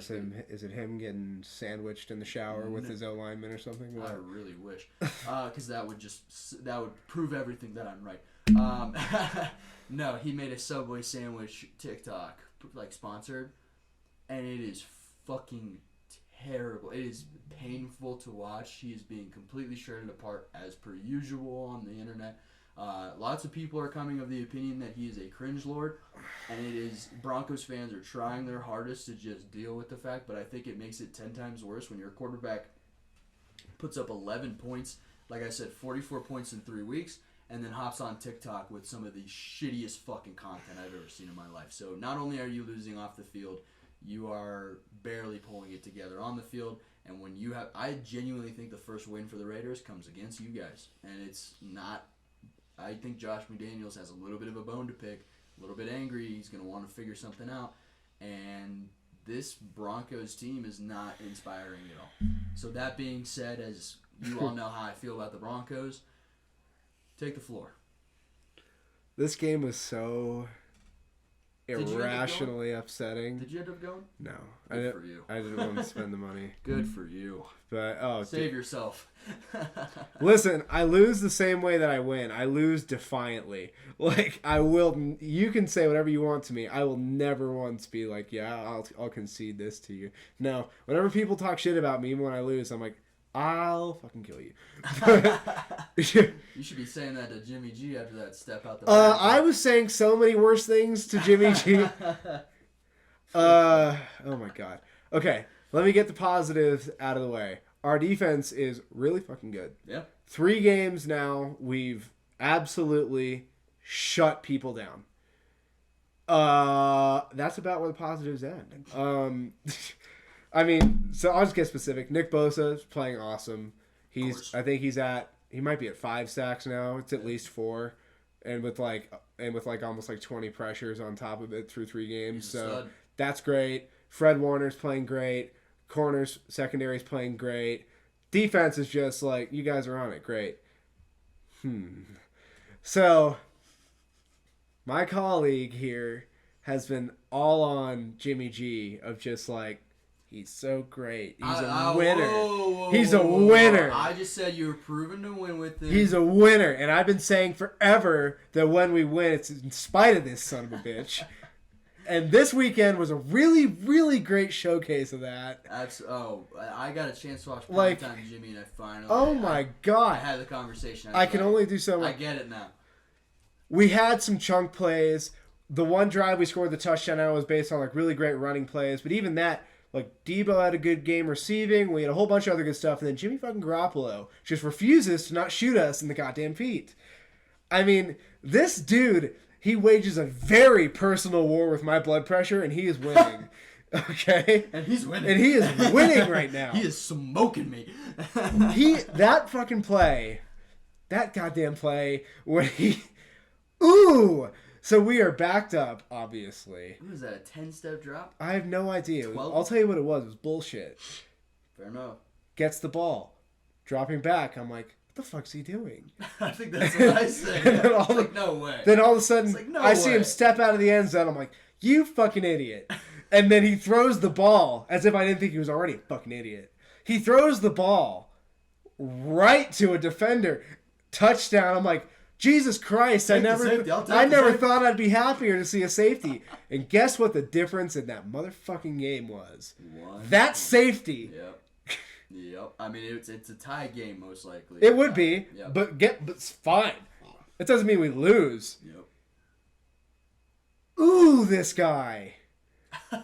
is it him getting sandwiched in the shower with his O-lineman or something? I really wish. Because that would prove everything that I'm right. No, he made a Subway sandwich TikTok, like sponsored, and it is fucking terrible. It is painful to watch. He is being completely shredded apart as per usual on the internet. Lots of people are coming of the opinion that he is a cringe lord, and it is Broncos fans are trying their hardest to just deal with the fact, but I think it makes it 10 times worse when your quarterback puts up 11 points, like I said, 44 points in 3 weeks, and then hops on TikTok with some of the shittiest fucking content I've ever seen in my life. So not only are you losing off the field, you are barely pulling it together on the field, and when you have, I genuinely think the first win for the Raiders comes against you guys, and it's not. I think Josh McDaniels has a little bit of a bone to pick, a little bit angry. He's going to want to figure something out. And this Broncos team is not inspiring at all. So that being said, as you all know how I feel about the Broncos, take the floor. This game was so irrationally upsetting. Did you end up going? No. Good for you. I didn't want to spend the money. Good for you. But save yourself. Listen, I lose the same way that I win. I lose defiantly. Like, I will. You can say whatever you want to me. I will never once be like, yeah, I'll concede this to you. No. Whenever people talk shit about me, even when I lose, I'm like, I'll fucking kill you. You should be saying that to Jimmy G after that step out the I was saying so many worse things to Jimmy G. Oh my god. Okay, let me get the positives out of the way. Our defense is really fucking good. Yeah. 3 games now, we've absolutely shut people down. That's about where the positives end. I mean, so I'll just get specific. Nick Bosa is playing awesome. I think he might be at 5 sacks now. It's at least 4, and with almost like 20 pressures on top of it through 3 games. So that's great. Fred Warner's playing great. Corners, secondary's playing great. Defense is just like, you guys are on it. Great. So my colleague here has been all on Jimmy G of just like, he's so great. He's a winner. He's a winner. I just said you were proven to win with him. He's a winner. And I've been saying forever that when we win, it's in spite of this son of a bitch. And this weekend was a really, really great showcase of that. I got a chance to watch Like, Primetime Jimmy, and I finally. Oh my I God. had the conversation. I can only do so much. I get it now. We had some chunk plays. The one drive we scored the touchdown on was based on like really great running plays. But even that, like Debo had a good game receiving. We had a whole bunch of other good stuff. And then Jimmy fucking Garoppolo just refuses to not shoot us in the goddamn feet. I mean, this dude, he wages a very personal war with my blood pressure, and he is winning. Okay? And he's winning. And he is winning right now. He is smoking me. That fucking play, that goddamn play, when he... Ooh! So we are backed up, obviously. What was that, a 10-step drop? I have no idea. 12? I'll tell you what it was. It was bullshit. Fair enough. Gets the ball. Dropping back. I'm like, what the fuck's he doing? I think that's what I said. It's like, no way. Then all of a sudden, like, no I see him way. step out of the end zone. I'm like, you fucking idiot. And then he throws the ball, as if I didn't think he was already a fucking idiot. He throws the ball right to a defender. Touchdown. I'm like, Jesus Christ, I never thought I'd be happier to see a safety. And guess what the difference in that motherfucking game was? That safety. Yep. I mean, it's a tie game, most likely. It would be, Yep. but it's fine. It doesn't mean we lose. Yep. Ooh, this guy.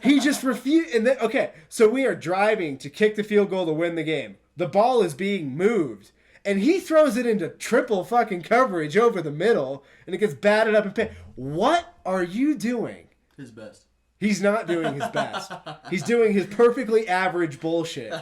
He just refused. And then, okay, so we are driving to kick the field goal to win the game. The ball is being moved. And he throws it into triple fucking coverage over the middle, and it gets batted up and picked. What are you doing? His best. He's not doing his best. He's doing his perfectly average bullshit.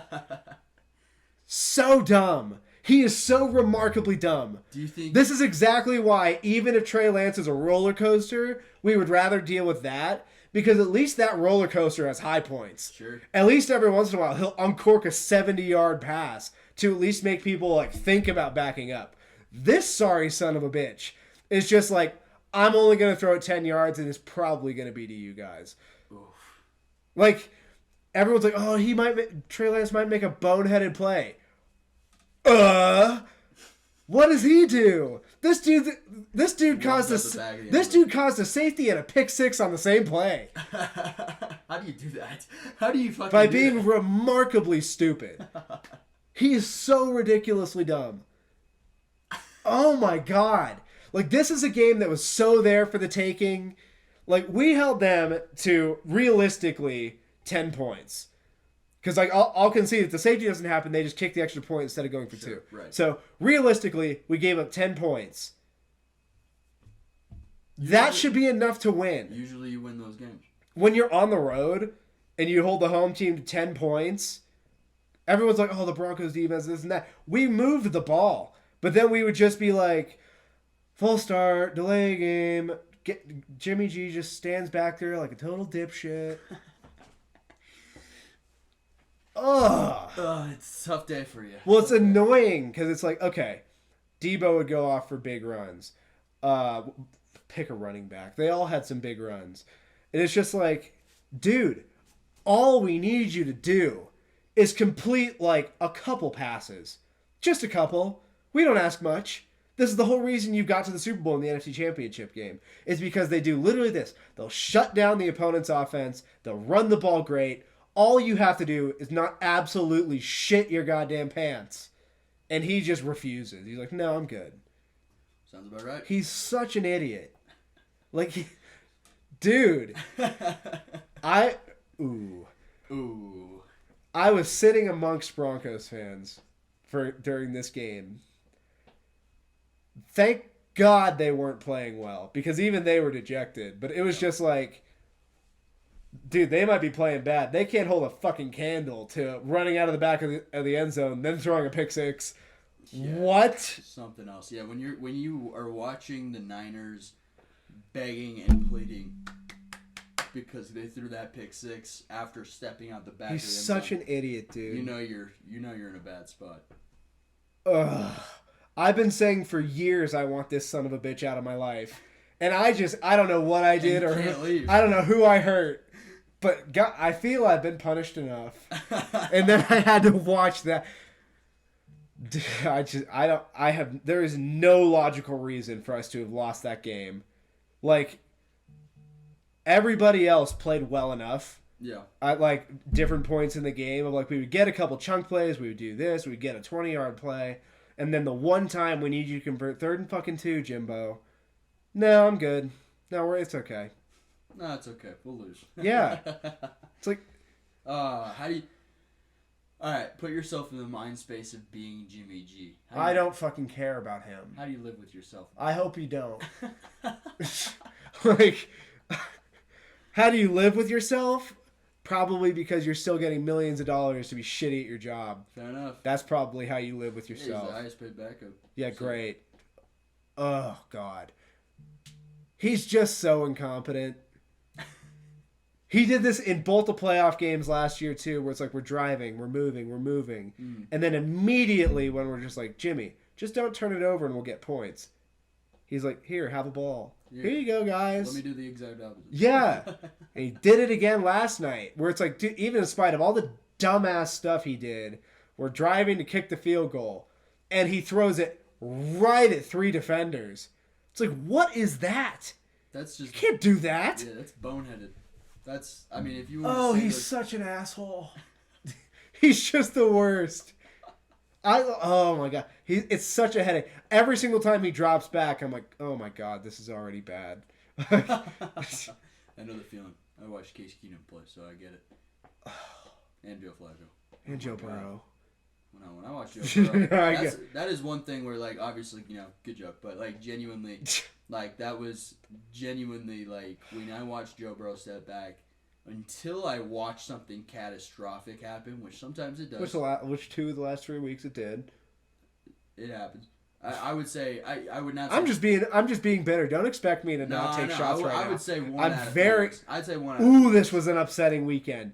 So dumb. He is so remarkably dumb. Do you think This is exactly why, even if Trey Lance is a roller coaster, we would rather deal with that, because at least that roller coaster has high points. Sure. At least every once in a while, he'll uncork a 70-yard pass to at least make people like think about backing up. This sorry son of a bitch is just like, I'm only going to throw it 10 yards, and it's probably going to be to you guys. Oof. Like, everyone's like, oh, Trey Lance might make a boneheaded play. What does he do? This dude caused a safety and a pick six on the same play. How do you do that? How do you fucking By do being that? remarkably stupid. He is so ridiculously dumb. Oh my God. Like, this is a game that was so there for the taking. Like, we held them to, realistically, 10 points. Because, like, I'll concede if the safety doesn't happen, they just kick the extra point instead of going for two. Right. So, realistically, we gave up 10 points. That should be enough to win. Usually you win those games. When you're on the road and you hold the home team to 10 points, everyone's like, oh, the Broncos defense, this and that. We moved the ball. But then we would just be like, full start, delay game. Jimmy G just stands back there like a total dipshit. Ugh. It's a tough day for you. Well, it's annoying because it's like, okay, Debo would go off for big runs. Pick a running back. They all had some big runs. And it's just like, dude, all we need you to do is complete like a couple passes. Just a couple. We don't ask much. This is the whole reason you got to the Super Bowl in the NFC Championship game. Is because they do literally this. They'll shut down the opponent's offense. They'll run the ball great. All you have to do is not absolutely shit your goddamn pants. And he just refuses. He's like, no, I'm good. Sounds about right. He's such an idiot. Like, dude. Ooh. I was sitting amongst Broncos fans during this game. Thank God they weren't playing well, because even they were dejected. But it was just like, dude, they might be playing bad. They can't hold a fucking candle to running out of the back of the end zone, then throwing a pick six. Yeah, what? Something else. Yeah, when you are watching the Niners begging and pleading because they threw that pick six after stepping out the back. He's of the end such zone, an idiot, dude. You know you're in a bad spot. Ugh. I've been saying for years I want this son of a bitch out of my life. And I don't know what I did, or I don't know who I hurt. But God, I feel I've been punished enough. And then I had to watch that. There is no logical reason for us to have lost that game. Like, everybody else played well enough. Yeah. At like different points in the game of like we would get a couple chunk plays, we would do this, we'd get a 20-yard play, and then the one time we need you to convert 3rd and fucking 2, Jimbo. No, I'm good. No, it's okay. No, it's okay. We'll lose. Yeah. It's like how do you? All right, put yourself in the mind space of being Jimmy G. I don't fucking care about him. How do you live with yourself? I hope you don't. Like, how do you live with yourself? Probably because you're still getting millions of dollars to be shitty at your job. Fair enough. That's probably how you live with He's yourself. the highest paid backup. Yeah, great. Oh, God. He's just so incompetent. He did this in both the playoff games last year, too, where it's like we're driving, we're moving. And then immediately when we're just like, Jimmy, just don't turn it over and we'll get points. He's like, here, have a ball. Here you go, guys. Let me do the exact opposite. Yeah. And he did it again last night, where it's like, dude, even in spite of all the dumbass stuff he did, we're driving to kick the field goal, and he throws it right at 3 defenders. It's like, what is that? That's just... You can't do that. Yeah, that's boneheaded. That's... I mean, if you... Oh, he's such an asshole. He's just the worst. Oh my god, it's such a headache. Every single time he drops back, I'm like, oh my god, this is already bad. I know the feeling. I watched Case Keenum play, so I get it. And Joe Flacco. And Joe Burrow. When I watch Joe Burrow, that is one thing where, like, obviously, you know, good joke, but, like, genuinely, like, that was genuinely, like, when I watched Joe Burrow step back, until I watch something catastrophic happen, which sometimes it does. Which 2 of the last 3 weeks it did. It happens. I would say I would not. Say, I'm just being bitter. Don't expect me to not take shots right now. I would say one. I'd say one. Ooh, this was an upsetting weekend.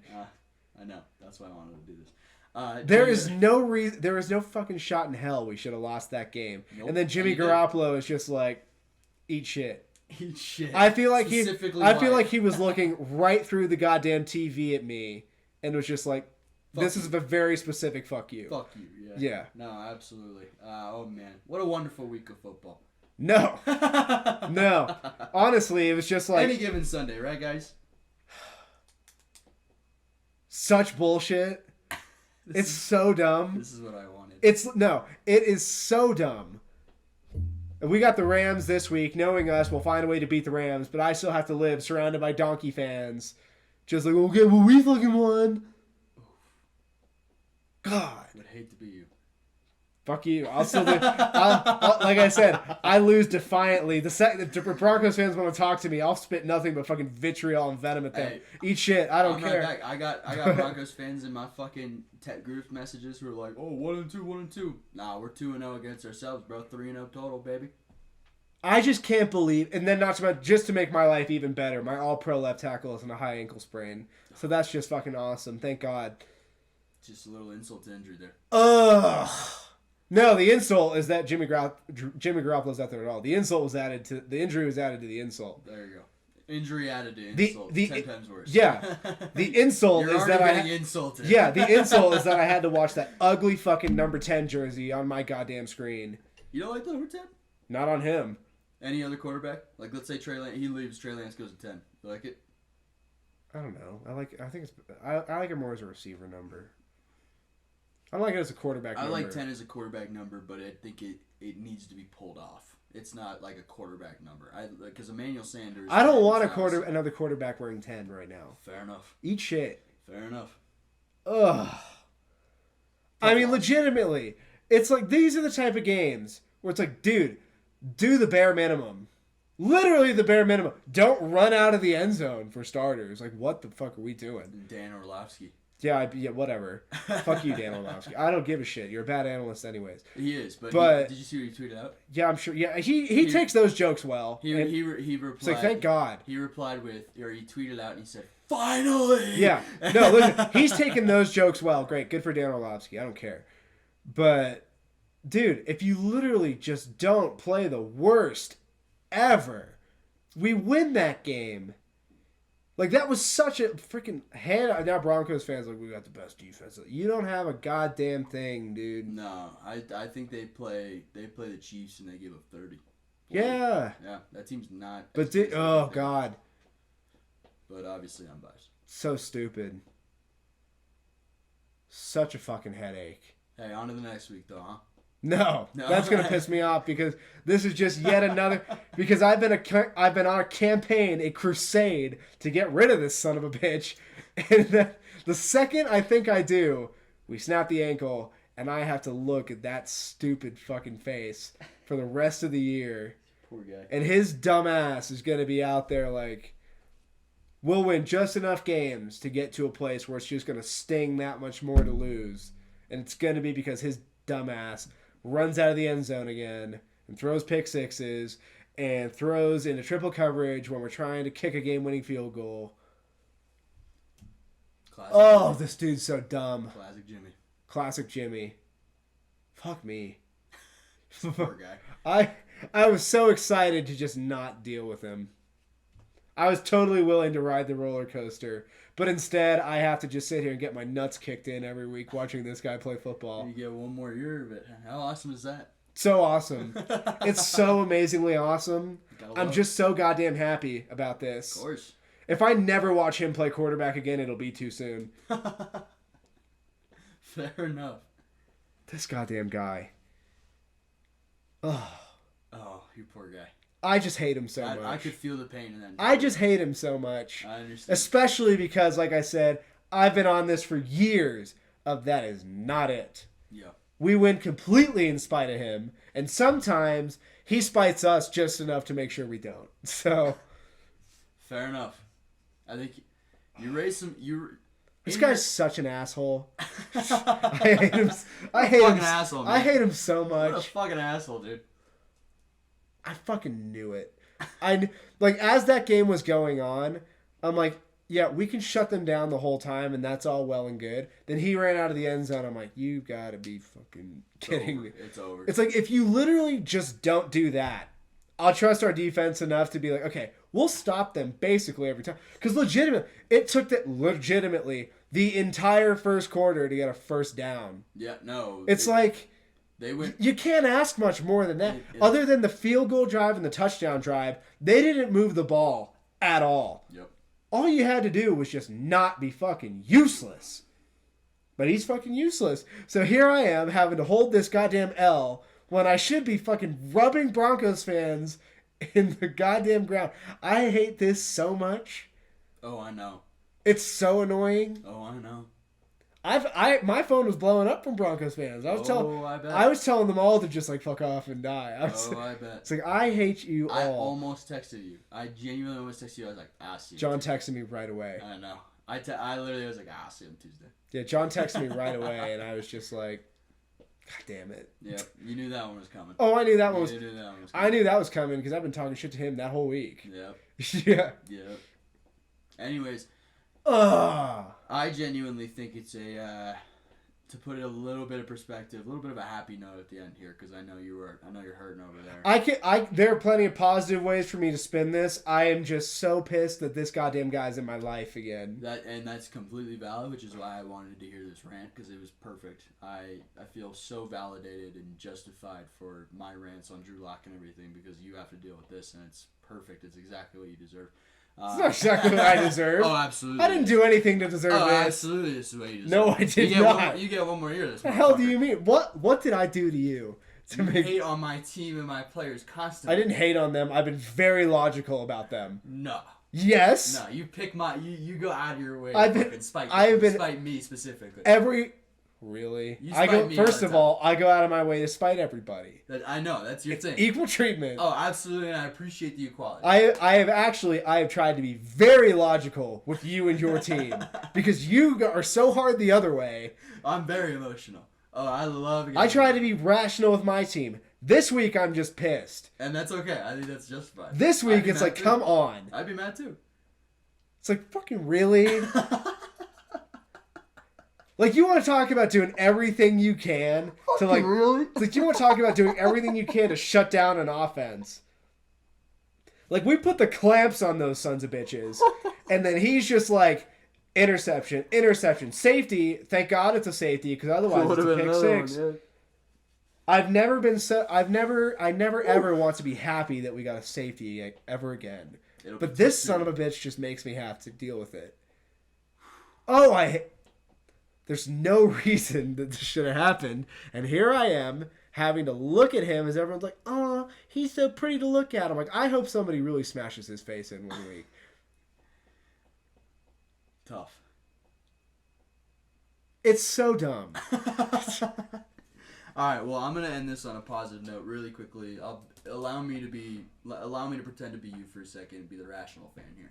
I know. That's why I wanted to do this. There is no reason. There is no fucking shot in hell we should have lost that game. Nope. And then Jimmy Garoppolo is just like, eat shit. Eat shit. I feel like he was looking right through the goddamn TV at me and was just like, this is a very specific fuck you. Fuck you, yeah. Yeah. No, absolutely. Oh, man. What a wonderful week of football. No. No. Honestly, it was just like... Any given Sunday, right, guys? Such bullshit. It's so dumb. This is what I wanted. It is so dumb. We got the Rams this week. Knowing us, we'll find a way to beat the Rams, but I still have to live surrounded by donkey fans. Just like, okay, well, we fucking won. God. I would hate to be you. Fuck you. I'll still do. Like I said, I lose defiantly. The Broncos fans want to talk to me, I'll spit nothing but fucking vitriol and venom at them. Hey, eat shit. I don't care. Right back. I got Broncos fans in my fucking tech group messages who are like, oh, 1-2. Nah, we're 2-0 against ourselves, bro. 3-0 total, baby. I just can't believe, and then just to make my life even better, my all-pro left tackle is in a high ankle sprain. So that's just fucking awesome. Thank God. Just a little insult to injury there. Ugh. No, the insult is that Jimmy Garoppolo's out there at all. The insult was added to the injury was added to the insult. There you go. Injury added to insult. 10 times worse. Yeah. The insult is that insulted. Yeah, the insult is that I had to watch that ugly fucking number 10 jersey on my goddamn screen. You don't like the number 10? Not on him. Any other quarterback? Like, let's say Trey Lance, he leaves, Trey Lance goes to 10. You like it? I don't know. I like it more as a receiver number. I don't like it as a quarterback number. I like 10 as a quarterback number, but I think it needs to be pulled off. It's not like a quarterback number. Because Emmanuel Sanders... I don't want another quarterback wearing 10 right now. Fair enough. Eat shit. Fair enough. Ugh. I mean, legitimately, it's like these are the type of games where it's like, dude, do the bare minimum. Literally the bare minimum. Don't run out of the end zone for starters. Like, what the fuck are we doing? Dan Orlovsky. Yeah, whatever. Fuck you, Dan Orlovsky. I don't give a shit. You're a bad analyst anyways. He is, but did you see what he tweeted out? Yeah, I'm sure. Yeah, he takes those jokes well. He replied. It's like, thank God. He replied he tweeted out and he said, finally! Yeah. No, listen, he's taking those jokes well. Great. Good for Dan Orlovsky. I don't care. But, dude, if you literally just don't play the worst ever, we win that game. Like, that was such a freaking hand. Now Broncos fans like, we got the best defense. You don't have a goddamn thing, dude. No, I think they play the Chiefs and they give up 30. Yeah. Yeah, that team's not. But God. but obviously I'm biased. So stupid. Such a fucking headache. Hey, on to the next week, though, huh? No, No. that's gonna piss me off because this is just yet another. Because I've been on a campaign, a crusade to get rid of this son of a bitch, and the second I think I do, we snap the ankle, and I have to look at that stupid fucking face for the rest of the year. Poor guy. And his dumb ass is gonna be out there like, we'll win just enough games to get to a place where it's just gonna sting that much more to lose, and it's gonna be because his dumb ass runs out of the end zone again and throws pick sixes and throws into triple coverage when we're trying to kick a game-winning field goal. Classic. Oh, this dude's so dumb. Classic Jimmy. Classic Jimmy. Fuck me. Poor guy. I was so excited to just not deal with him. I was totally willing to ride the roller coaster, but instead I have to just sit here and get my nuts kicked in every week watching this guy play football. You get one more year of it. How awesome is that? So awesome. It's so amazingly awesome. I'm just so goddamn happy about this. Of course. If I never watch him play quarterback again, it'll be too soon. Fair enough. This goddamn guy. Oh, You poor guy. I just hate him so much. I could feel the pain in that. I just hate him so much. I understand. Especially because, like I said, I've been on this for years of that is not it. Yeah. We win completely in spite of him, and sometimes he spites us just enough to make sure we don't. So, fair enough. I think you raised some. this guy's such an asshole. I hate him. I hate him. Asshole, man. I hate him so much. What a fucking asshole, dude. I fucking knew it. As that game was going on, I'm like, yeah, we can shut them down the whole time, and that's all well and good. Then he ran out of the end zone. I'm like, you gotta be fucking kidding me. It's over. It's like, if you literally just don't do that, I'll trust our defense enough to be like, okay, we'll stop them basically every time. Because it took legitimately the entire first quarter to get a first down. Yeah, no. It's like... They went. You can't ask much more than that. Other than the field goal drive and the touchdown drive, they didn't move the ball at all. Yep. All you had to do was just not be fucking useless. But he's fucking useless. So here I am having to hold this goddamn L when I should be fucking rubbing Broncos fans in the goddamn ground. I hate this so much. Oh, I know. It's so annoying. Oh, I know. My phone was blowing up from Broncos fans. I was telling them all to just like fuck off and die. I bet. It's like, I hate you all. I almost texted you. I genuinely almost texted you. I was like, I'll see you. John texted me right away. I know. I literally was like, I'll see him Tuesday. Yeah, John texted me right away, and I was just like, God damn it. Yep, you knew that one was coming. Oh, I knew that one was. Knew that one was coming. I knew that was coming because I've been talking shit to him that whole week. Yep. Yeah. Yep. Anyways. Ugh. I genuinely think it's to put it a little bit of perspective, a little bit of a happy note at the end here, because I know you're hurting over there. There are plenty of positive ways for me to spin this. I am just so pissed that this goddamn guy's in my life again. That's completely valid, which is why I wanted to hear this rant, because it was perfect. I feel so validated and justified for my rants on Drew Lock and everything, because you have to deal with this, and it's perfect. It's exactly what you deserve. It's not exactly what I deserve. Oh, absolutely. I didn't do anything to deserve this. Absolutely, this is what you deserve. No, I did not. You get one more year. This. The hell do you mean? What did I do to you? You hate on my team and my players constantly. I didn't hate on them. I've been very logical about them. No. Yes. No, you pick you go out of your way to fucking spite me specifically. Really? First of all, I go out of my way to spite everybody. I know, that's your thing. Equal treatment. Oh, absolutely, and I appreciate the equality. I have tried to be very logical with you and your team because you are so hard the other way. I'm very emotional. Oh, I love it. I try to be rational with my team. This week I'm just pissed. And that's okay. I think that's justified. This week it's like, come on. I'd be mad too. It's like, fucking really? Like, you want to talk about doing everything you can to, like... Really? Like, you want to talk about doing everything you can to shut down an offense. Like, we put the clamps on those sons of bitches. And then he's just like, interception, safety. Thank God it's a safety, because otherwise it's a pick six. One, yeah. I never ever want to be happy that we got a safety ever again. But this son of a bitch just makes me have to deal with it. Oh, there's no reason that this should have happened. And here I am having to look at him as everyone's like, oh, he's so pretty to look at. I'm like, I hope somebody really smashes his face in 1 week. Tough. It's so dumb. All right, well, I'm gonna end this on a positive note really quickly. Allow me to pretend to be you for a second and be the rational fan here.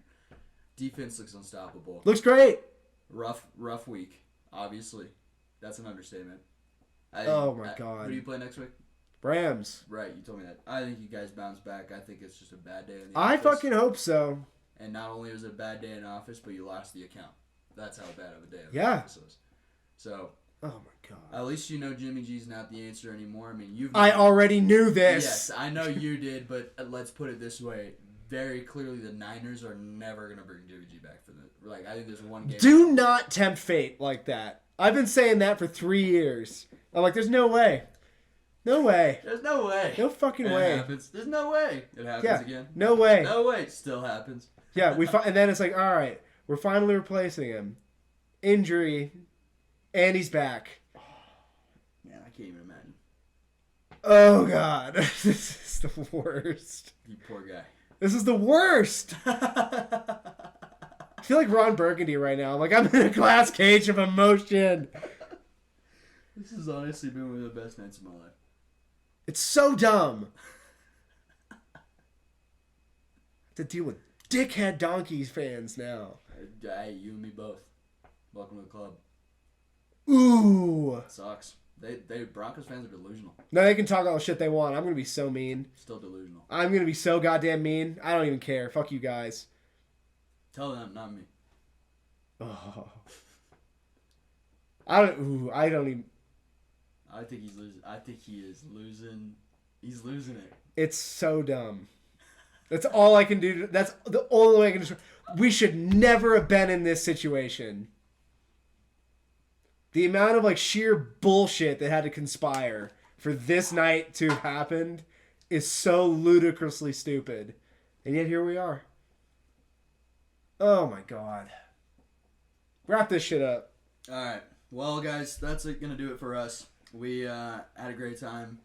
Defense looks unstoppable. Looks great. Rough week, obviously. That's an understatement. Oh my God. Who do you play next week? Rams. Right, you told me that. I think you guys bounce back. I think it's just a bad day in the I office. fucking hope so. And not only was it a bad day in office, but you lost the account. That's how bad of a day Yeah. office was. So, Oh my God. at least you know Jimmy G's not the answer anymore. I mean, I already knew this. Yes, I know you did, but let's put it this way. Very clearly, the Niners are never going to bring Jimmy G back for the... Like, I think there's one game... Do not tempt fate like that. I've been saying that for 3 years. I'm like, there's no way. No way. There's no way. No fucking It way. happens. There's no way. It happens Yeah. again. No way. No way. Still happens. Yeah, and then it's like, all right, we're finally replacing him. Injury, and he's back. Man, I can't even imagine. Oh God, this is the worst. You poor guy. This is the worst. I feel like Ron Burgundy right now. Like I'm in a glass cage of emotion. This has honestly been one of the best nights of my life. It's so dumb. To deal with dickhead Donkeys fans now. Hey, you and me both. Welcome to the club. Ooh. It sucks. They Broncos fans are delusional. No, they can talk all the shit they want. I'm gonna be so mean. Still delusional. I'm gonna be so goddamn mean. I don't even care. Fuck you guys. Tell them, not me. Oh. I don't even. I think he's losing. I think he is losing. He's losing it. It's so dumb. That's all I can do. That's the only way I can describe. We should never have been in this situation. The amount of like sheer bullshit that had to conspire for this night to have happened is so ludicrously stupid. And yet here we are. Oh my God. Wrap this shit up. Alright. Well, guys, that's going to do it for us. We had a great time.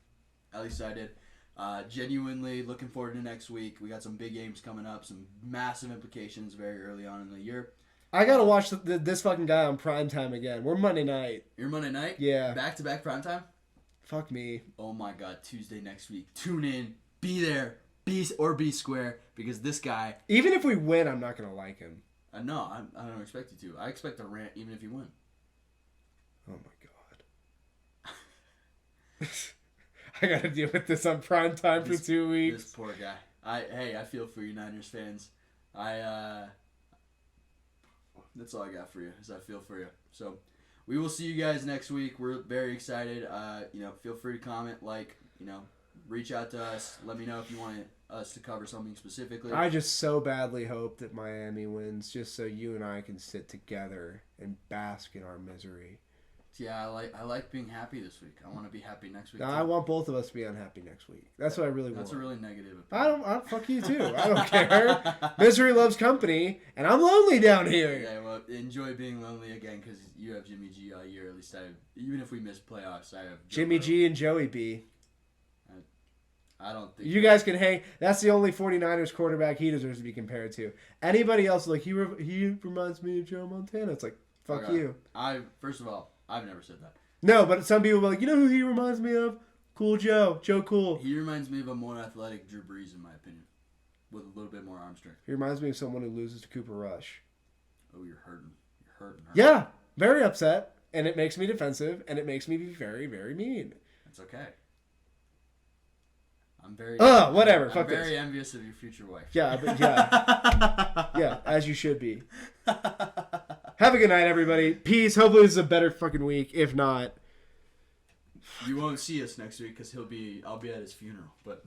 At least I did. Genuinely looking forward to next week. We got some big games coming up. Some massive implications very early on in the year. I gotta watch this fucking guy on primetime again. We're Monday night. Your Monday night? Yeah. Back-to-back primetime? Fuck me. Oh my God, Tuesday next week. Tune in. Be there. Be square. Because this guy... Even if we win, I'm not gonna like him. No, I don't expect you to. I expect a rant even if you win. Oh my God. I gotta deal with this on primetime for 2 weeks. This poor guy. I feel for you Niners fans. That's all I got for you, is I feel for you. So, we will see you guys next week. We're very excited. Feel free to comment, reach out to us. Let me know if you want us to cover something specifically. I just so badly hope that Miami wins, just so you and I can sit together and bask in our misery. Yeah, I like being happy this week. I want to be happy next week. No, too. I want both of us to be unhappy next week. That's what I really want. That's a really negative opinion. I fuck you too. I don't care. Misery loves company, and I'm lonely down here. Yeah, well, enjoy being lonely again because you have Jimmy G all year. At least even if we miss playoffs, I have Jimmy G and Joey B. I don't think you guys can hang. That's the only 49ers quarterback he deserves to be compared to. Anybody else, like, he reminds me of Joe Montana. It's like, fuck you. First of all, I've never said that. No, but some people are like, you know who he reminds me of? Cool Joe. Joe Cool. He reminds me of a more athletic Drew Brees, in my opinion, with a little bit more arm strength. He reminds me of someone who loses to Cooper Rush. Oh, you're hurting. You're hurting. Yeah, very upset, and it makes me defensive, and it makes me be very, very mean. That's okay. I'm very. Whatever. I'm Fuck very this. envious of your future wife. Yeah, but yeah, yeah, as you should be. Have a good night, everybody. Peace. Hopefully this is a better fucking week. If not, you won't see us next week because I'll be at his funeral. But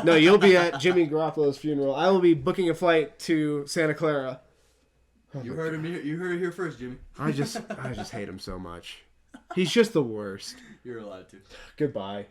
no, you'll be at Jimmy Garoppolo's funeral. I will be booking a flight to Santa Clara. Oh, you heard him. You heard it here first, Jimmy. I just hate him so much. He's just the worst. You're allowed to. Goodbye.